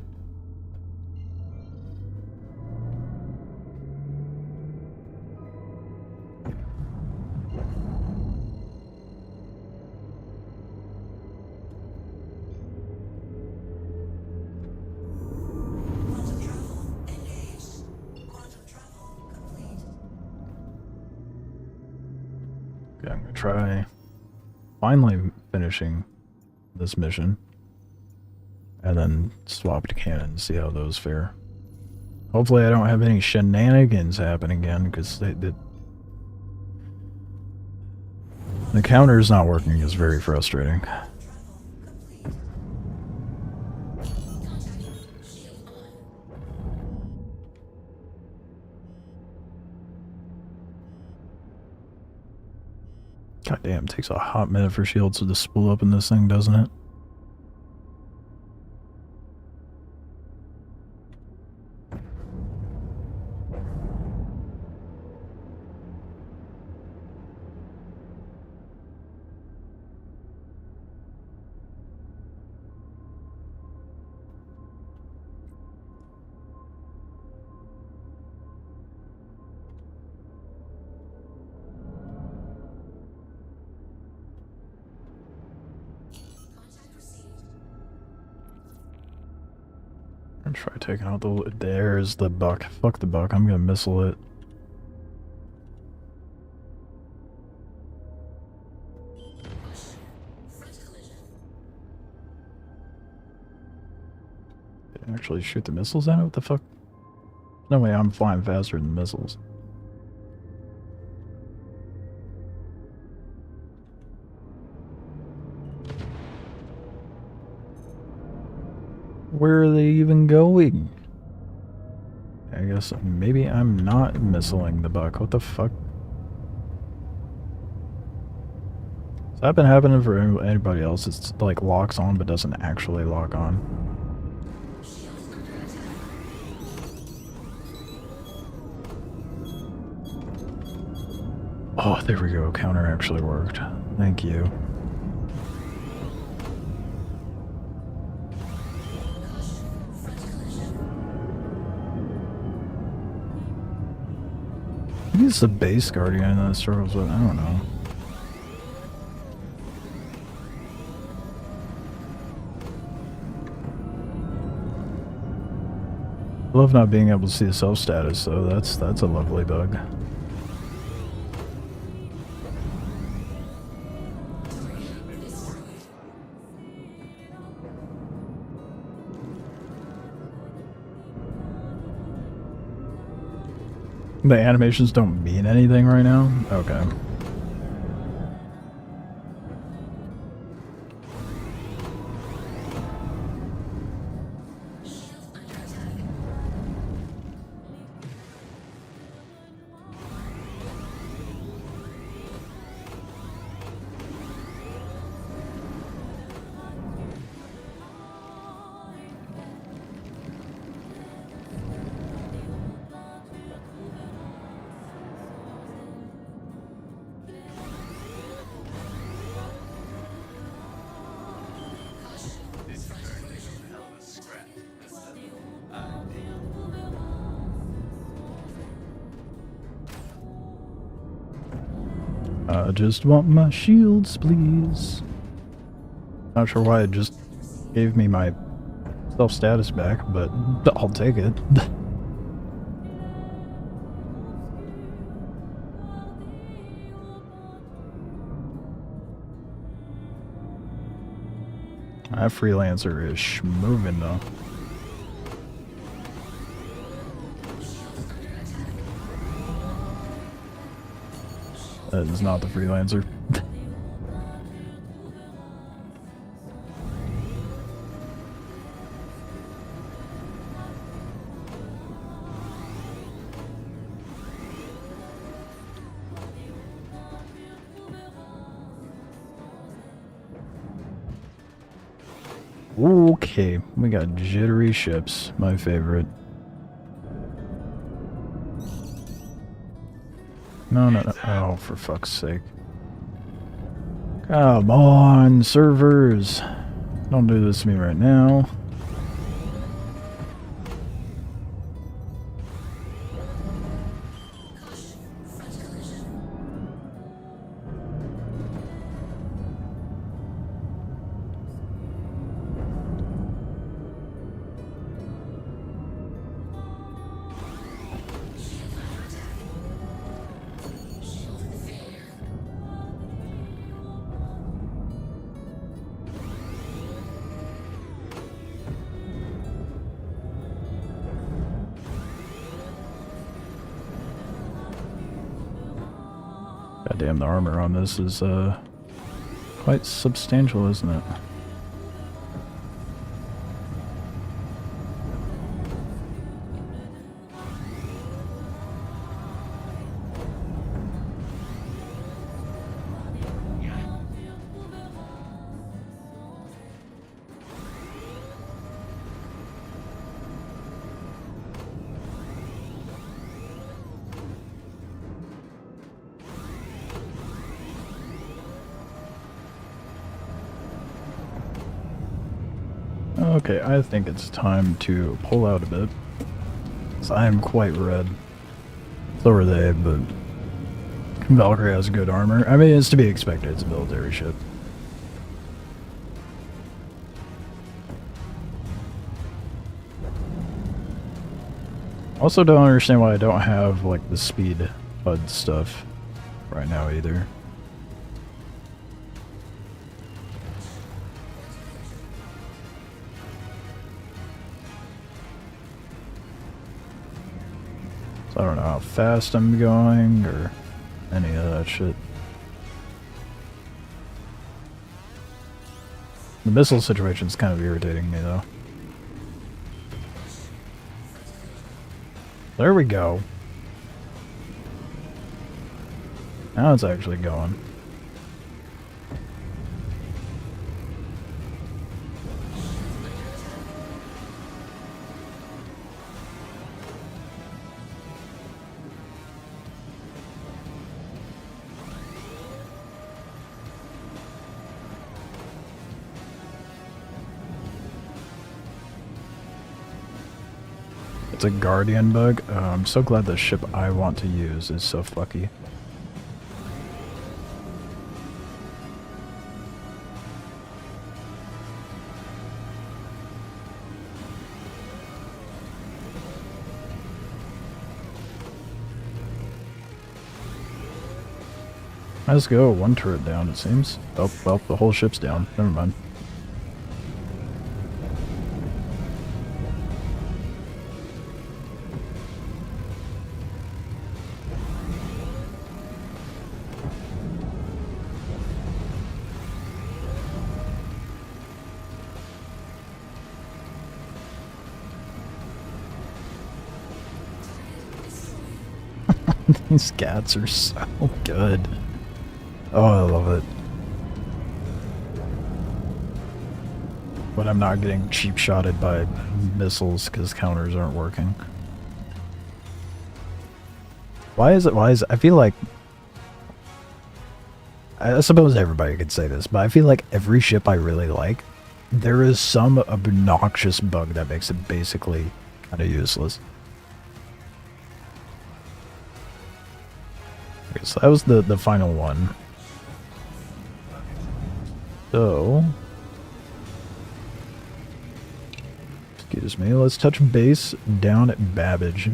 Okay, I'm gonna try finally finishing this mission and then swap to cannon and see how those fare. Hopefully I don't have any shenanigans happen again, because the counter's not working is very frustrating. God damn, it takes a hot minute for shields to spool up in this thing, doesn't it? I'm try taking out the... There's the buck. Fuck the buck. I'm gonna missile it. Did it actually shoot the missiles at it? What the fuck? No way I'm flying faster than missiles. Where are they even going? I guess maybe I'm not missiling the buck. What the fuck? Has that been happening for anybody else? It's like locks on but doesn't actually lock on. Oh, there we go. Counter actually worked. Thank you. Maybe it's the base guardian that struggles with. I don't know. I love not being able to see the self status, so that's a lovely bug. The animations don't mean anything right now? Okay. I just want my shields, please. Not sure why it just gave me my self-status back, but I'll take it. That freelancer is moving though. That is not the freelancer. Okay, we got jittery ships, my favorite. No, no, no. Oh, for fuck's sake. Come on, servers. Don't do this to me right now. Goddamn, the armor on this is quite substantial, isn't it? Okay, I think it's time to pull out a bit. 'Cause I am quite red. So are they, but Valkyrie has good armor. I mean, it's to be expected. It's a military ship. Also don't understand why I don't have, like, the speed HUD stuff right now either. So I don't know how fast I'm going or any of that shit. The missile situation's kind of irritating me though. There we go. Now it's actually going. It's a Guardian bug. I'm so glad the ship I want to use is so fucky. Let's go. One turret down, it seems. Oh, well, the whole ship's down. Never mind. These cats are so good. Oh, I love it. But I'm not getting cheap shotted by missiles because counters aren't working. Why is it? I feel like... I suppose everybody could say this, but I feel like every ship I really like, there is some obnoxious bug that makes it basically kind of useless. Okay, so that was the final one. So, excuse me, let's touch base down at Babbage.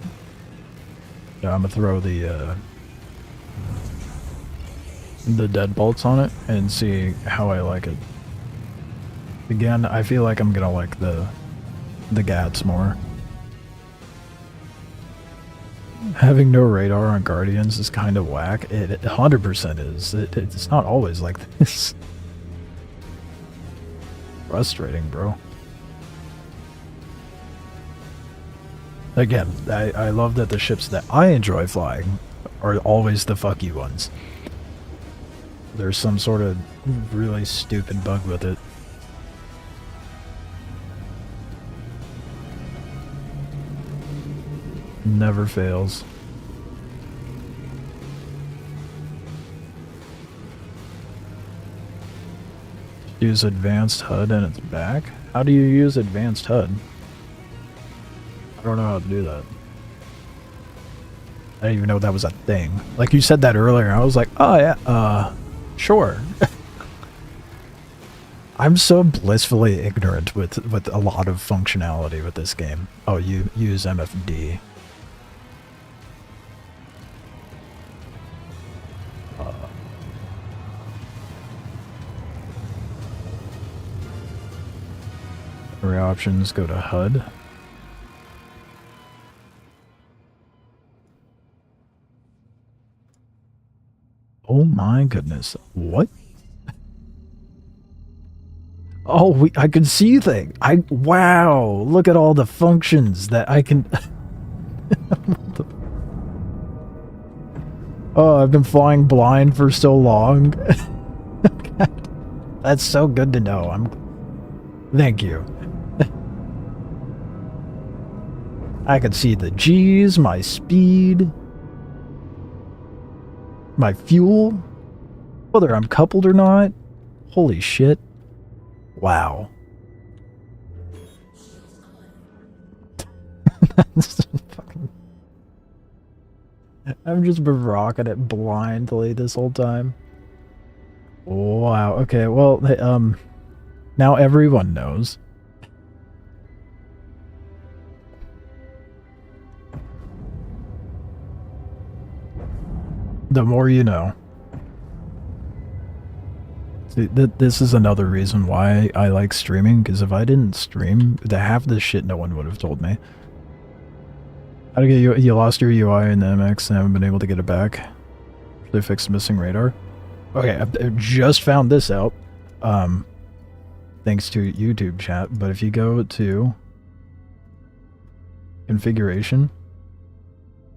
Yeah, I'm gonna throw the deadbolts on it and see how I like it. Again, I feel like I'm gonna like the Gats more. Having no radar on Guardians is kind of whack. It 100% is. It's not always like this. Frustrating, bro. Again, I love that the ships that I enjoy flying are always the fucky ones. There's some sort of really stupid bug with it. Never fails. Use advanced HUD and it's back? How do you use advanced HUD? I don't know how to do that. I didn't even know that was a thing. Like you said that earlier, I was like, oh yeah, sure. I'm so blissfully ignorant with a lot of functionality with this game. Oh, you use MFD. Three options, go to HUD. Oh my goodness. What? Oh, I can see things. Wow, look at all the functions that I can... Oh, I've been flying blind for so long. That's so good to know. Thank you. I can see the G's, my speed, my fuel, whether I'm coupled or not. Holy shit. Wow. That's fucking... I've just been rocking it blindly this whole time. Wow. Okay, well, now everyone knows. The more you know. See, this is another reason why I like streaming, because if I didn't stream, half this shit no one would have told me. How to get you lost your UI in the MX and haven't been able to get it back. They fixed missing radar. Okay, I just found this out. Thanks to YouTube chat, but if you go to configuration,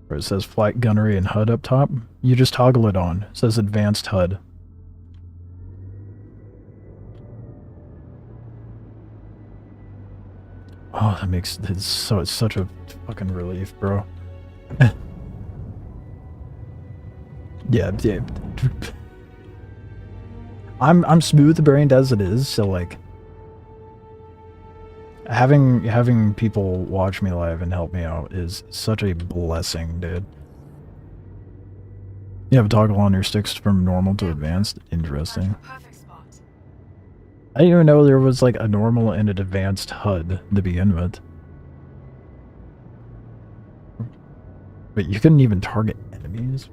where it says flight gunnery and HUD up top, you just toggle it on. It says advanced HUD. Oh, that makes it's such a fucking relief, bro. Yeah. I'm smooth-brained as it is, so like having people watch me live and help me out is such a blessing, dude. You have a toggle on your sticks from normal to advanced. Interesting. Perfect spot. I didn't even know there was like a normal and an advanced HUD to begin with. But you couldn't even target enemies?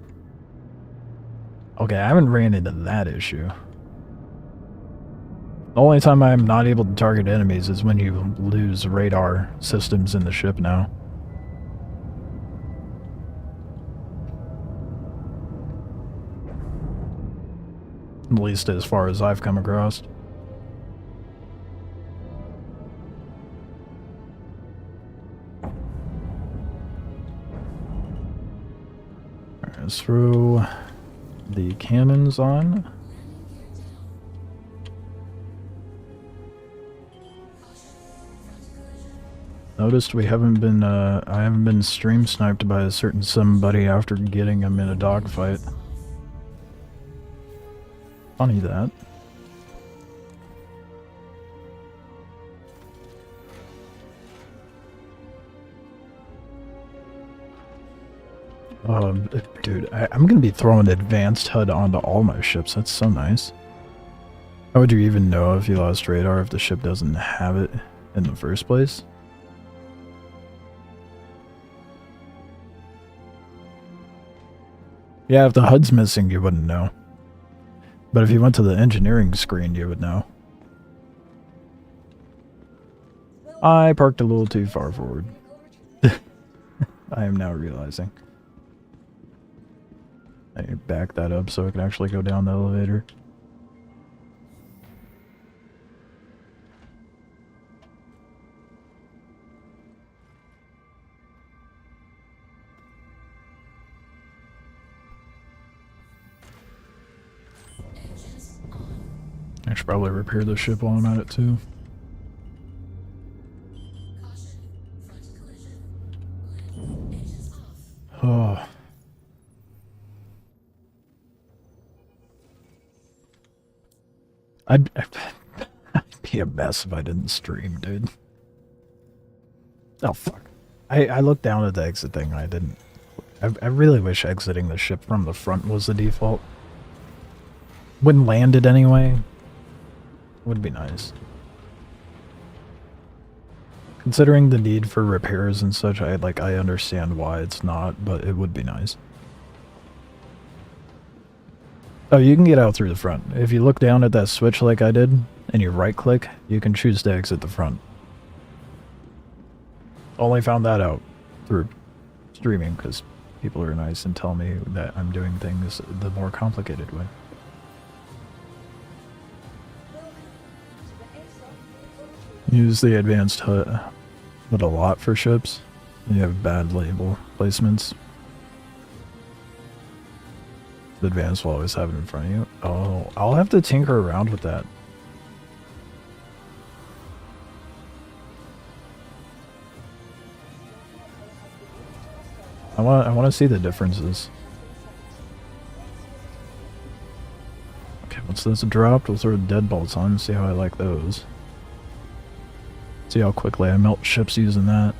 Okay, I haven't ran into that issue. The only time I'm not able to target enemies is when you lose radar systems in the ship now. At least as far as I've come across. Alright, let's throw the cannons on. Noticed we haven't been, I haven't been stream sniped by a certain somebody after getting him in a dogfight. Funny that. Dude, I'm gonna be throwing advanced HUD onto all my ships. That's so nice. How would you even know if you lost radar if the ship doesn't have it in the first place? Yeah, if the HUD's missing, you wouldn't know. But if you went to the engineering screen, you would know. I parked a little too far forward. I am now realizing. I need to back that up so I can actually go down the elevator. I should probably repair the ship while I'm at it too. I'd be a mess if I didn't stream, dude. Oh, fuck. I looked down at the exit thing and I didn't. I really wish exiting the ship from the front was the default. Wouldn't land it anyway. Would be nice. Considering the need for repairs and such, I understand why it's not, but it would be nice. Oh, you can get out through the front. If you look down at that switch like I did, and you right click, you can choose to exit the front. Only found that out through streaming, because people are nice and tell me that I'm doing things the more complicated way. Use the advanced HUD a lot for ships. You have bad label placements. The advanced will always have it in front of you. Oh, I'll have to tinker around with that. I want to see the differences. Okay, once this dropped, we'll throw deadbolts on and see how I like those. See how quickly I melt ships using that.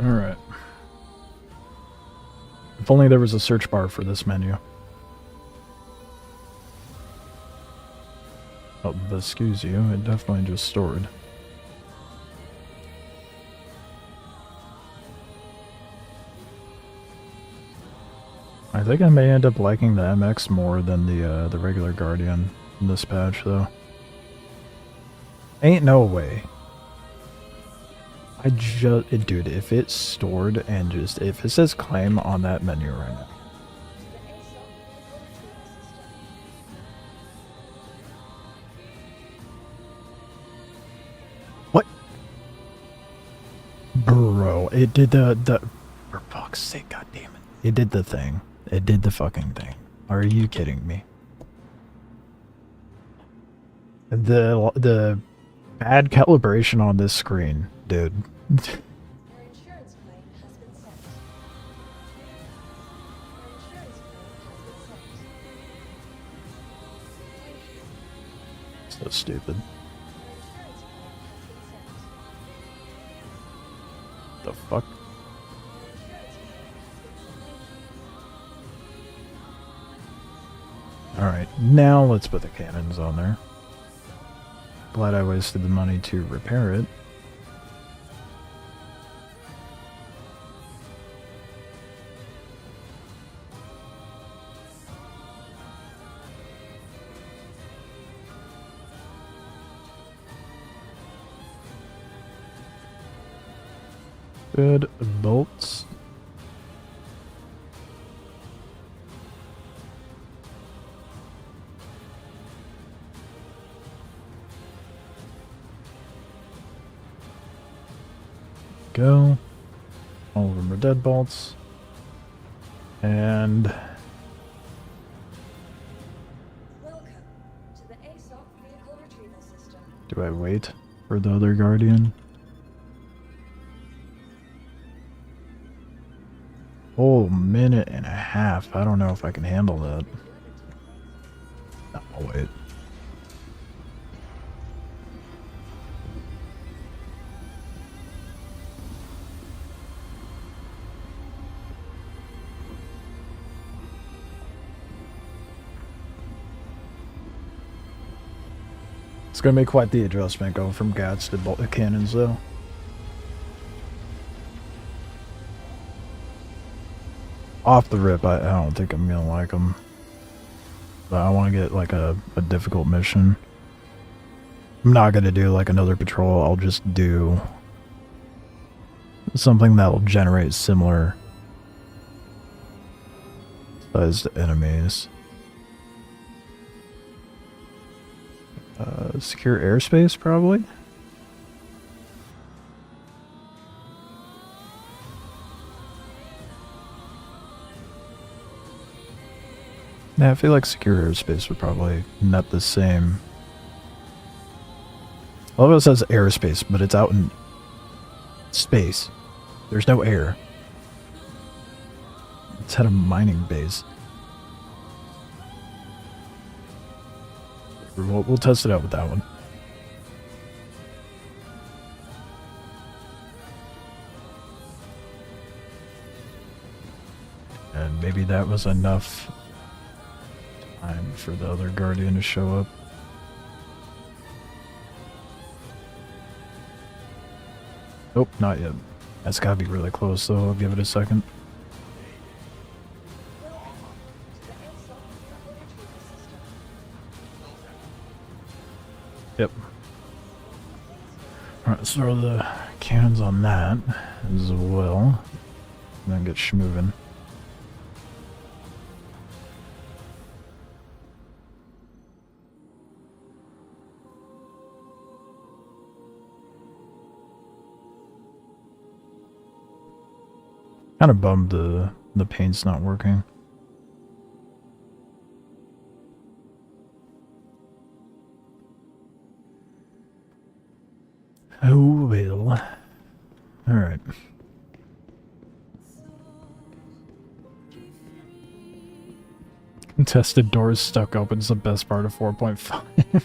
Alright. If only there was a search bar for this menu. Oh, excuse you, it definitely just stored. I think I may end up liking the MX more than the regular Guardian in this patch, though. Ain't no way. Dude, if it's stored and if it says claim on that menu right now. What? Bro, it did for fuck's sake, goddammit. It did the thing. It did the fucking thing. Are you kidding me? The bad calibration on this screen, dude. Your insurance claim has been sent. Your insurance claim has been sent. So stupid. Your insurance claim has been sent. The fuck? Alright, now let's put the cannons on there. Glad I wasted the money to repair it. Good bolts. Go. All of them are deadbolts. And Welcome to the ASOC vehicle retrieval system. do I wait for the other Guardian? Oh, minute and a half. I don't know if I can handle that. No, I'll wait. It's gonna be quite the adjustment going from gats to cannons, though. Off the rip, I don't think I'm gonna like them. But I want to get like a difficult mission. I'm not gonna do like another patrol. I'll just do something that will generate similar Sized enemies. Secure airspace, probably? Yeah, I feel like secure airspace would probably net the same. All of it says airspace, but it's out in space. There's no air. It's had a mining base. We'll test it out with that one. And maybe that was enough time for the other Guardian to show up. Nope, not yet. That's gotta be really close, though. I'll give it a second. Yep. Alright, let's throw the cannons on that as well. And then get schmoving. Kind of bummed the paint's not working. Oh well. Alright. Contested doors stuck open is the best part of 4.5.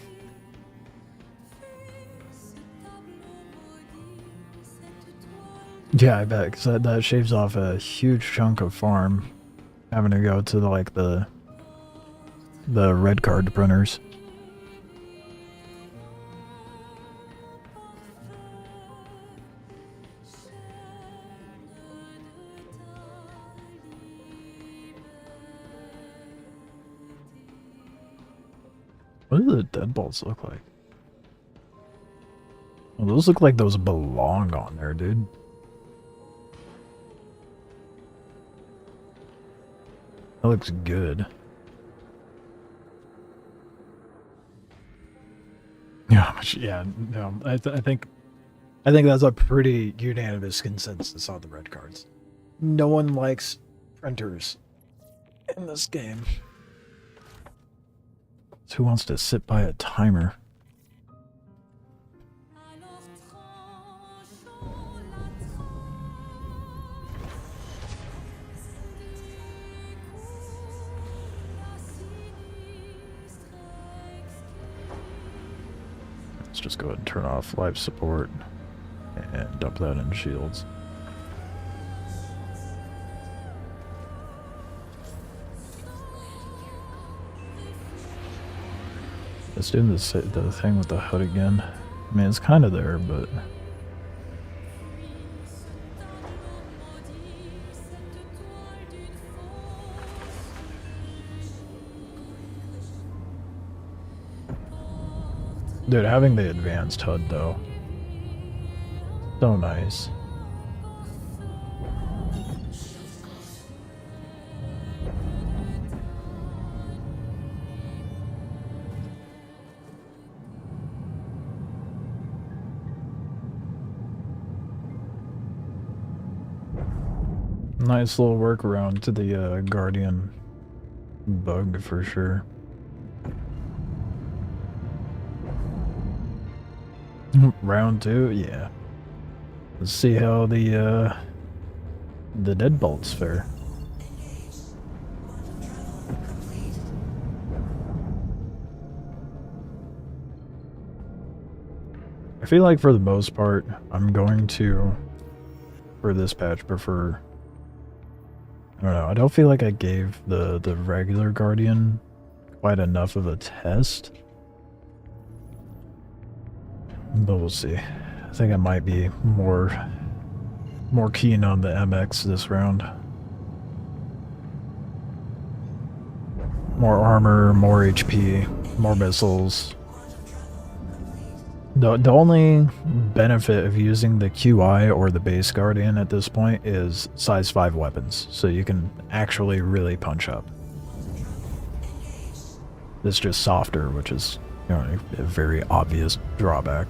Yeah, I bet, because that shaves off a huge chunk of farm. Having to go to the red card printers. What do the deadbolts look like? Well, those look like those belong on there, dude. That looks good. Yeah, no, I think that's a pretty unanimous consensus on the red cards. No one likes printers in this game. So who wants to sit by a timer? Let's just go ahead and turn off life support and dump that in shields. Let's do the thing with the HUD again. I mean, it's kind of there, but... Dude, having the advanced HUD, though. So nice. Nice little workaround to the Guardian bug for sure. Round 2, yeah. Let's see how the deadbolts fare. I feel like for the most part, I'm going to, for this patch, prefer... I don't know, I don't feel like I gave the regular Guardian quite enough of a test. But we'll see. I think I might be more keen on the MX this round. More armor, more HP, more missiles. The only benefit of using the QI or the base Guardian at this point is size 5 weapons, so you can actually really punch up. It's just softer, which is, you know, a very obvious drawback.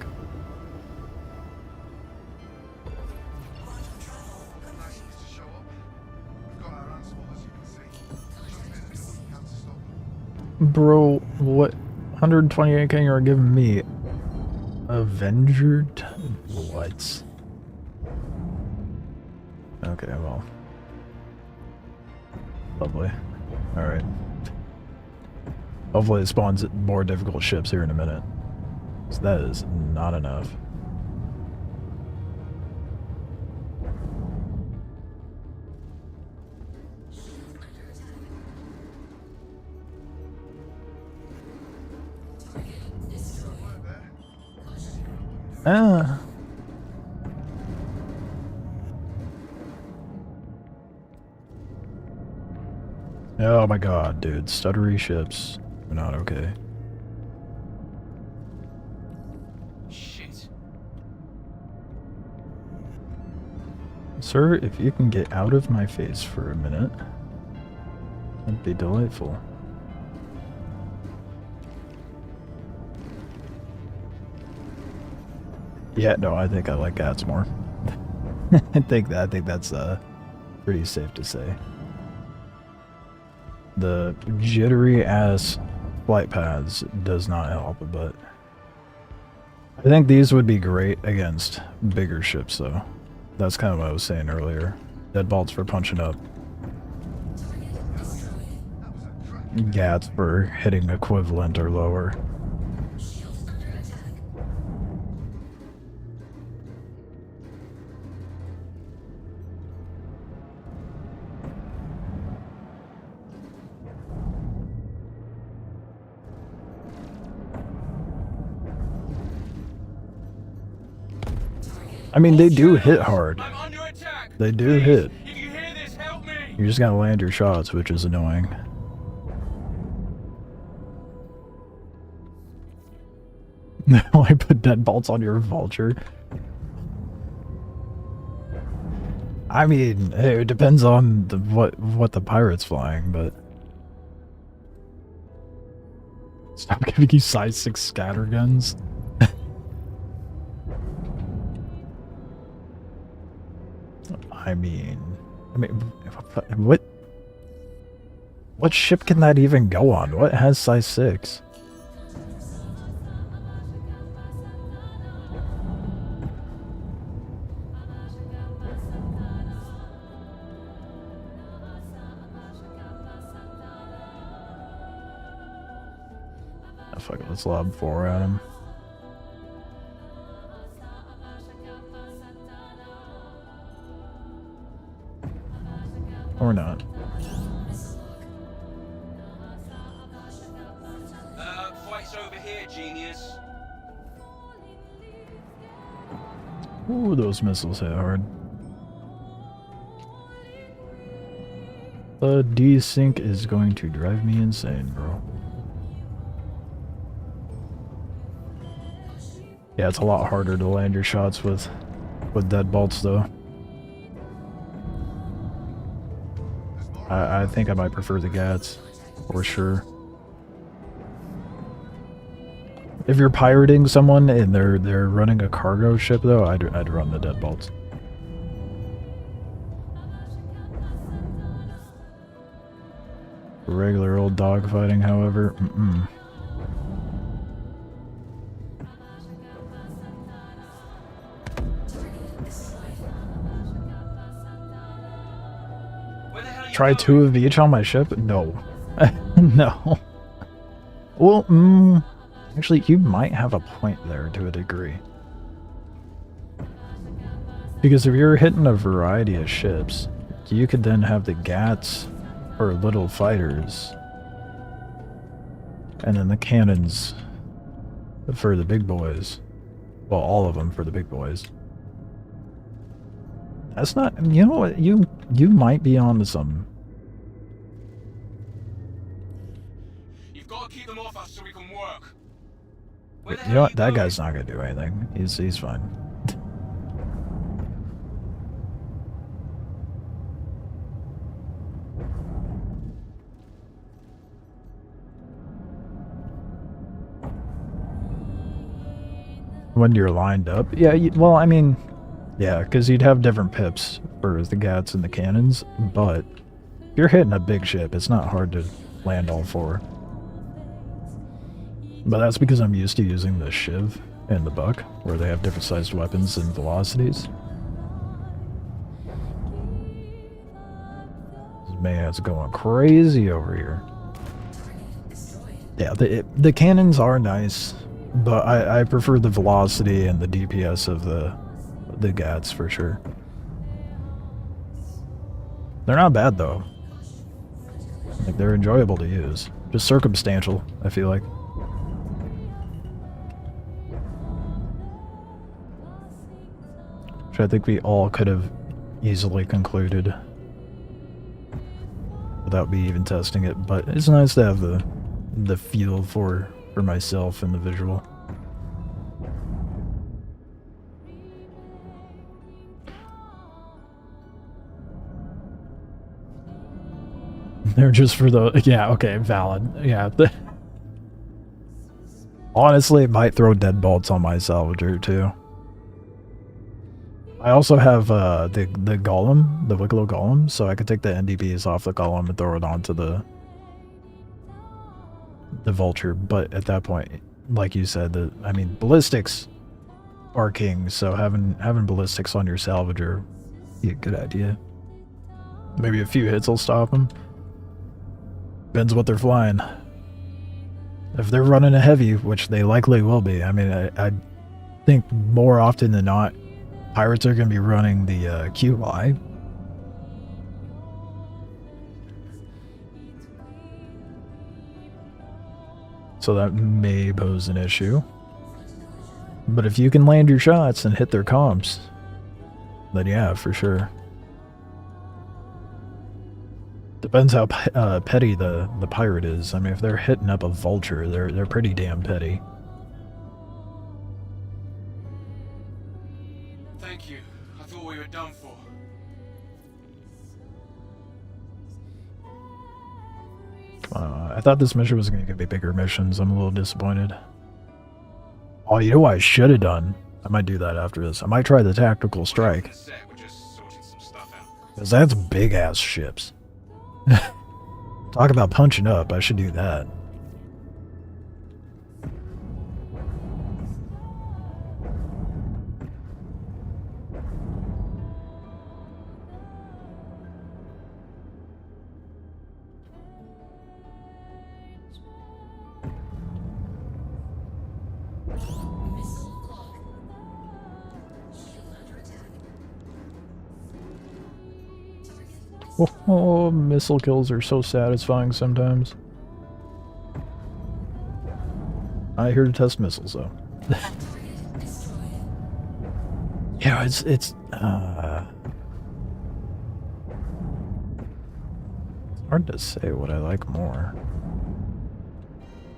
Nice to show up. We've got our hands full, as you can see. Just made a deal we have to stop them. Bro, what 128k you're giving me? Avenger? What? Okay, well. Lovely. Alright. Hopefully it spawns more difficult ships here in a minute. So that is not enough. Ah. Oh my god, dude. Stuttery ships are not okay. Shit. Sir, if you can get out of my face for a minute, that'd be delightful. Yeah, no, I think I like cats more. I think that's pretty safe to say. The jittery ass flight paths does not help, but I think these would be great against bigger ships though. That's kind of what I was saying earlier. Deadbolts for punching up. Gats for hitting equivalent or lower. I mean, they do hit hard. I'm under attack. They do Please, hit. If you hear this, help me. You just gotta land your shots, which is annoying. No, I put deadbolts on your vulture. I mean, hey, it depends on the, what the pirate's flying, but stop giving you size 6 scatter guns. I mean, what ship can that even go on? What has size 6? Oh, fuck it, let's lob 4 at him. Or not. Fight's over here, genius. Ooh, those missiles hit hard. The desync is going to drive me insane, bro. Yeah, it's a lot harder to land your shots with deadbolts, though. I think I might prefer the Gats, for sure. If you're pirating someone and they're running a cargo ship, though, I'd run the deadbolts. Regular old dogfighting, however, Try 2 of each on my ship? No. No. Well, actually, you might have a point there to a degree. Because if you're hitting a variety of ships, you could then have the Gats or little fighters, and then the cannons for the big boys. Well, all of them for the big boys. That's not, you know what, you might be onto something. You've got to keep them off us so we can work. Where the You hell know are what, you that going? guy's not gonna do anything. He's fine. When you're lined up. Yeah, well, I mean, yeah, because you'd have different pips for the gats and the cannons, but if you're hitting a big ship, it's not hard to land all four. But that's because I'm used to using the Shiv and the Buck, where they have different sized weapons and velocities. This man's going crazy over here. Yeah, the cannons are nice, but I prefer the velocity and the DPS of the gats for sure. They're not bad though. Like, they're enjoyable to use. Just circumstantial, I feel like. Which I think we all could have easily concluded without me even testing it, but it's nice to have the feel for myself and the visual. They're just for the... Yeah, okay, valid. Yeah. Honestly, it might throw deadbolts on my salvager, too. I also have the golem, the Wikelo golem, so I could take the NDPs off the golem and throw it onto the vulture, but at that point, like you said, I mean, ballistics are king, so having ballistics on your salvager be a good idea. Maybe a few hits will stop them. Depends what they're flying. If they're running a heavy, which they likely will be, I mean, I think more often than not, pirates are going to be running the QI. So that may pose an issue. But if you can land your shots and hit their comps, then yeah, for sure. Depends how petty the pirate is. I mean, if they're hitting up a vulture, they're pretty damn petty. Thank you. I thought we were done for. I thought this mission was going to give me bigger missions. I'm a little disappointed. Oh, you know what I should have done? I might do that after this. I might try the tactical strike. We're just sorting some stuff out. Because that's big-ass ships. Talk about punching up. I should do that. Oh, missile kills are so satisfying sometimes. I'm here to test missiles, though. Yeah, it's hard to say what I like more.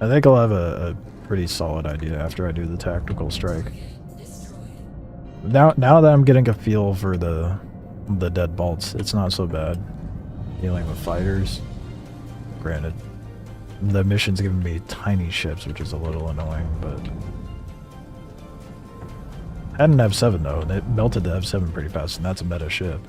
I think I'll have a pretty solid idea after I do the tactical strike. Now that I'm getting a feel for the deadbolts, it's not so bad dealing with fighters. Granted, the mission's giving me tiny ships, which is a little annoying, but I had an F7 though, and it melted the F7 pretty fast, and that's a meta ship.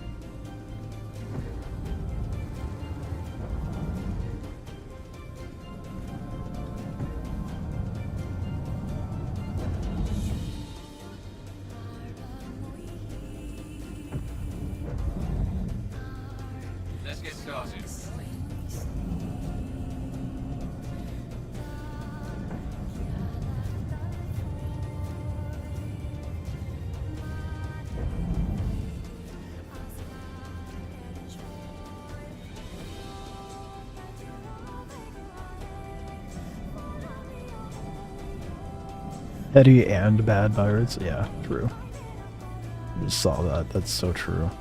Let's get started. Petty and bad pirates? Yeah, true. I just saw that. That's so true.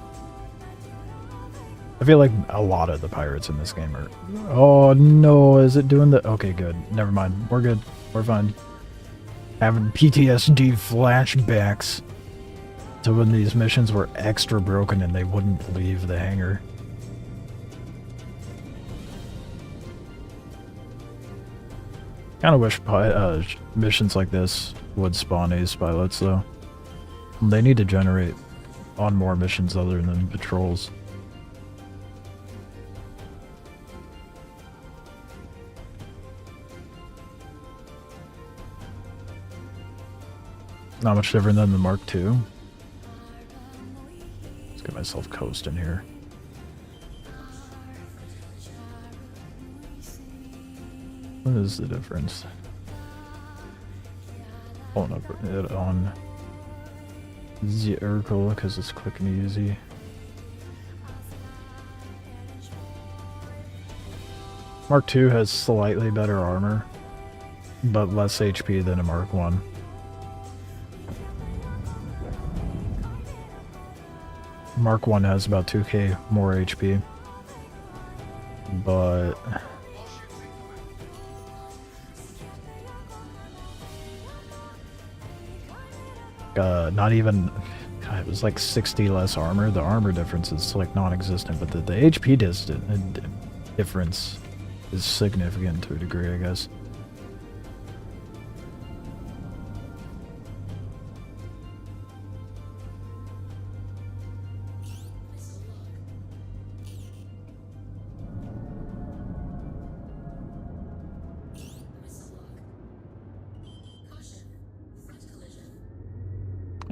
I feel like a lot of the pirates in this game are... Oh no, is it doing the... Okay, good. Never mind. We're good. We're fine. Having PTSD flashbacks to when these missions were extra broken and they wouldn't leave the hangar. Kind of wish missions like this would spawn ace pilots though. They need to generate on more missions other than patrols. Not much different than the Mark II. Let's get myself coast in here. What is the difference? Pulling up it on the Oracle because it's quick and easy. Mark II has slightly better armor, but less HP than a Mark I. Mark I has about 2k more HP, but not even, God, it was like 60 less armor. The armor difference is like non-existent, but the HP difference is significant to a degree, I guess.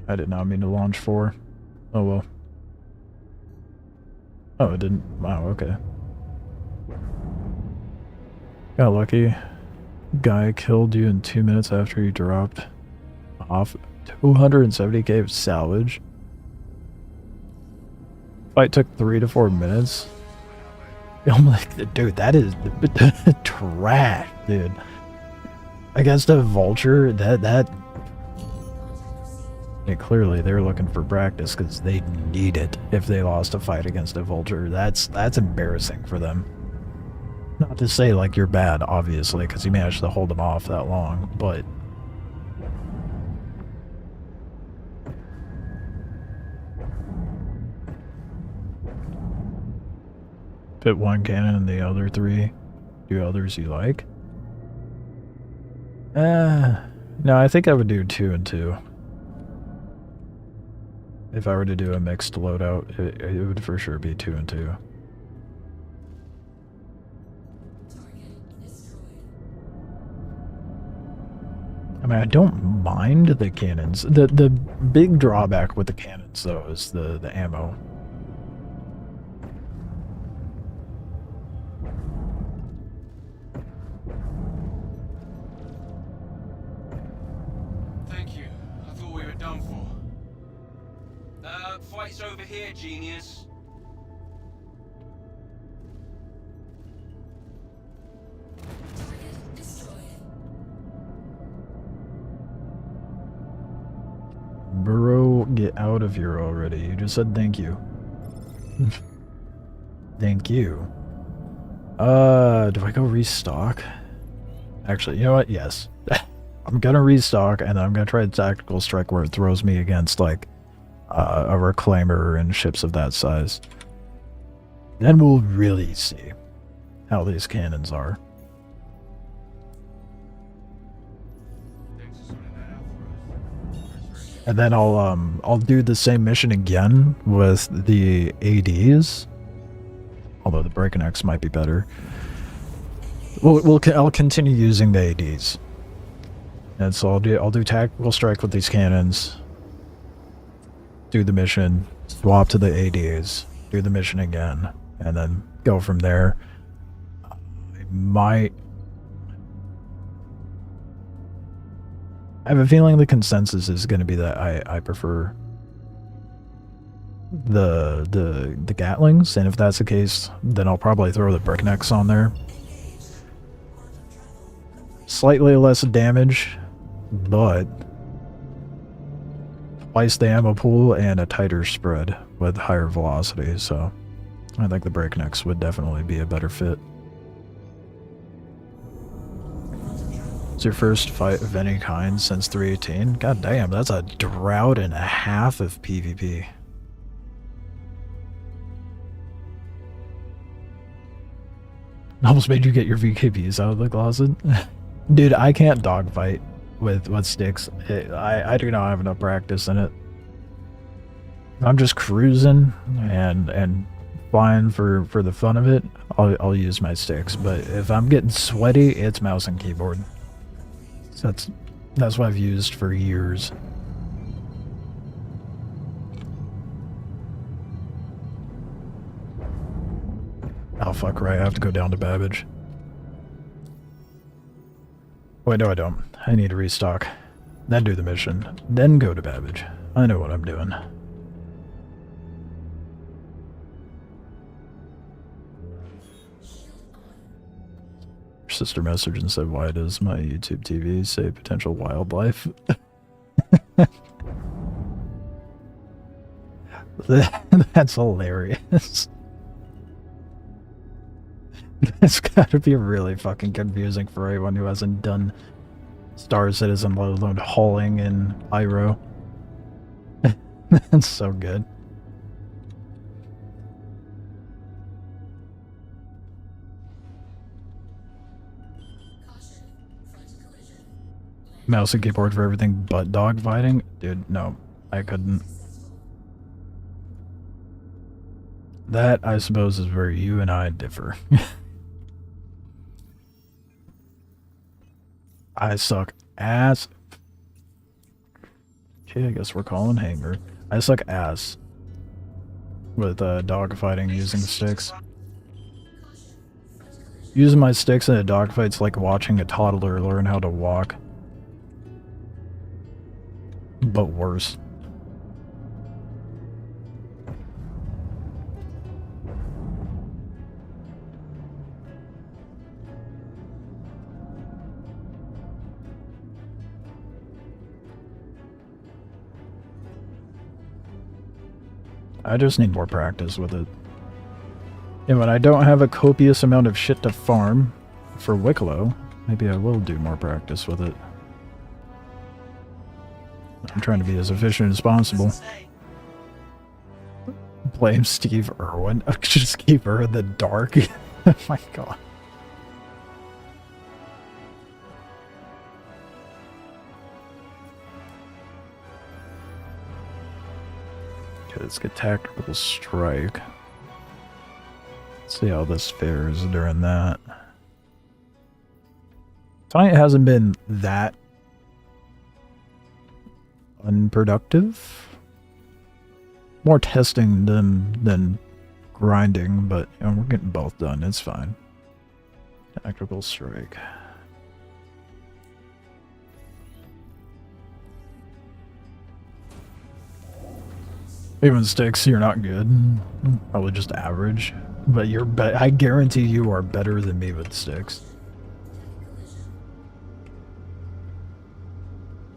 I did not mean to launch 4. Oh well. Oh, it didn't. Wow, okay. Got lucky. Guy killed you in 2 minutes after you dropped off 270k of salvage. Fight took 3 to 4 minutes. I'm like, dude, that is trash, dude. Against a vulture, that yeah, clearly they're looking for practice because they need it if they lost a fight against a vulture. That's embarrassing for them. Not to say like you're bad, obviously, because you managed to hold them off that long, but put one cannon and the other 3. Do others you like? No, I think I would do 2 and 2. If I were to do a mixed loadout, it would for sure be 2 and 2. I mean, I don't mind the cannons. The big drawback with the cannons, though, is the ammo. Thank you. I thought we were done for. Fight's over here, genius. Bro, get out of here already. You just said thank you. Thank you. Do I go restock? Actually, you know what? Yes. I'm gonna restock, and then I'm gonna try the tactical strike where it throws me against, like, a reclaimer and ships of that size. Then we'll really see how these cannons are. And then I'll do the same mission again with the ADs. Although the Breaknecks might be better. I'll continue using the ADs. And so I'll do tactical strike with these cannons. Do the mission, swap to the ADs, do the mission again, and then go from there. I have a feeling the consensus is going to be that I prefer the Gatlings, and if that's the case, then I'll probably throw the Breaknecks on there. Slightly less damage, but twice the ammo pool and a tighter spread with higher velocity, so I think the Breaknecks would definitely be a better fit. It's your first fight of any kind since 318? God damn, that's a drought and a half of PvP. Almost made you get your VKBs out of the closet. Dude, I can't dogfight. with sticks. I do not have enough practice in it. If I'm just cruising and flying for the fun of it, I'll use my sticks. But if I'm getting sweaty, it's mouse and keyboard. So that's what I've used for years. Oh fuck right, I have to go down to Babbage. Wait, no I don't. I need to restock. Then do the mission. Then go to Babbage. I know what I'm doing. Your sister messaged and said, why does my YouTube TV say potential wildlife? That's hilarious. It's gotta be really fucking confusing for anyone who hasn't done Star Citizen, let alone hauling in Pyro. That's so good. Mouse and keyboard for everything but dogfighting? Dude, no. I couldn't. That, I suppose, is where you and I differ. I suck ass. Okay, I guess we're calling Hanger. I suck ass with dogfighting using sticks. Using my sticks in a dogfight's like watching a toddler learn how to walk. But worse. I just need more practice with it. And when I don't have a copious amount of shit to farm for Wikelo, maybe I will do more practice with it. I'm trying to be as efficient as possible. Blame Steve Irwin. Just keep her in the dark. Oh my god. Okay, let's get Tactical Strike. Let's see how this fares during that. Tonight hasn't been that unproductive. More testing than grinding, but you know, we're getting both done. It's fine. Tactical Strike. Even sticks, you're not good. Probably just average. But you're I guarantee you are better than me with sticks.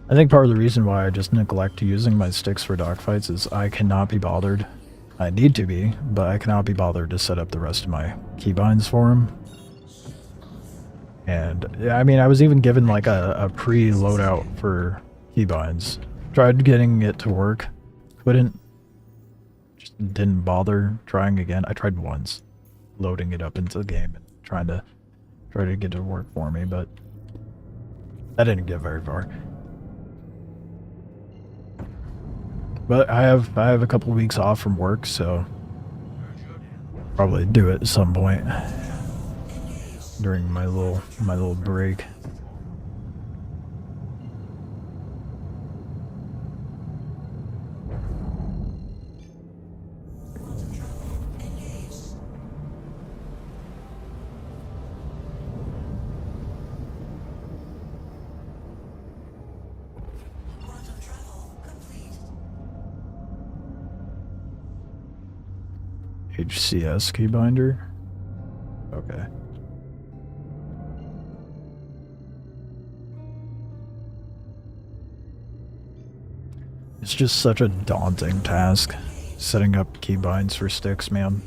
I think part of the reason why I just neglect using my sticks for dogfights is I cannot be bothered. I need to be, but I cannot be bothered to set up the rest of my keybinds for them. And, I mean, I was even given like a pre-loadout for keybinds. Tried getting it to work. Couldn't. Just didn't bother trying again. I tried once, loading it up into the game and try to get it to work for me, but that didn't get very far. But I have a couple of weeks off from work, so probably do it at some point during my little break. HCS keybinder? Okay. It's just such a daunting task, setting up keybinds for sticks, man.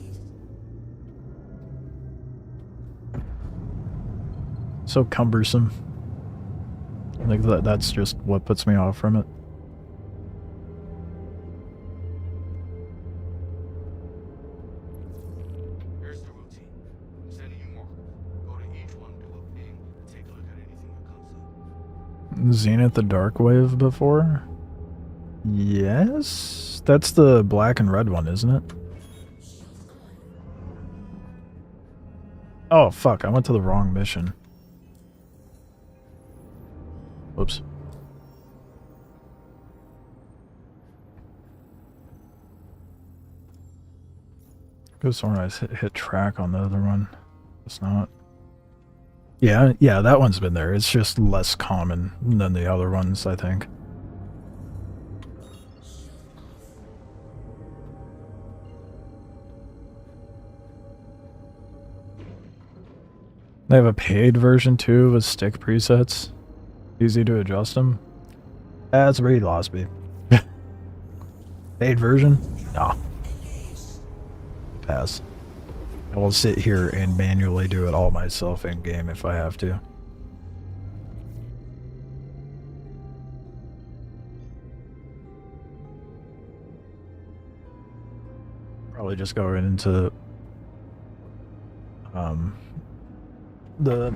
So cumbersome. Like, that's just what puts me off from it. Here's the routine. I'm sending you more. Go to each one, do a ping, and take a look at anything that comes up. Zenith the Dark Wave before? Yes? That's the black and red one, isn't it? Oh, fuck. I went to the wrong mission. Whoops. Could have I hit track on the other one. It's not. Yeah, that one's been there. It's just less common than the other ones, I think. They have a paid version too with stick presets. Easy to adjust them. That's where you lost me. Paid version? No. Pass. I will sit here and manually do it all myself in game if I have to. Probably just go right into the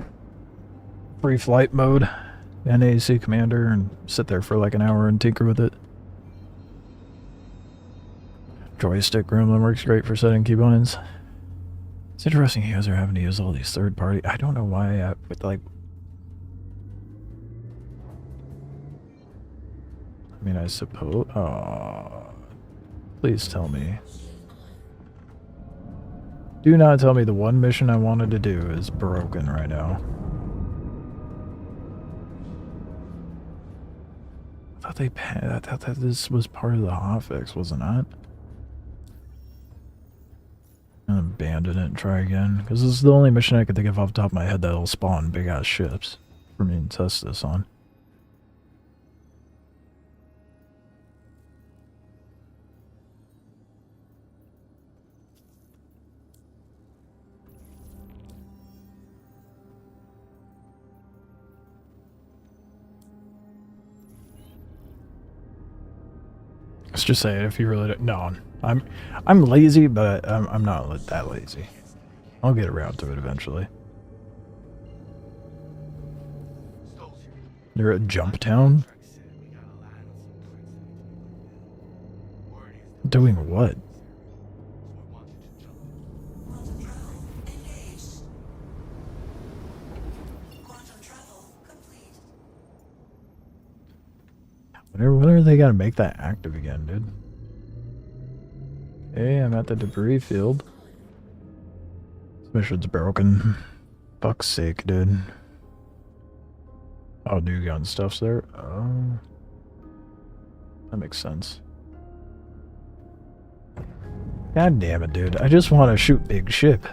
free flight mode, NAC commander, and sit there for like an hour and tinker with it. Joystick gremlin works great for setting keybinds. It's interesting you guys are having to use all these third party. I don't know why but like, I mean, I suppose, please tell me. Do not tell me the one mission I wanted to do is broken right now. I thought that this was part of the hotfix, was it not? I'm gonna abandon it and try again, because this is the only mission I could think of off the top of my head that'll spawn big ass ships for me to test this on. Let's just say it if you really don't. No, I'm lazy, but I'm not that lazy. I'll get around to it eventually. You're at Jump Town? Doing what? When are they gonna make that active again, dude? Hey, I'm at the debris field. This mission's broken. Fuck's sake, dude. Oh, new gun stuff's there? Oh. That makes sense. God damn it, dude. I just want to shoot big ship.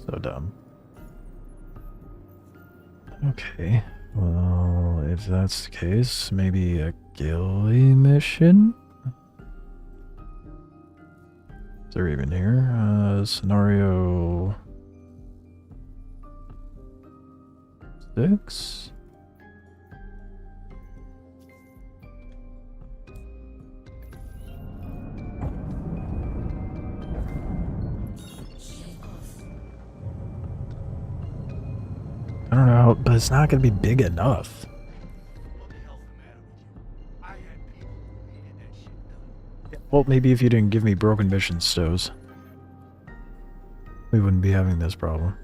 So dumb. Okay. Well, if that's the case, maybe a ghillie mission? Is there even here? Scenario 6? I don't know, but it's not going to be big enough. Well, maybe if you didn't give me broken mission stows, we wouldn't be having this problem.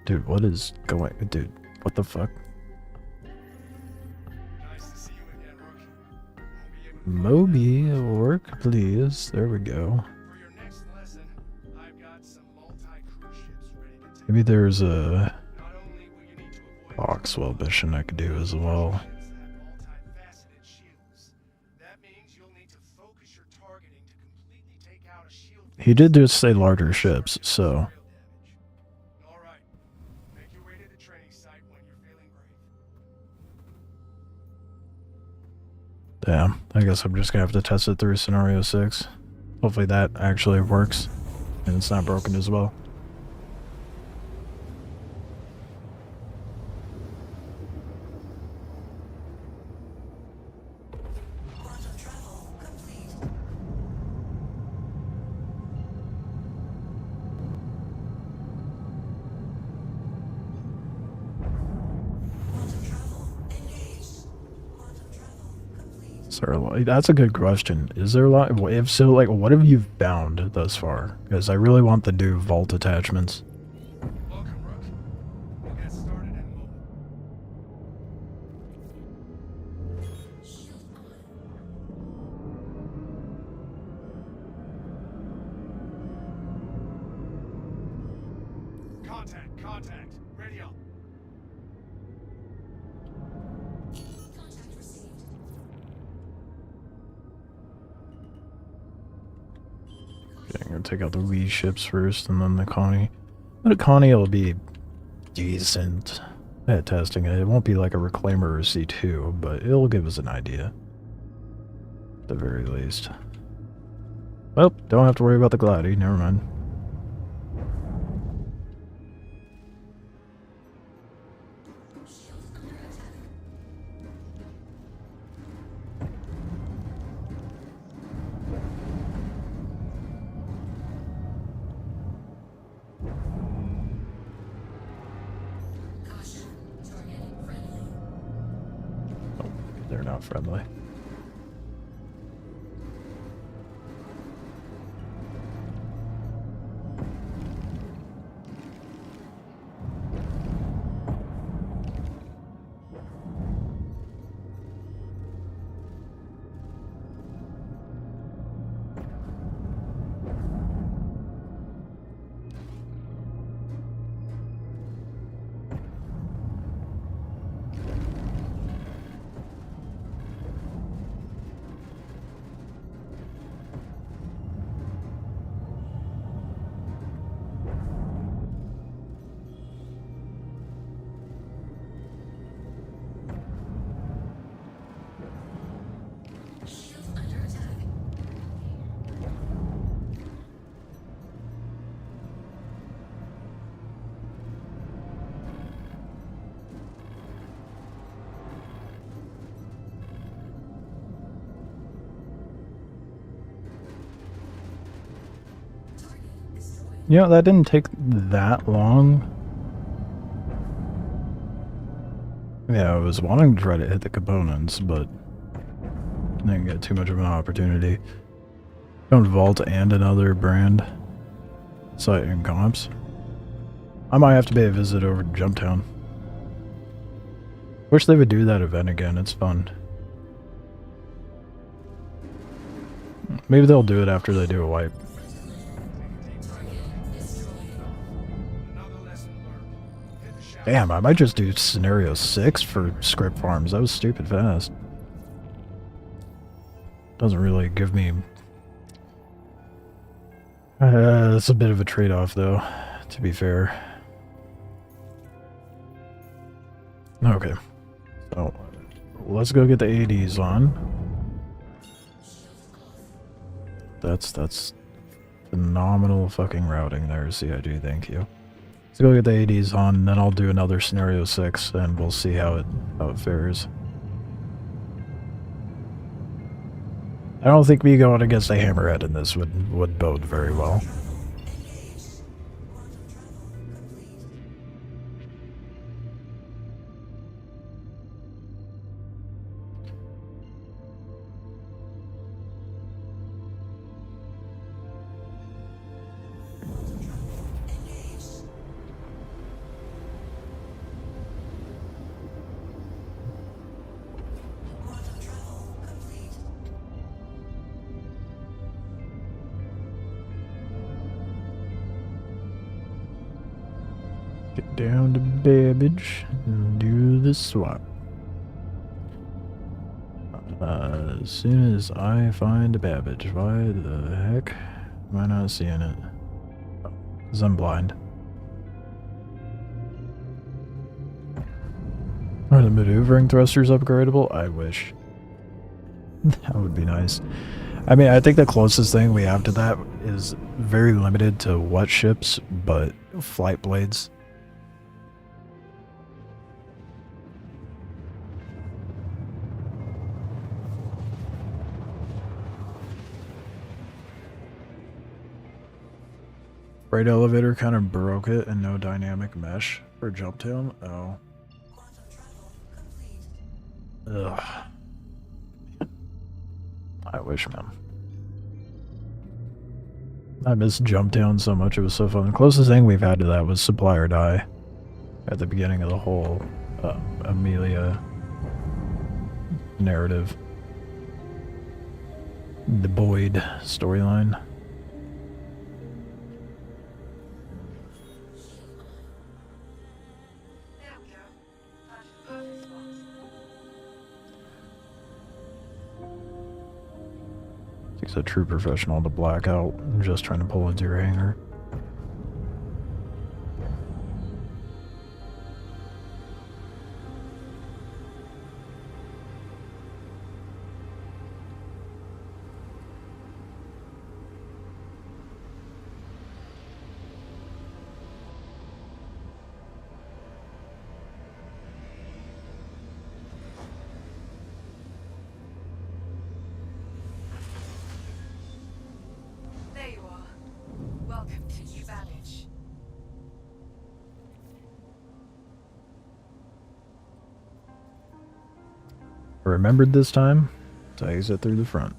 Dude, what is going... Dude, what the fuck? Moby, work, please. There we go. Maybe there's a Boxwell mission I could do as well. He did just say larger ships, so... Damn, I guess I'm just gonna have to test it through scenario 6. Hopefully that actually works, and it's not broken as well. Is there a lot? That's a good question. Is there a lot? If so, like, what have you found thus far? Because I really want the new vault attachments. Welcome, Rook. We'll get started in a moment. Contact. Ready up. Okay, I'm gonna take out the wee ships first, and then the Connie. The Connie will be decent at testing it. It won't be like a Reclaimer or C2, but it'll give us an idea. At the very least. Well, don't have to worry about the Glady, never mind. They're not friendly. You know, that didn't take that long. Yeah, I was wanting to try to hit the components, but didn't get too much of an opportunity. Found Vault and another brand site in comps. I might have to pay a visit over to Jumptown. Wish they would do that event again, it's fun. Maybe they'll do it after they do a wipe. Damn, I might just do scenario 6 for script farms. That was stupid fast. Doesn't really give me... that's a bit of a trade-off, though, to be fair. Okay. So, let's go get the ADs on. That's phenomenal fucking routing there, CIG, thank you. Let's go get the ADs on, and then I'll do another scenario 6, and we'll see how it fares. I don't think me going against a hammerhead in this would bode very well. Get down to Babbage and do the swap. As soon as I find Babbage, why the heck am I not seeing it? Oh, 'cause I'm blind. Are the maneuvering thrusters upgradable? I wish. That would be nice. I mean, I think the closest thing we have to that is very limited to what ships, but flight blades. Freight elevator kind of broke it and no dynamic mesh for Jumptown. Oh. Ugh. I wish, man. I miss Jump Down so much, it was so fun. The closest thing we've had to that was Supply or Die at the beginning of the whole Amelia narrative. The Boyd storyline. There we go. Found you the perfect spot. He's a true professional to black out, just trying to pull into your hanger. There you are. Welcome to New Babbage. I remembered this time to exit through the front.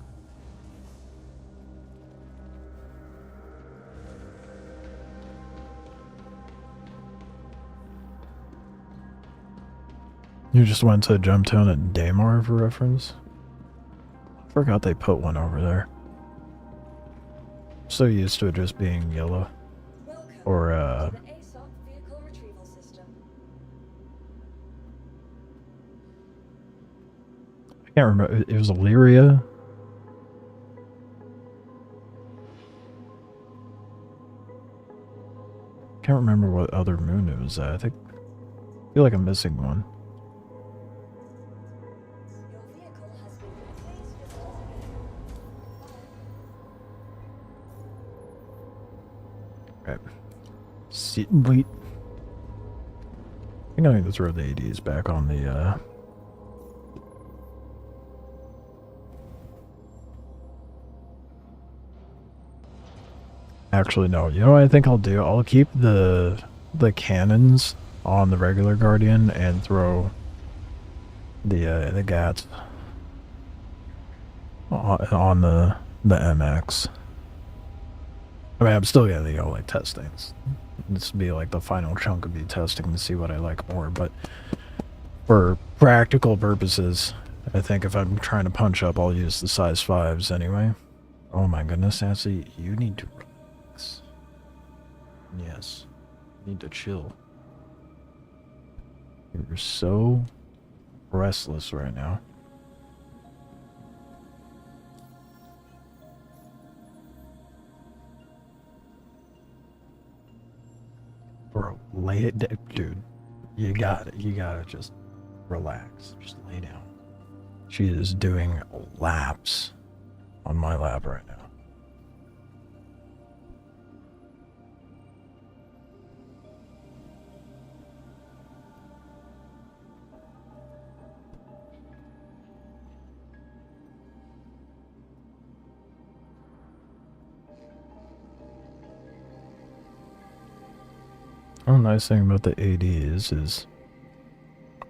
You just went to Jump Town at Daymar for reference? I forgot they put one over there. So used to it just being yellow. Welcome Or, to the ASOP vehicle retrieval system. I can't remember. It was Illyria? Can't remember what other moon it was at. I feel like I'm missing one. Your vehicle has been replaced with Right. Wait. I think I need to throw the ADs back on the, Actually, no. You know what I think I'll do? I'll keep the cannons on the regular Guardian and throw the GATs on the MX. I mean, I'm still gonna, like, test things. This would be, like, the final chunk of me testing to see what I like more, but for practical purposes, I think if I'm trying to punch up, I'll use the size 5s anyway. Oh my goodness, Nancy, you need to relax. Yes, you need to chill. You're so restless right now. Bro, lay it down. Dude, you gotta just relax. Just lay down. She is doing laps on my lap right now. Oh, nice thing about the ADs is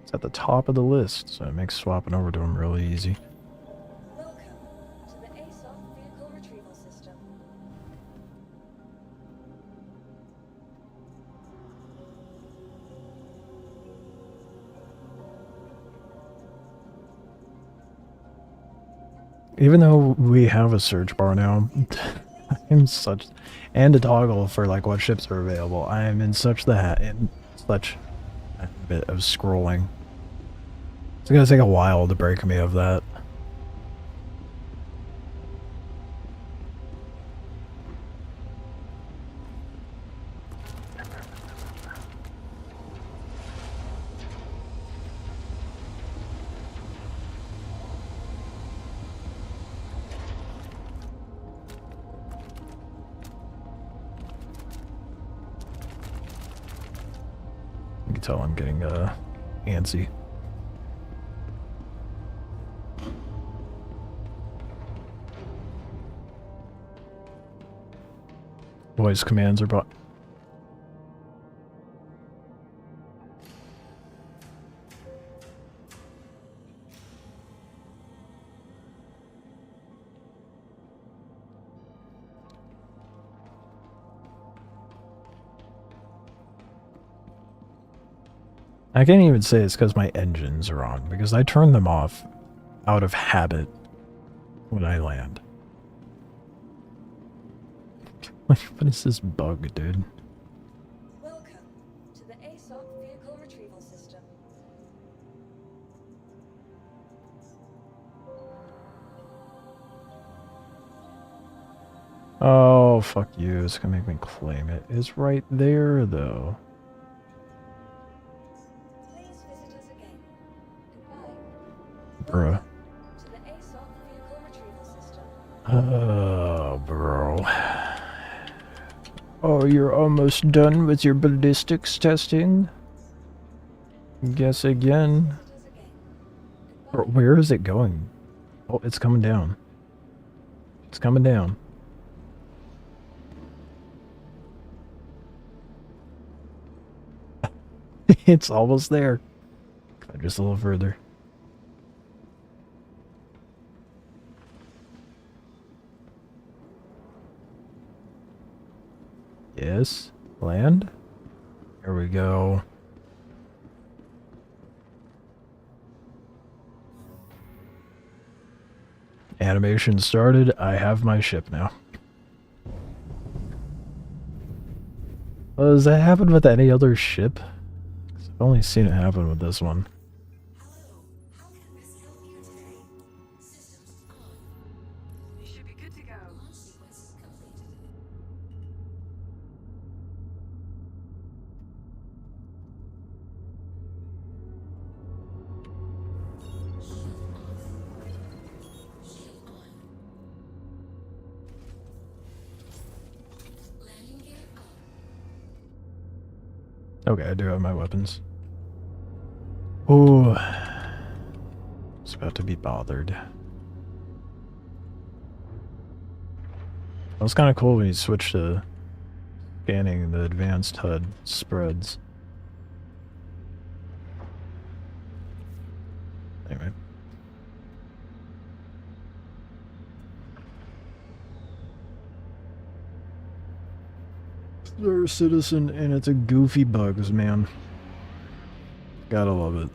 it's at the top of the list, so it makes swapping over to them really easy. welcome to the ASOP vehicle retrieval system. Even though we have a search bar now, I'm such, and a toggle for like what ships are available. I am in such a bit of scrolling. It's gonna take a while to break me of that. You can tell I'm getting antsy. Voice commands are brought. I can't even say it's because my engines are on, because I turn them off out of habit when I land. What is this bug, dude? Welcome to the ASOC vehicle retrieval system. Oh, fuck you. It's gonna make me claim it. It's right there, though. Please visit us again. Goodbye. Bruh. Welcome to the ASOC vehicle retrieval system. Oh, bro. Oh, you're almost done with your ballistics testing? Guess again. Visit us again. Bro, Goodbye. where is it going? Oh, it's coming down. It's coming down. It's almost there. Just a little further. Yes. Land. Here we go. Animation started. I have my ship now. Does that happen with any other ship? 'Cause I've only seen it happen with this one. You should be good to go. Okay, I do have my weapons. Ooh. It's about to be bothered. That was kind of cool when you switched to scanning the advanced HUD spreads. Anyway. Star Citizen, and it's a goofy bugs, man. Gotta love it.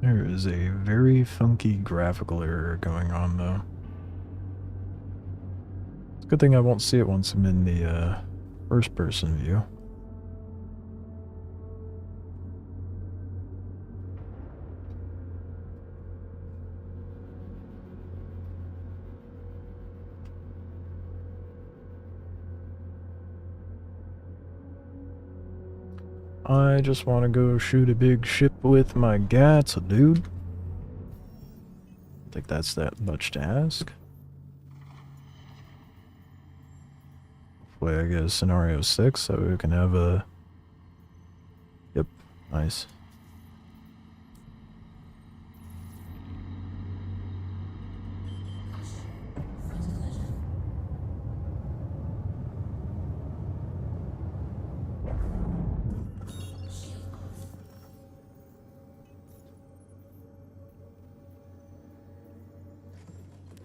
There is a very funky graphical error going on, though. It's a good thing I won't see it once I'm in the first-person view. I just want to go shoot a big ship with my gats, dude. I think that's that much to ask. Hopefully I get a scenario 6 so we can have a... Yep, nice.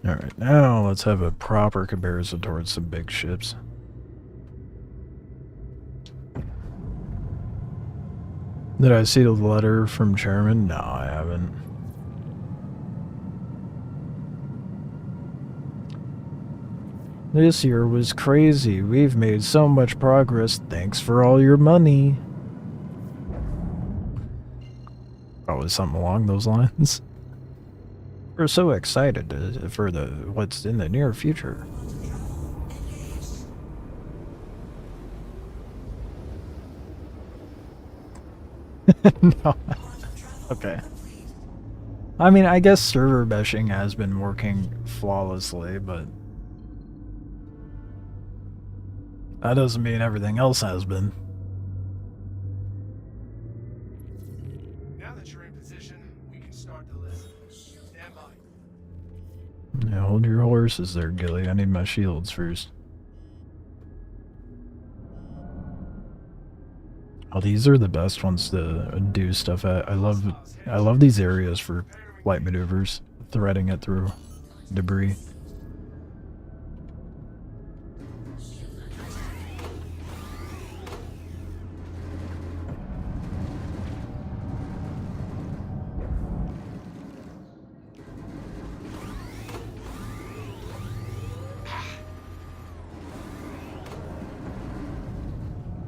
Alright, now let's have a proper comparison towards some big ships. Did I see the letter from Chairman? No, I haven't. This year was crazy. We've made so much progress. Thanks for all your money. Probably something along those lines. We're so excited for what's in the near future. No. Okay. I mean, I guess server meshing has been working flawlessly, but that doesn't mean everything else has been. Now that you're in position, we can start to listen. Stand by. Yeah, hold your horses there, Gilly. I need my shields first. Oh, these are the best ones to do stuff at. I love these areas for light maneuvers, threading it through debris.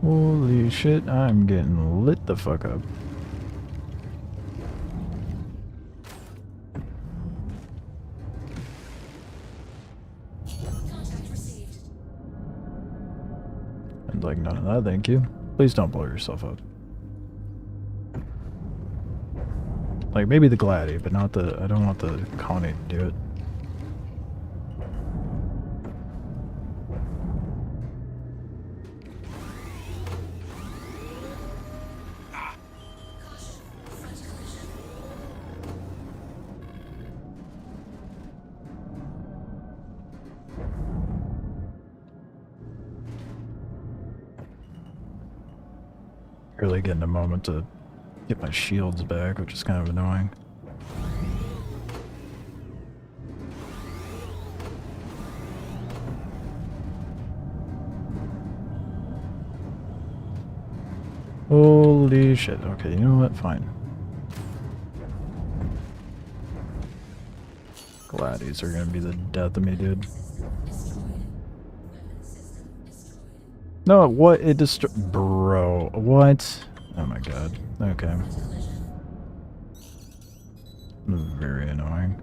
Holy shit, I'm getting lit the fuck up. I'd like none of that, thank you. Please don't blow yourself up. Like, maybe the Gladi, but not the... I don't want the Connie to do it. Really getting a moment to get my shields back, which is kind of annoying. Holy shit. Okay, you know what? Fine. Gladdies are gonna be the death of me, dude. No, what? It destroyed... Bro, what? Oh my god. Okay. Very annoying.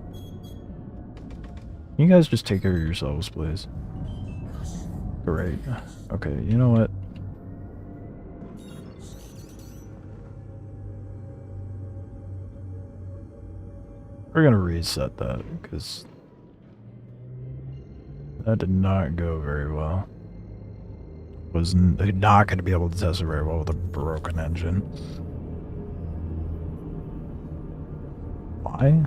You guys just take care of yourselves, please. Great. Okay, you know what? We're gonna reset that, because that did not go very well. Was not going to be able to test it very well with a broken engine. Why?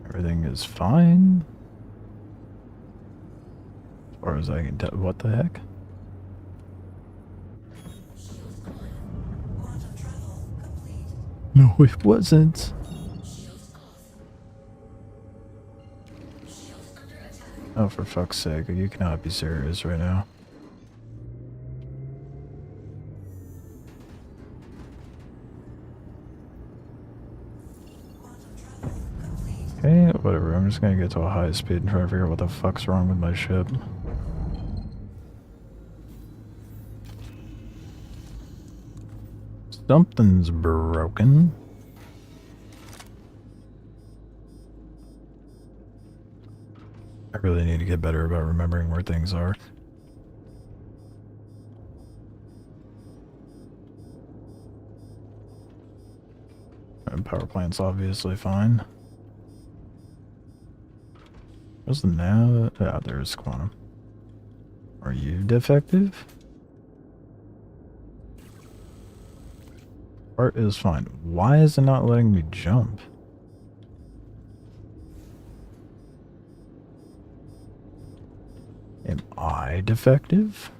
Everything is fine. As far as I can tell. What the heck? No, it wasn't. Oh, for fuck's sake, you cannot be serious right now. Okay, whatever, I'm just gonna get to a high speed and try to figure out what the fuck's wrong with my ship. Something's broken. I really need to get better about remembering where things are. And power plant's obviously fine. Where's the nav? Ah, there's Quantum. Are you defective? Part is fine. Why is it not letting me jump? Am I defective?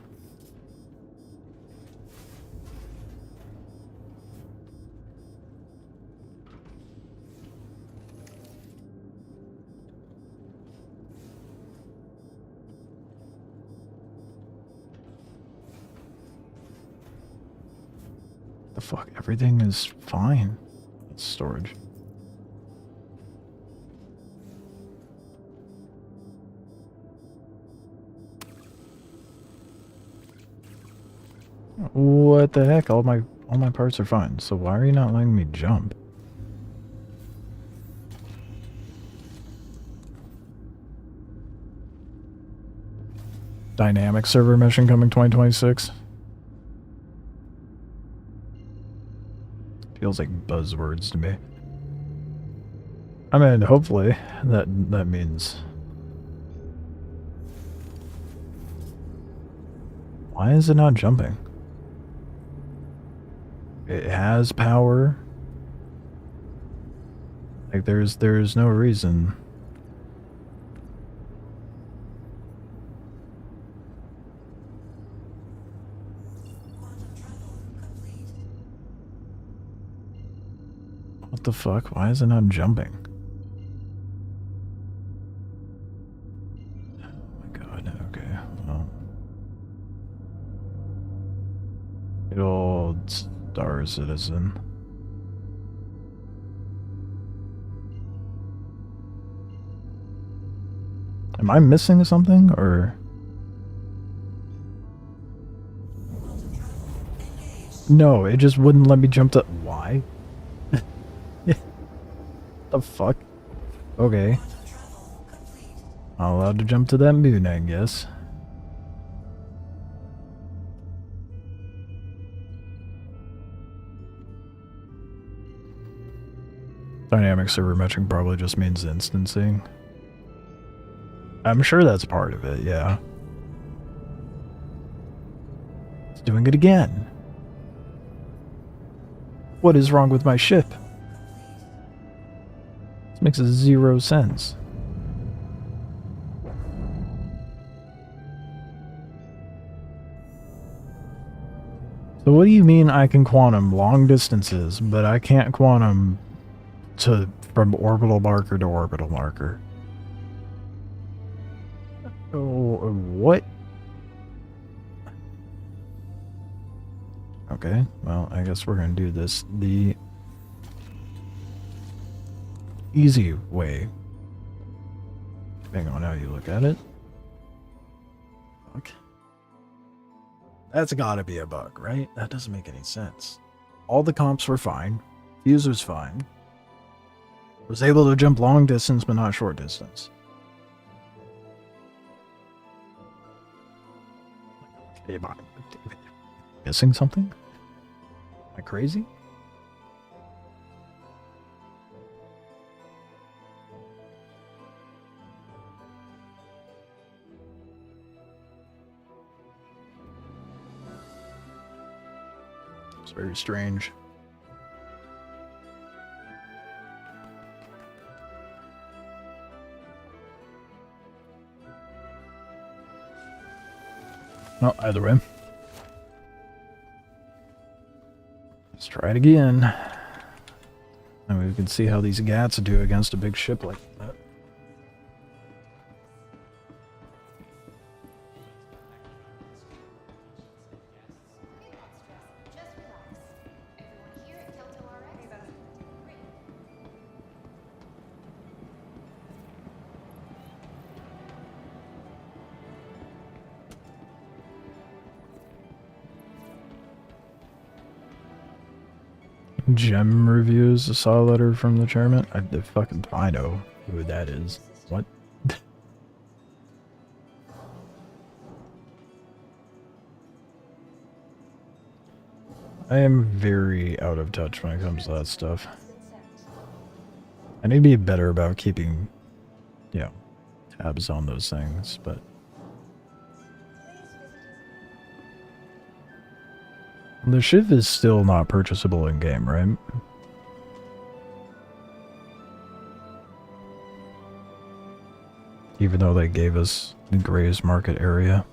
The fuck? Everything is fine. It's storage. What the heck? All my parts are fine. So why are you not letting me jump? Dynamic server mission coming 2026. Feels like buzzwords to me. I mean, hopefully that means Why is it not jumping? It has power. Like there's no reason. What the fuck? Why is it not jumping? Oh my god, okay. Well. Good old Star Citizen. Am I missing something, or? No, it just wouldn't let me jump to... Why? The fuck? Okay. Not allowed to jump to that moon, I guess. Dynamic server matching probably just means instancing. I'm sure that's part of it, yeah. It's doing it again. What is wrong with my ship? This makes zero sense. So what do you mean I can quantum long distances, but I can't quantum from orbital marker to orbital marker? Oh, what? Okay, well, I guess we're gonna do this the easy way. Depending on how you look at it. Okay. That's gotta be a bug, right? That doesn't make any sense. All the comps were fine. Fuse was fine. Was able to jump long distance, but not short distance. Am I missing something? Am I crazy? It's very strange. Well, either way. Let's try it again. And we can see how these GATs do against a big ship like that. Gem reviews. I saw a letter from the chairman. I know who that is. What? I am very out of touch when it comes to that stuff. I need to be better about keeping, you know, tabs on those things, but... The ship is still not purchasable in-game, right? Even though they gave us the Gray's Market area.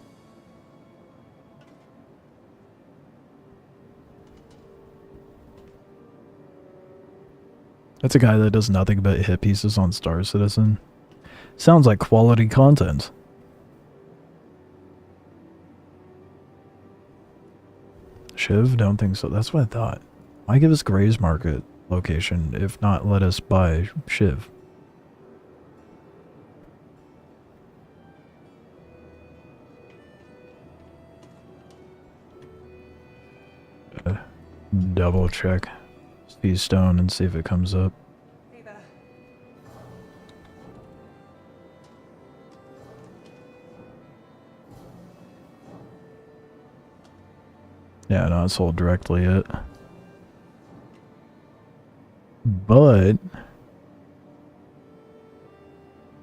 That's a guy that does nothing but hit pieces on Star Citizen. Sounds like quality content. Shiv? Don't think so. That's what I thought. Why give us Gray's Market location, if not let us buy Shiv? Double check Stone and see if it comes up. Hey there. Yeah, no, it's sold directly it. But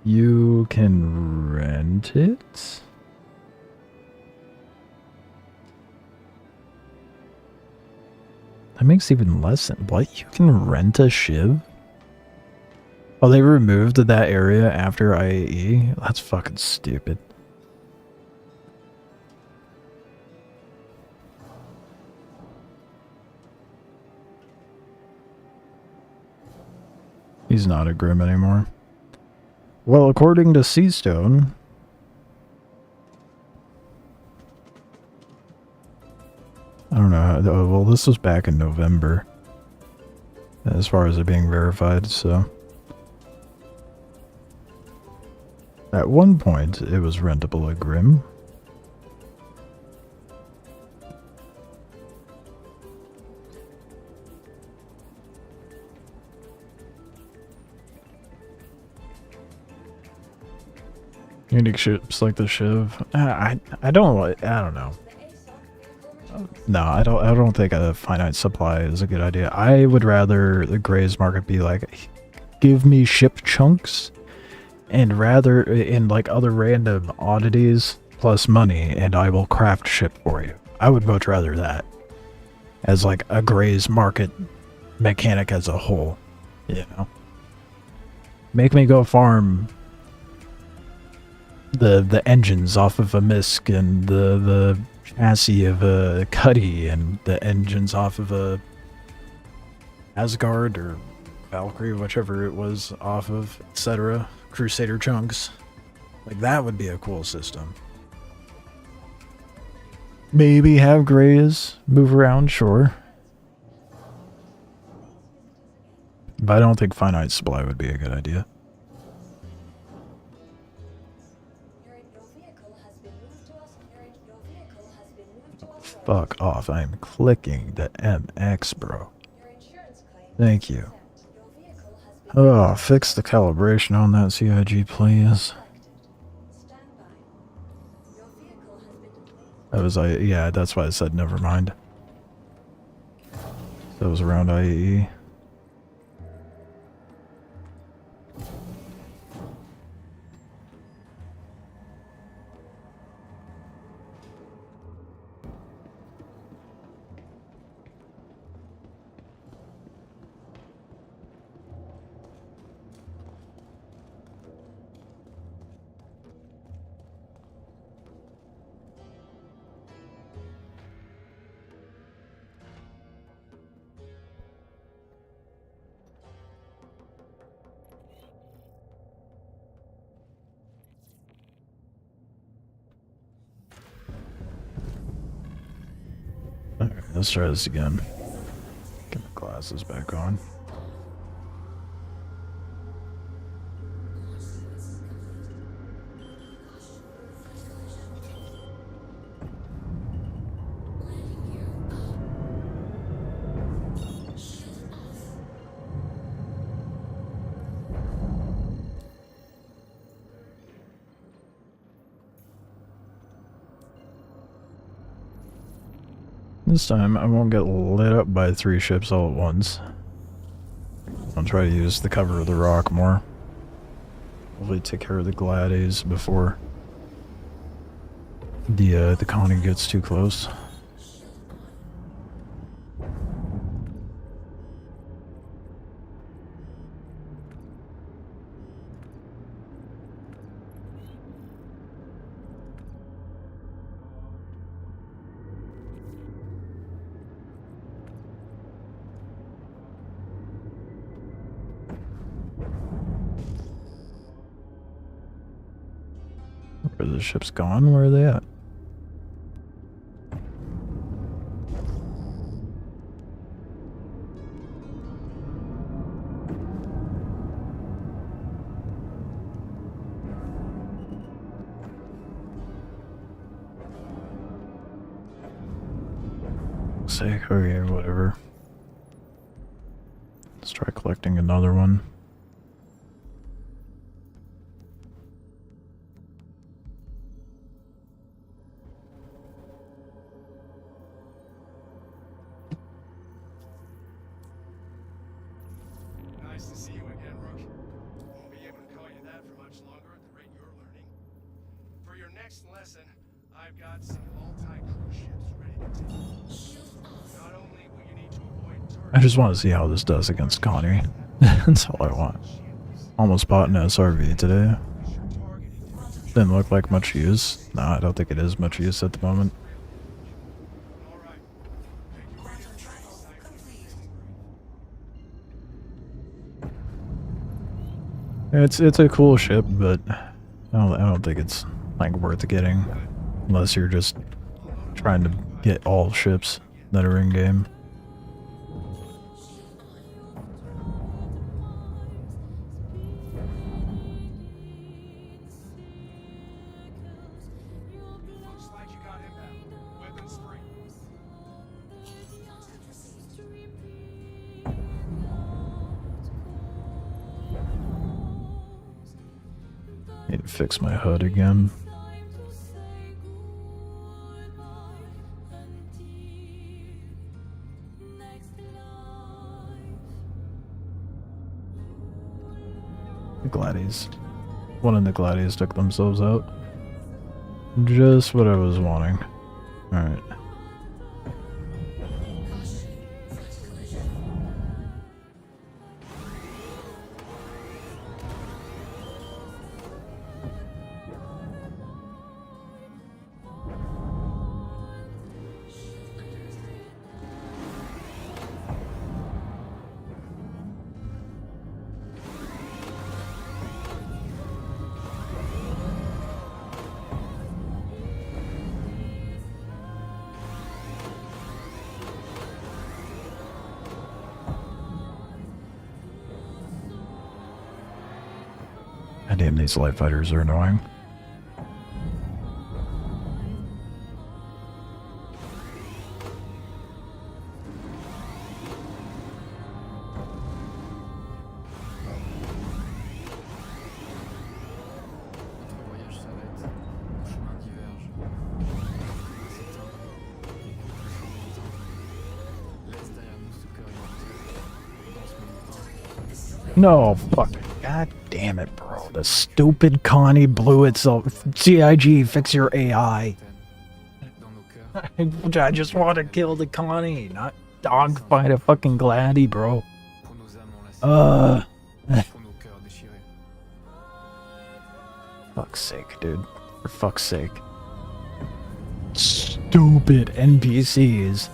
you can rent it? makes even less sense. What? You can rent a shiv? Oh, they removed that area after IAE? That's fucking stupid. He's not a Grim anymore. Well, according to Seastone... I don't know. Oh, well, this was back in November. As far as it being verified, so... At one point, it was rentable at Grim. Unique ships like the Shiv. I don't know. No, I don't think a finite supply is a good idea. I would rather the Gray's market be like, give me ship chunks, and rather in like other random oddities plus money, and I will craft ship for you. I would much rather that as like a Gray's market mechanic as a whole, you know. Make me go farm the engines off of a Misk and the chassis of a Cuddy and the engines off of a Asgard or Valkyrie, whichever it was off of, etc. Crusader chunks. Like, that would be a cool system. Maybe have Greys move around, sure. But I don't think finite supply would be a good idea. Fuck off, I'm clicking the MX, bro. Thank you. Oh, fix the calibration on that CIG, please. That was, yeah, that's why I said never mind. That was around IAE. Alright, let's try this again. Get my glasses back on. This time, I won't get lit up by 3 ships all at once. I'll try to use the cover of the rock more. Hopefully take care of the Glades before the colony gets too close. Where the ship's gone? Where are they at? Sake, okay, whatever. Let's try collecting another one. Nice to see you again, Rook. Won't be able to call you that for much longer at the rate you're learning. For your next lesson, I've got some multi-crew ships ready to take. Not only will you need to avoid I just want to see how this does against Connie. That's all I want. Almost bought an SRV today. Didn't look like much use. No, I don't think it is much use at the moment. It's a cool ship, but I don't think it's like worth getting unless you're just trying to get all ships that are in game. Looks like you got inbound. Weapons free. Need to fix my HUD again. The Gladies. One of the Gladies took themselves out. Just what I was wanting. Alright. Damn, these light fighters are annoying. No, fuck. God damn it, bro. The stupid Connie blew itself. CIG, fix your AI. I just want to kill the Connie, not dogfight a fucking Glady, bro. Fuck's sake, dude. For fuck's sake. Stupid NPCs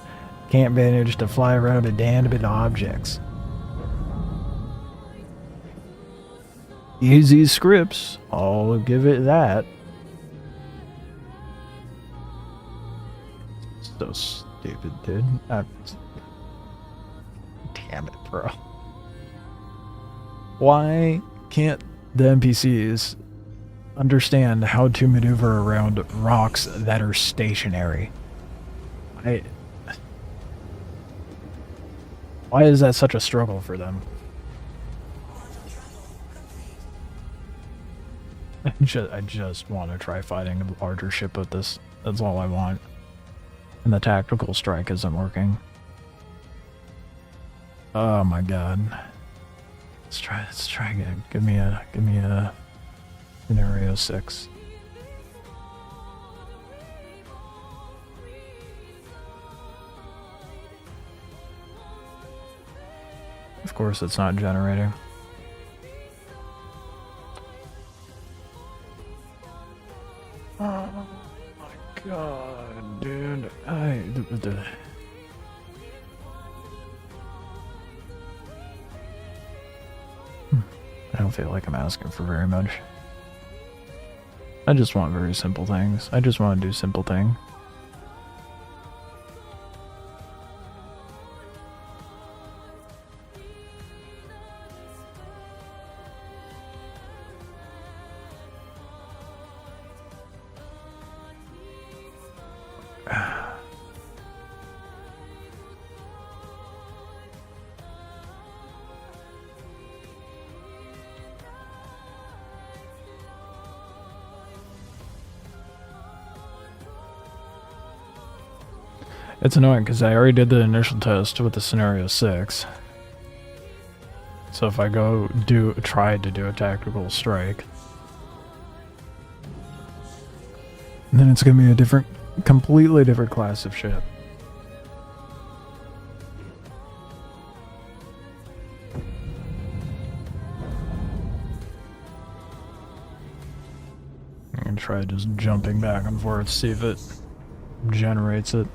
can't manage to fly around inanimate objects. Easy scripts, I'll give it that. So stupid, dude. Damn it, bro. Why can't the NPCs understand how to maneuver around rocks that are stationary? Why is that such a struggle for them? I just want to try fighting a larger ship with this. That's all I want. And the tactical strike isn't working. Oh my god. Let's try again. Give me a scenario 6. Of course it's not generating. Oh my god, dude. I don't feel like I'm asking for very much. I just want very simple things. I just want to do simple things. It's annoying because I already did the initial test with the scenario 6. So if I go try to do a tactical strike, then it's gonna be a completely different class of ship. can try just jumping back and forth, see if it generates it.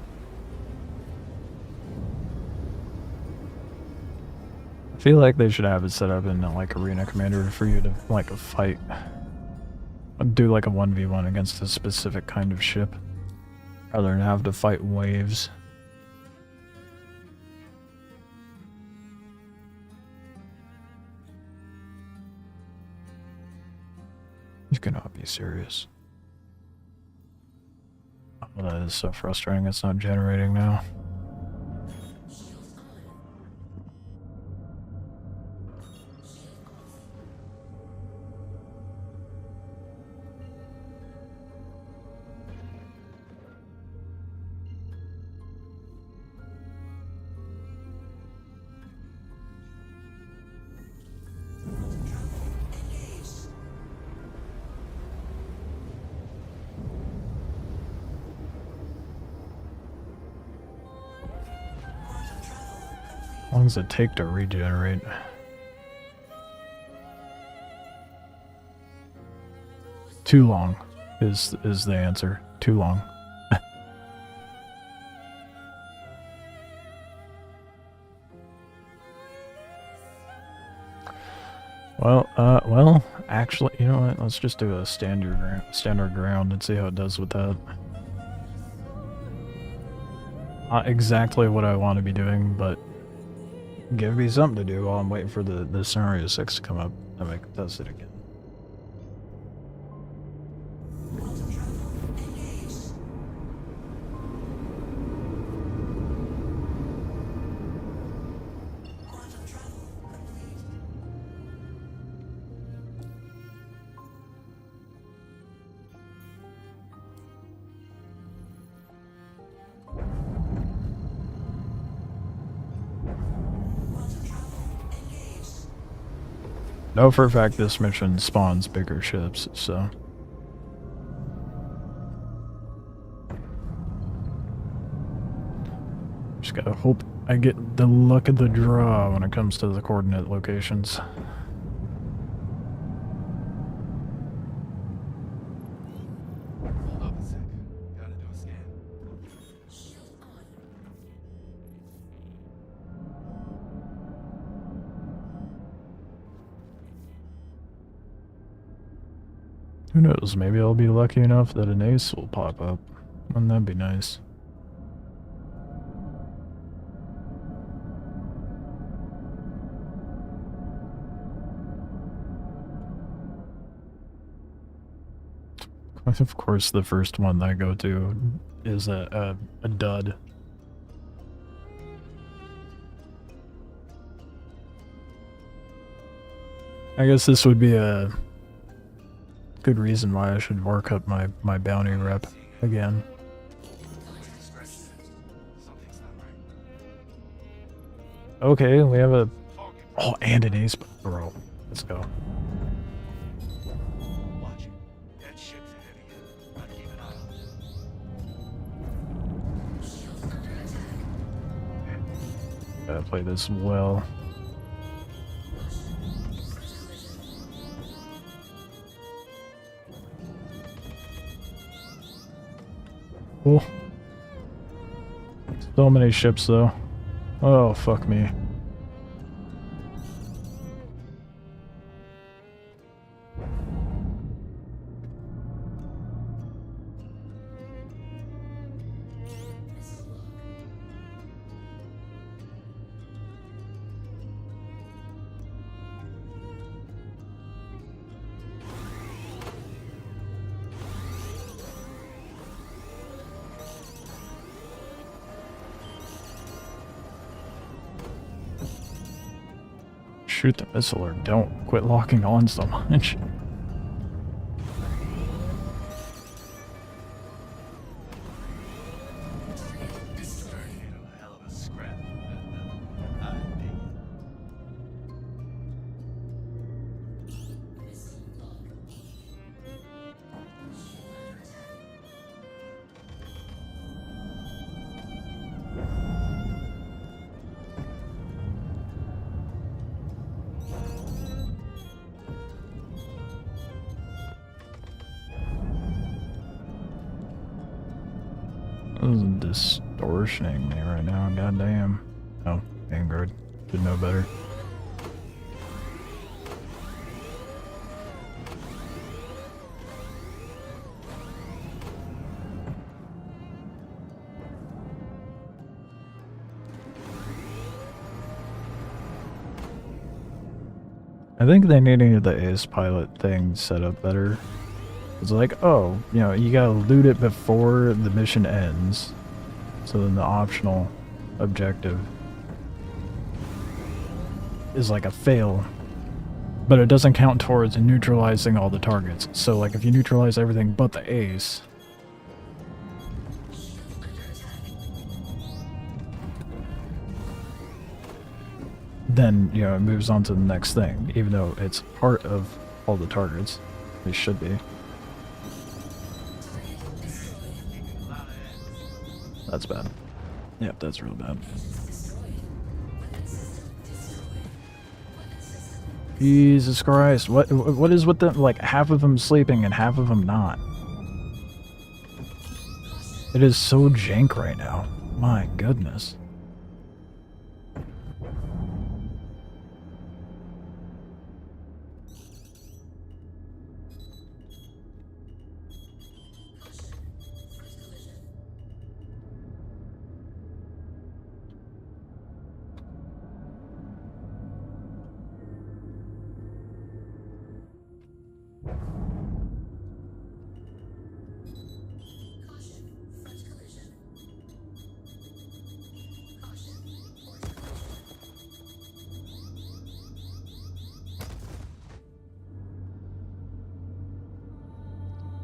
I feel like they should have it set up in like Arena Commander for you to like fight, do like a 1v1 against a specific kind of ship, rather than have to fight waves. You cannot be serious. Oh, that is so frustrating. It's not generating now. How long does it take to regenerate? Too long is the answer. Too long. Well, actually, you know what? Let's just do a standard ground and see how it does with that. Not exactly what I want to be doing, but give me something to do while I'm waiting for the scenario 6 to come up and I can test it again. Know for a fact this mission spawns bigger ships, so. Just gotta hope I get the luck of the draw when it comes to the coordinate locations. Hold up a sec. Gotta do a scan. Who knows, maybe I'll be lucky enough that an ace will pop up. Wouldn't that be nice? Of course, the first one that I go to is a dud. I guess this would be a good reason why I should work up my bounty rep again. Okay, we have a... Oh, and an ace bro. Let's go. Watch it. That ship's ahead of you. Gotta keep an eye on it. Gotta play this well. Cool. So many ships though. Oh, fuck me. Shoot the missile or don't. Quit locking on so much. Hell of a scrap. I dig it. This is distortioning me right now, goddamn. Oh, Vanguard. Should know better. I think they needed the Ace Pilot thing set up better. It's like, oh, you know, you gotta loot it before the mission ends. So then the optional objective is like a fail. But it doesn't count towards neutralizing all the targets. So like if you neutralize everything but the Ace, then, you know, it moves on to the next thing, even though it's part of all the targets. They should be. That's bad. Yep, that's real bad. Jesus Christ, what is with them? Like, half of them sleeping and half of them not. It is so jank right now. My goodness.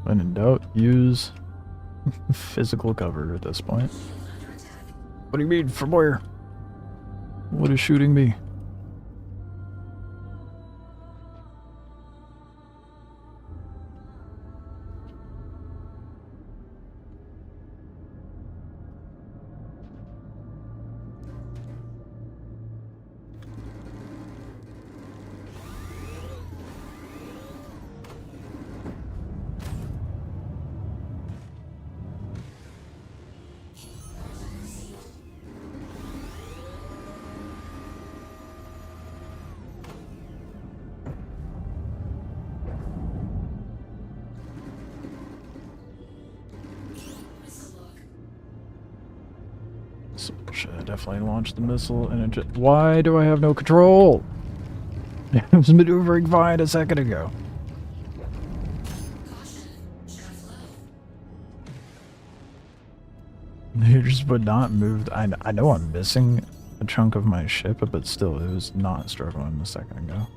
When in doubt, use physical cover at this point. What do you mean, from where? What is shooting me? So should I definitely launch the missile and it just... Why do I have no control? I was maneuvering fine a second ago. You just would not move. I know I'm missing a chunk of my ship, but still, it was not struggling a second ago.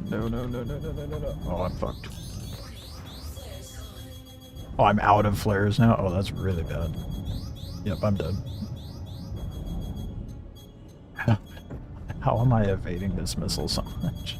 No, no, no, no, no, no, no, no. Oh, I'm fucked. Oh, I'm out of flares now? Oh, that's really bad. Yep, I'm dead. How am I evading this missile so much?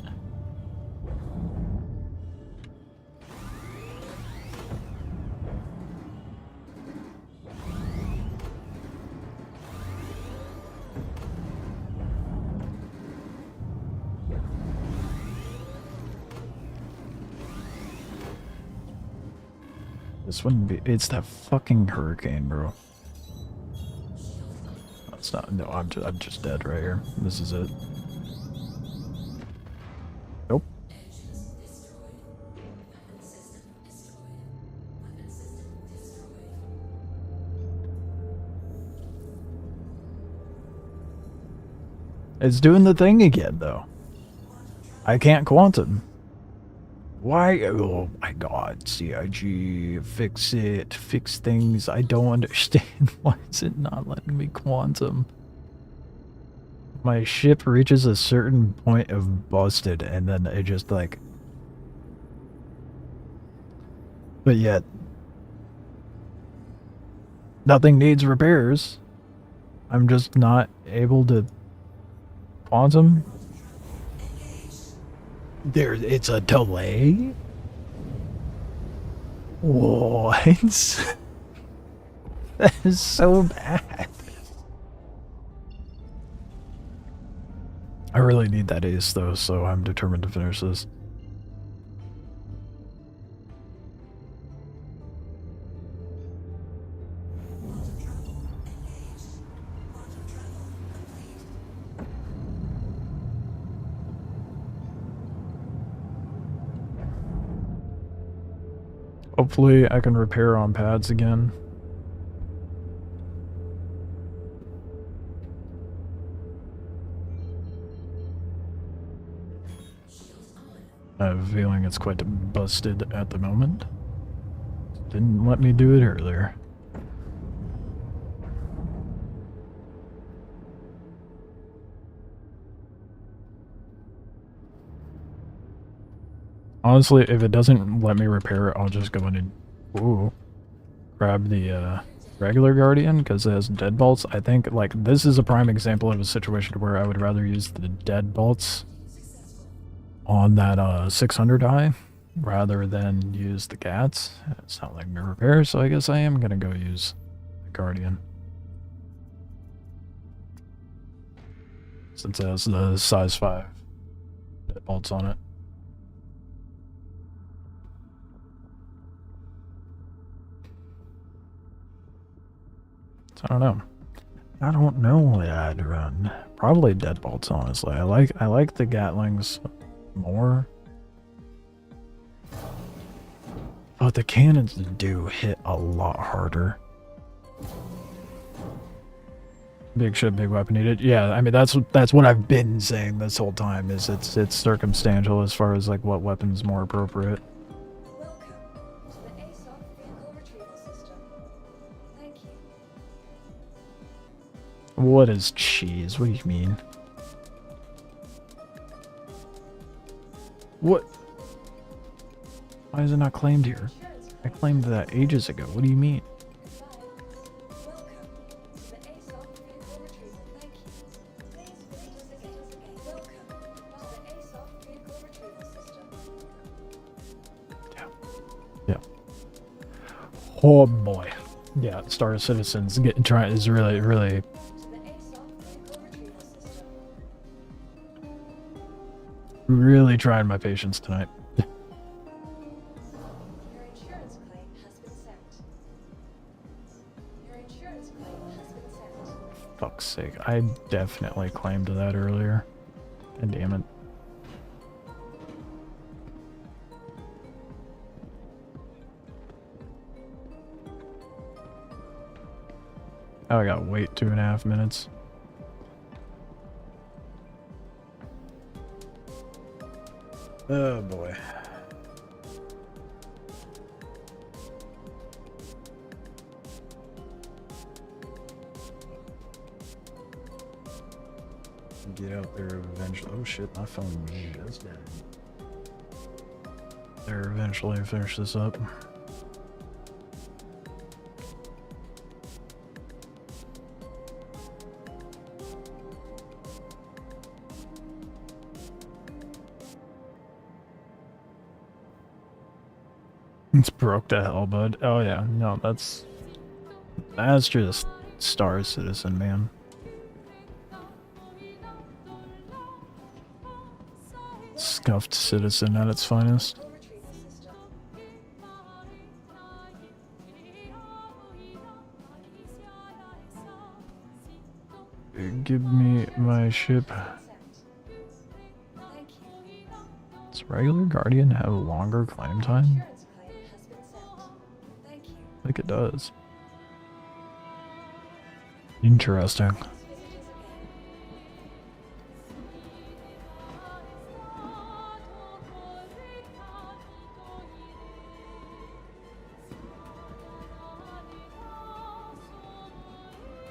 This wouldn't be. It's that fucking hurricane, bro. That's not. No, I'm just dead right here. This is it. Nope. It's doing the thing again, though. I can't quantum. Why? Oh my god, CIG, fix it, fix things. I don't understand. Why is it not letting me quantum? My ship reaches a certain point of busted and then it just like... But yet... Nothing needs repairs. I'm just not able to quantum. It's a delay? What? That is so bad. I really need that ace though, so I'm determined to finish this. Hopefully I can repair on pads again. I have a feeling it's quite busted at the moment. Didn't let me do it earlier. Honestly, if it doesn't let me repair it, I'll just go in and grab the regular Guardian because it has deadbolts. I think like this is a prime example of a situation where I would rather use the deadbolts on that 600 eye rather than use the GATs. It's not letting me repair, so I guess I am gonna go use the Guardian. Since it has the size 5 deadbolts on it. So I don't know. I don't know what I'd run. Probably deadbolts, honestly. I like the Gatlings more. But the cannons do hit a lot harder. Big ship, big weapon needed. Yeah, I mean that's what I've been saying this whole time. Is it's circumstantial as far as like what weapon's more appropriate. Welcome to the ASOP vehicle retrieval system. Thank you. What is cheese? What do you mean? What? Why is it not claimed here? I claimed that ages ago. What do you mean? Yeah. Oh boy. Yeah, Star Citizens is really trying my patience tonight. Your insurance claim has been sent. Your insurance claim has been sent. Fuck's sake. I definitely claimed that earlier. God damn it. Oh, I gotta wait 2.5 minutes. Oh boy. Get out there eventually. Oh shit, my phone just dead. There eventually finish this up. It's broke to hell, bud. Oh yeah, no, that's just Star Citizen, man. Scuffed citizen at its finest. Give me my ship. Does regular Guardian have a longer claim time? I think it does. Interesting.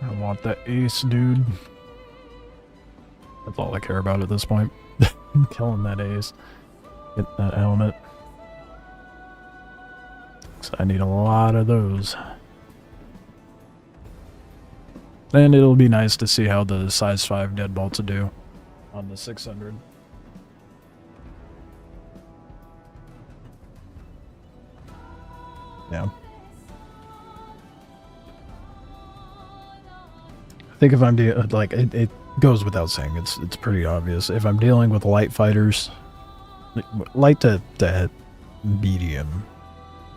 I want that ace, dude. That's all I care about at this point. Killing that ace. Get that helmet. So I need a lot of those. And it'll be nice to see how the size 5 deadbolts do on the 600. Yeah. I think if I'm like it goes without saying, it's pretty obvious. If I'm dealing with light fighters, light to medium,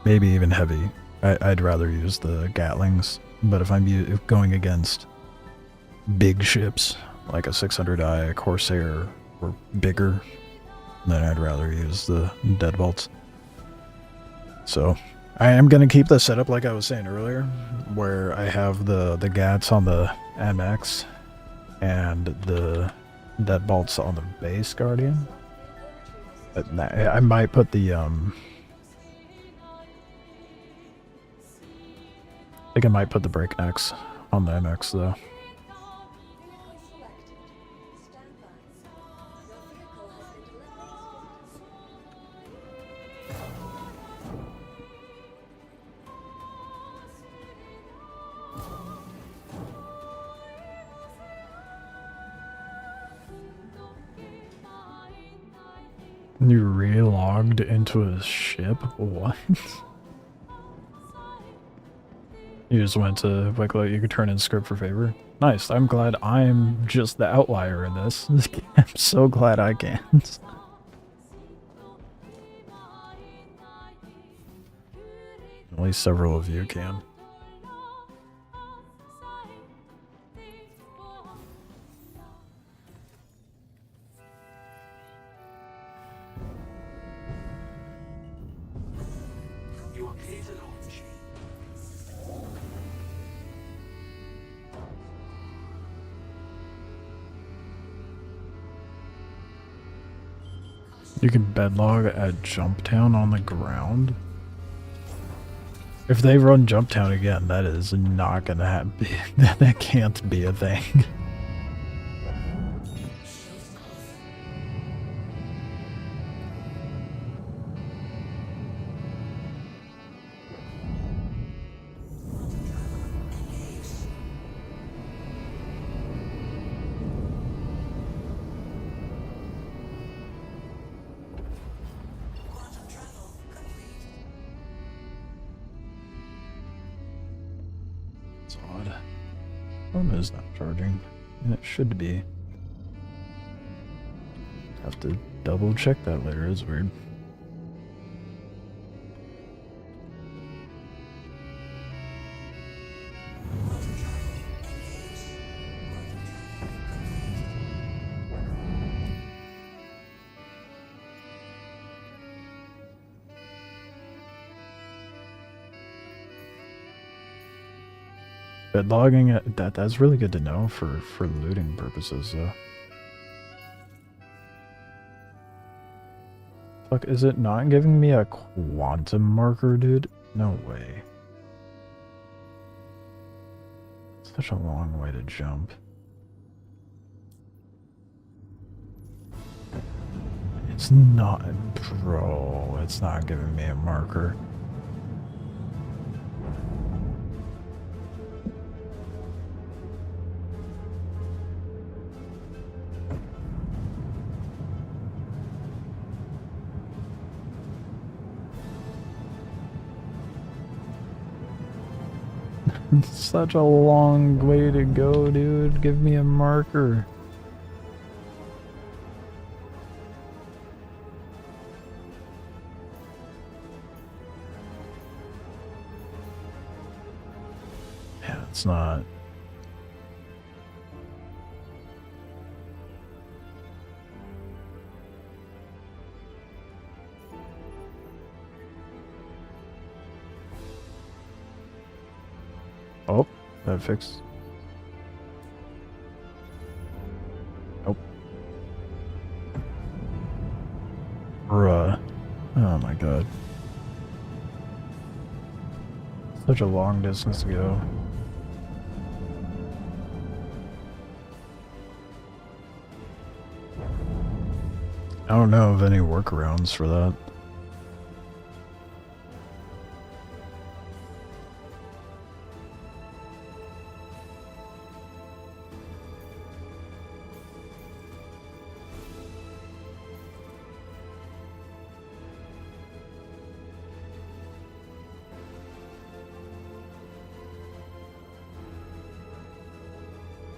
maybe even heavy, I'd rather use the Gatlings. But if I'm going against big ships like a 600i, a Corsair, or bigger, then I'd rather use the deadbolts. So I am gonna keep the setup like I was saying earlier, where I have the GATs on the MX and the deadbolts on the base Guardian. But I might put the I think I might put the breaknecks on the MX though. Vehicle selected. Stand by. Your vehicle has been delivered. You relogged into a ship? What? You just went to Wikelo, you could turn in script for favor. Nice, I'm glad I'm just the outlier in this. I'm so glad I can't. At least several of you can. You are clear to launch. You can bedlog at Jumptown on the ground? If they run Jumptown again, that is not gonna happen. That can't be a thing. It's odd. Phone is not charging. And it should be. Have to double check that later, it's weird. But logging it, that's really good to know for looting purposes, though. Fuck, is it not giving me a quantum marker, dude? No way. Such a long way to jump. It's not, bro, it's not giving me a marker. Such a long way to go, dude. Give me a marker. Yeah, it's not. Oh, that fixed. Nope. Bruh. Oh my god. Such a long distance to go. I don't know of any workarounds for that.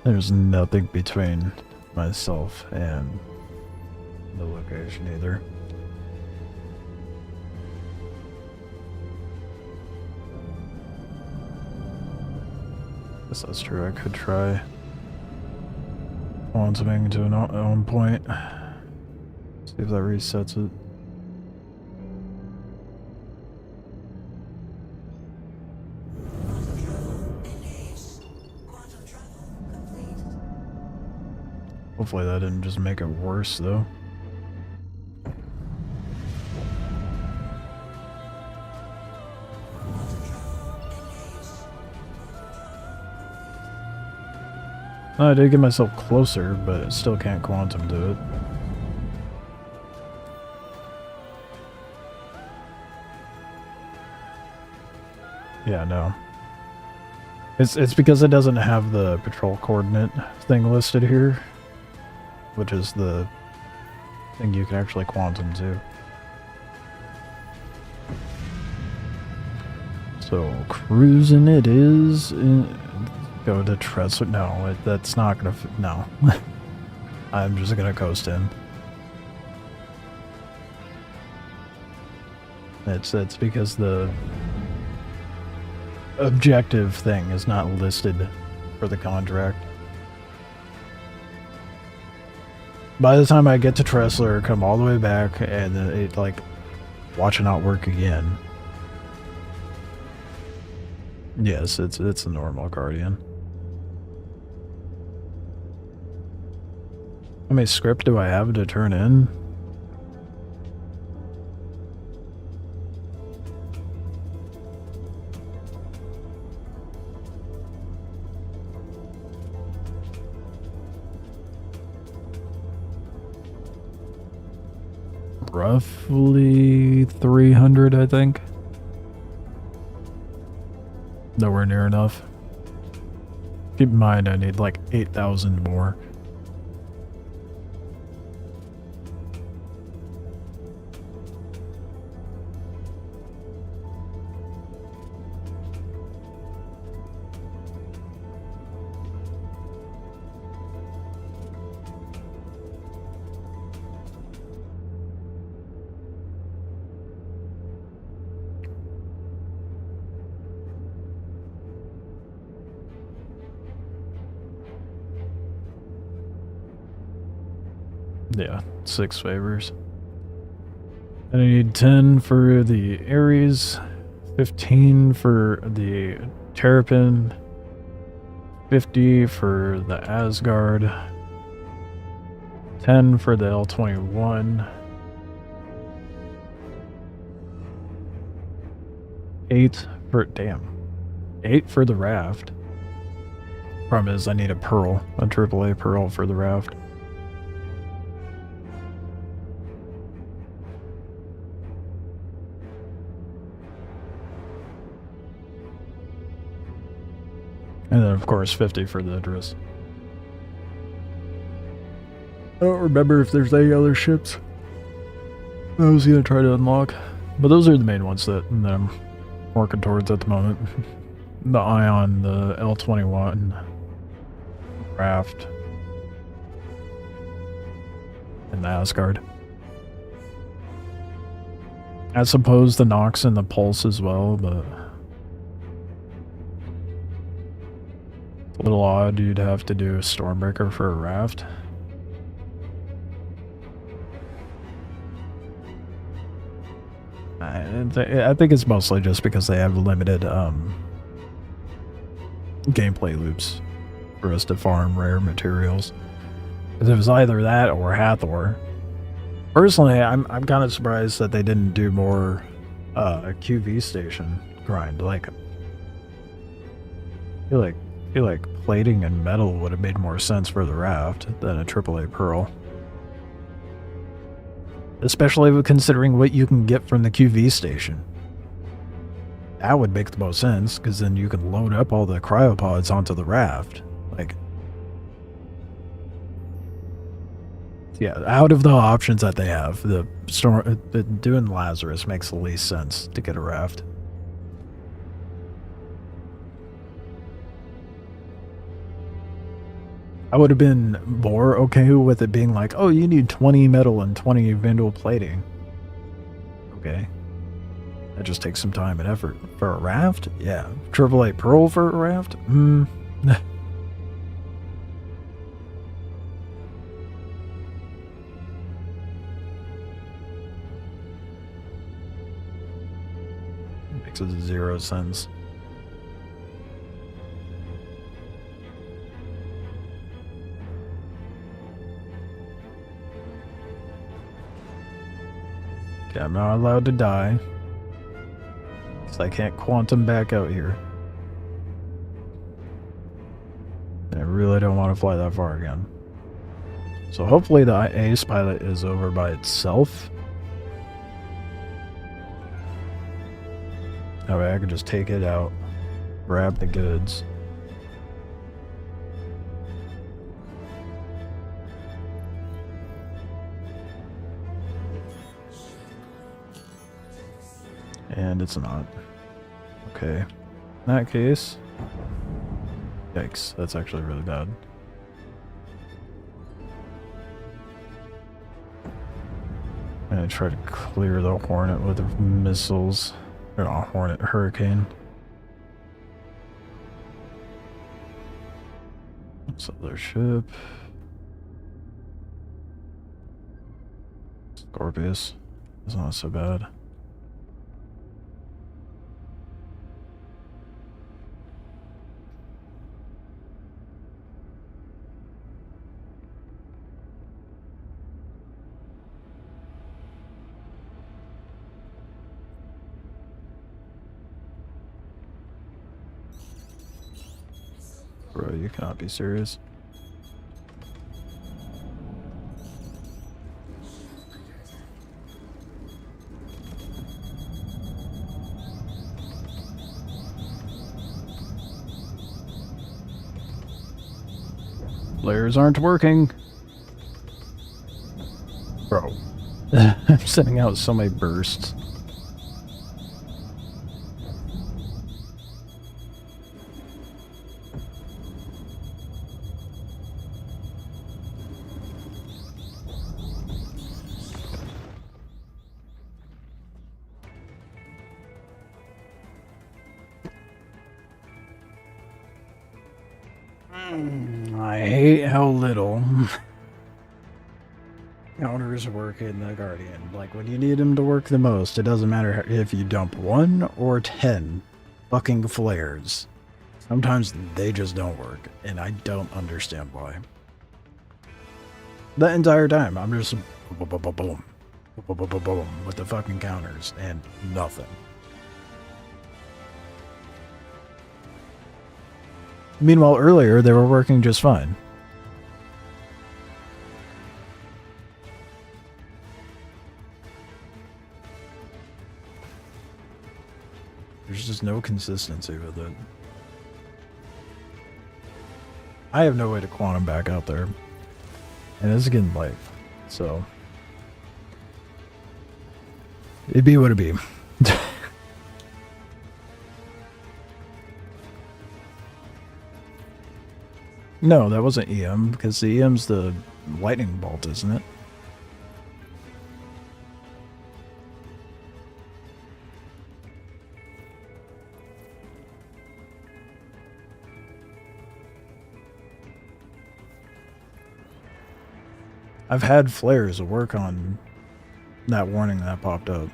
There's nothing between myself and the location either. Guess that's true. I could try quantuming to an on point. See if that resets it. Hopefully that didn't just make it worse, though. I did get myself closer, but it still can't quantum do it. Yeah, no. It's because it doesn't have the patrol coordinate thing listed here, which is the thing you can actually quantum to. So cruising it is. Go to Tress. No, that's not gonna. No, I'm just gonna coast in. It's because the objective thing is not listed for the contract. By the time I get to Tressler, come all the way back, and it like watch it not work again. Yes, it's a normal Guardian. How many script do I have to turn in? Roughly 300, I think. Nowhere near enough. Keep in mind, I need like 8,000 more. Yeah, 6 favors. And I need 10 for the Ares, 15 for the Terrapin, 50 for the Asgard, 10 for the L21, 8 for, damn, 8 for the Raft. Problem is I need a Pearl, a AAA Pearl for the Raft. And then, of course, 50 for the Idris. I don't remember if there's any other ships I was going to try to unlock. But those are the main ones that I'm working towards at the moment. The Ion, the L21, Raft, and the Asgard. I suppose the Nox and the Pulse as well, but... a little odd you'd have to do a Stormbreaker for a Raft. I think it's mostly just because they have limited gameplay loops for us to farm rare materials. Because it was either that or Hathor. Personally, I'm kind of surprised that they didn't do more QV station grind. Like, I feel like plating and metal would have made more sense for the Raft than a AAA Pearl. Especially considering what you can get from the QV station. That would make the most sense, because then you can load up all the cryopods onto the Raft. Like, yeah, out of the options that they have, doing Lazarus makes the least sense to get a Raft. I would have been more okay with it being like, oh, you need 20 metal and 20 Vindal plating. Okay. That just takes some time and effort. For a Raft? Yeah. AAA Pearl for a Raft? Makes 0 sense. Okay, I'm not allowed to die. Because I can't quantum back out here. And I really don't want to fly that far again. So hopefully the Ace pilot is over by itself. That way I can just take it out, grab the goods. And it's not. Okay. In that case... Yikes, that's actually really bad. I'm gonna try to clear the Hornet with missiles. Or not Hornet, Hurricane. What's the other ship? Scorpius. It's not so bad. Bro, you cannot be serious. Flares aren't working. Bro. I'm sending out so many bursts. I hate how little counters work in the Guardian. Like, when you need them to work the most, it doesn't matter if you dump 1 or 10 fucking flares. Sometimes they just don't work, and I don't understand why. The entire time, I'm just boom, boom, boom, boom, boom, boom, boom, boom, with the fucking counters, and nothing. Meanwhile, earlier, they were working just fine. There's just no consistency with it. I have no way to quantum back out there. And it's getting late, so... It'd be what it be. No, that wasn't EM, because the EM's the lightning bolt, isn't it? I've had flares work on that warning that popped up.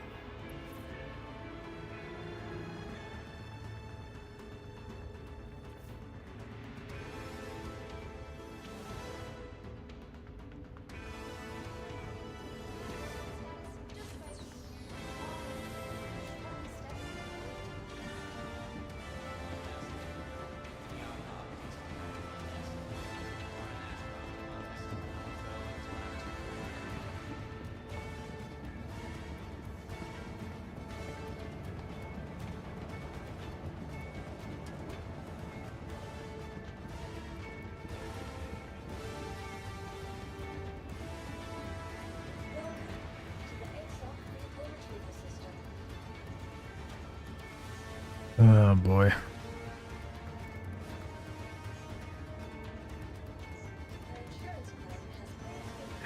Oh boy.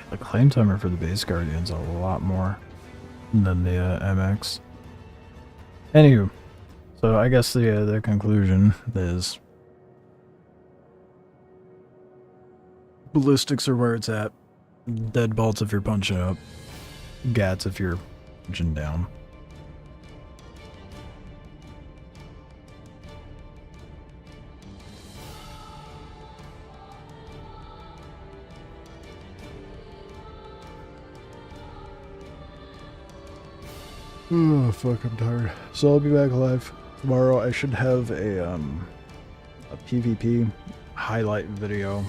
The claim timer for the base Guardian's a lot more than the MX. Anywho, so I guess the conclusion is ballistics are where it's at. Deadbolts if you're punching up. Gats if you're punching down. Oh fuck, I'm tired. So I'll be back live tomorrow. I should have a PvP highlight video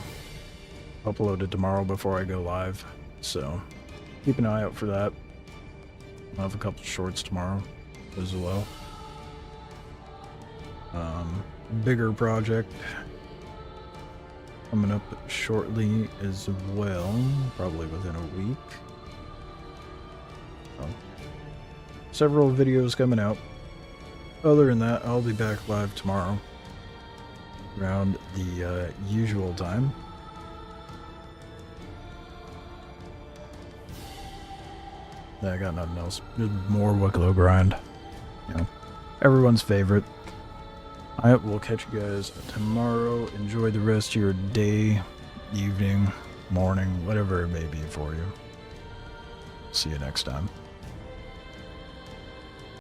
uploaded tomorrow before I go live. So keep an eye out for that. I'll have a couple shorts tomorrow as well. Bigger project coming up shortly as well, probably within a week. Several videos coming out. Other than that, I'll be back live tomorrow around the usual time. I got nothing else. Just more Wikelo grind. You know, everyone's favorite. Alright, we'll catch you guys tomorrow. Enjoy the rest of your day, evening, morning, whatever it may be for you. See you next time.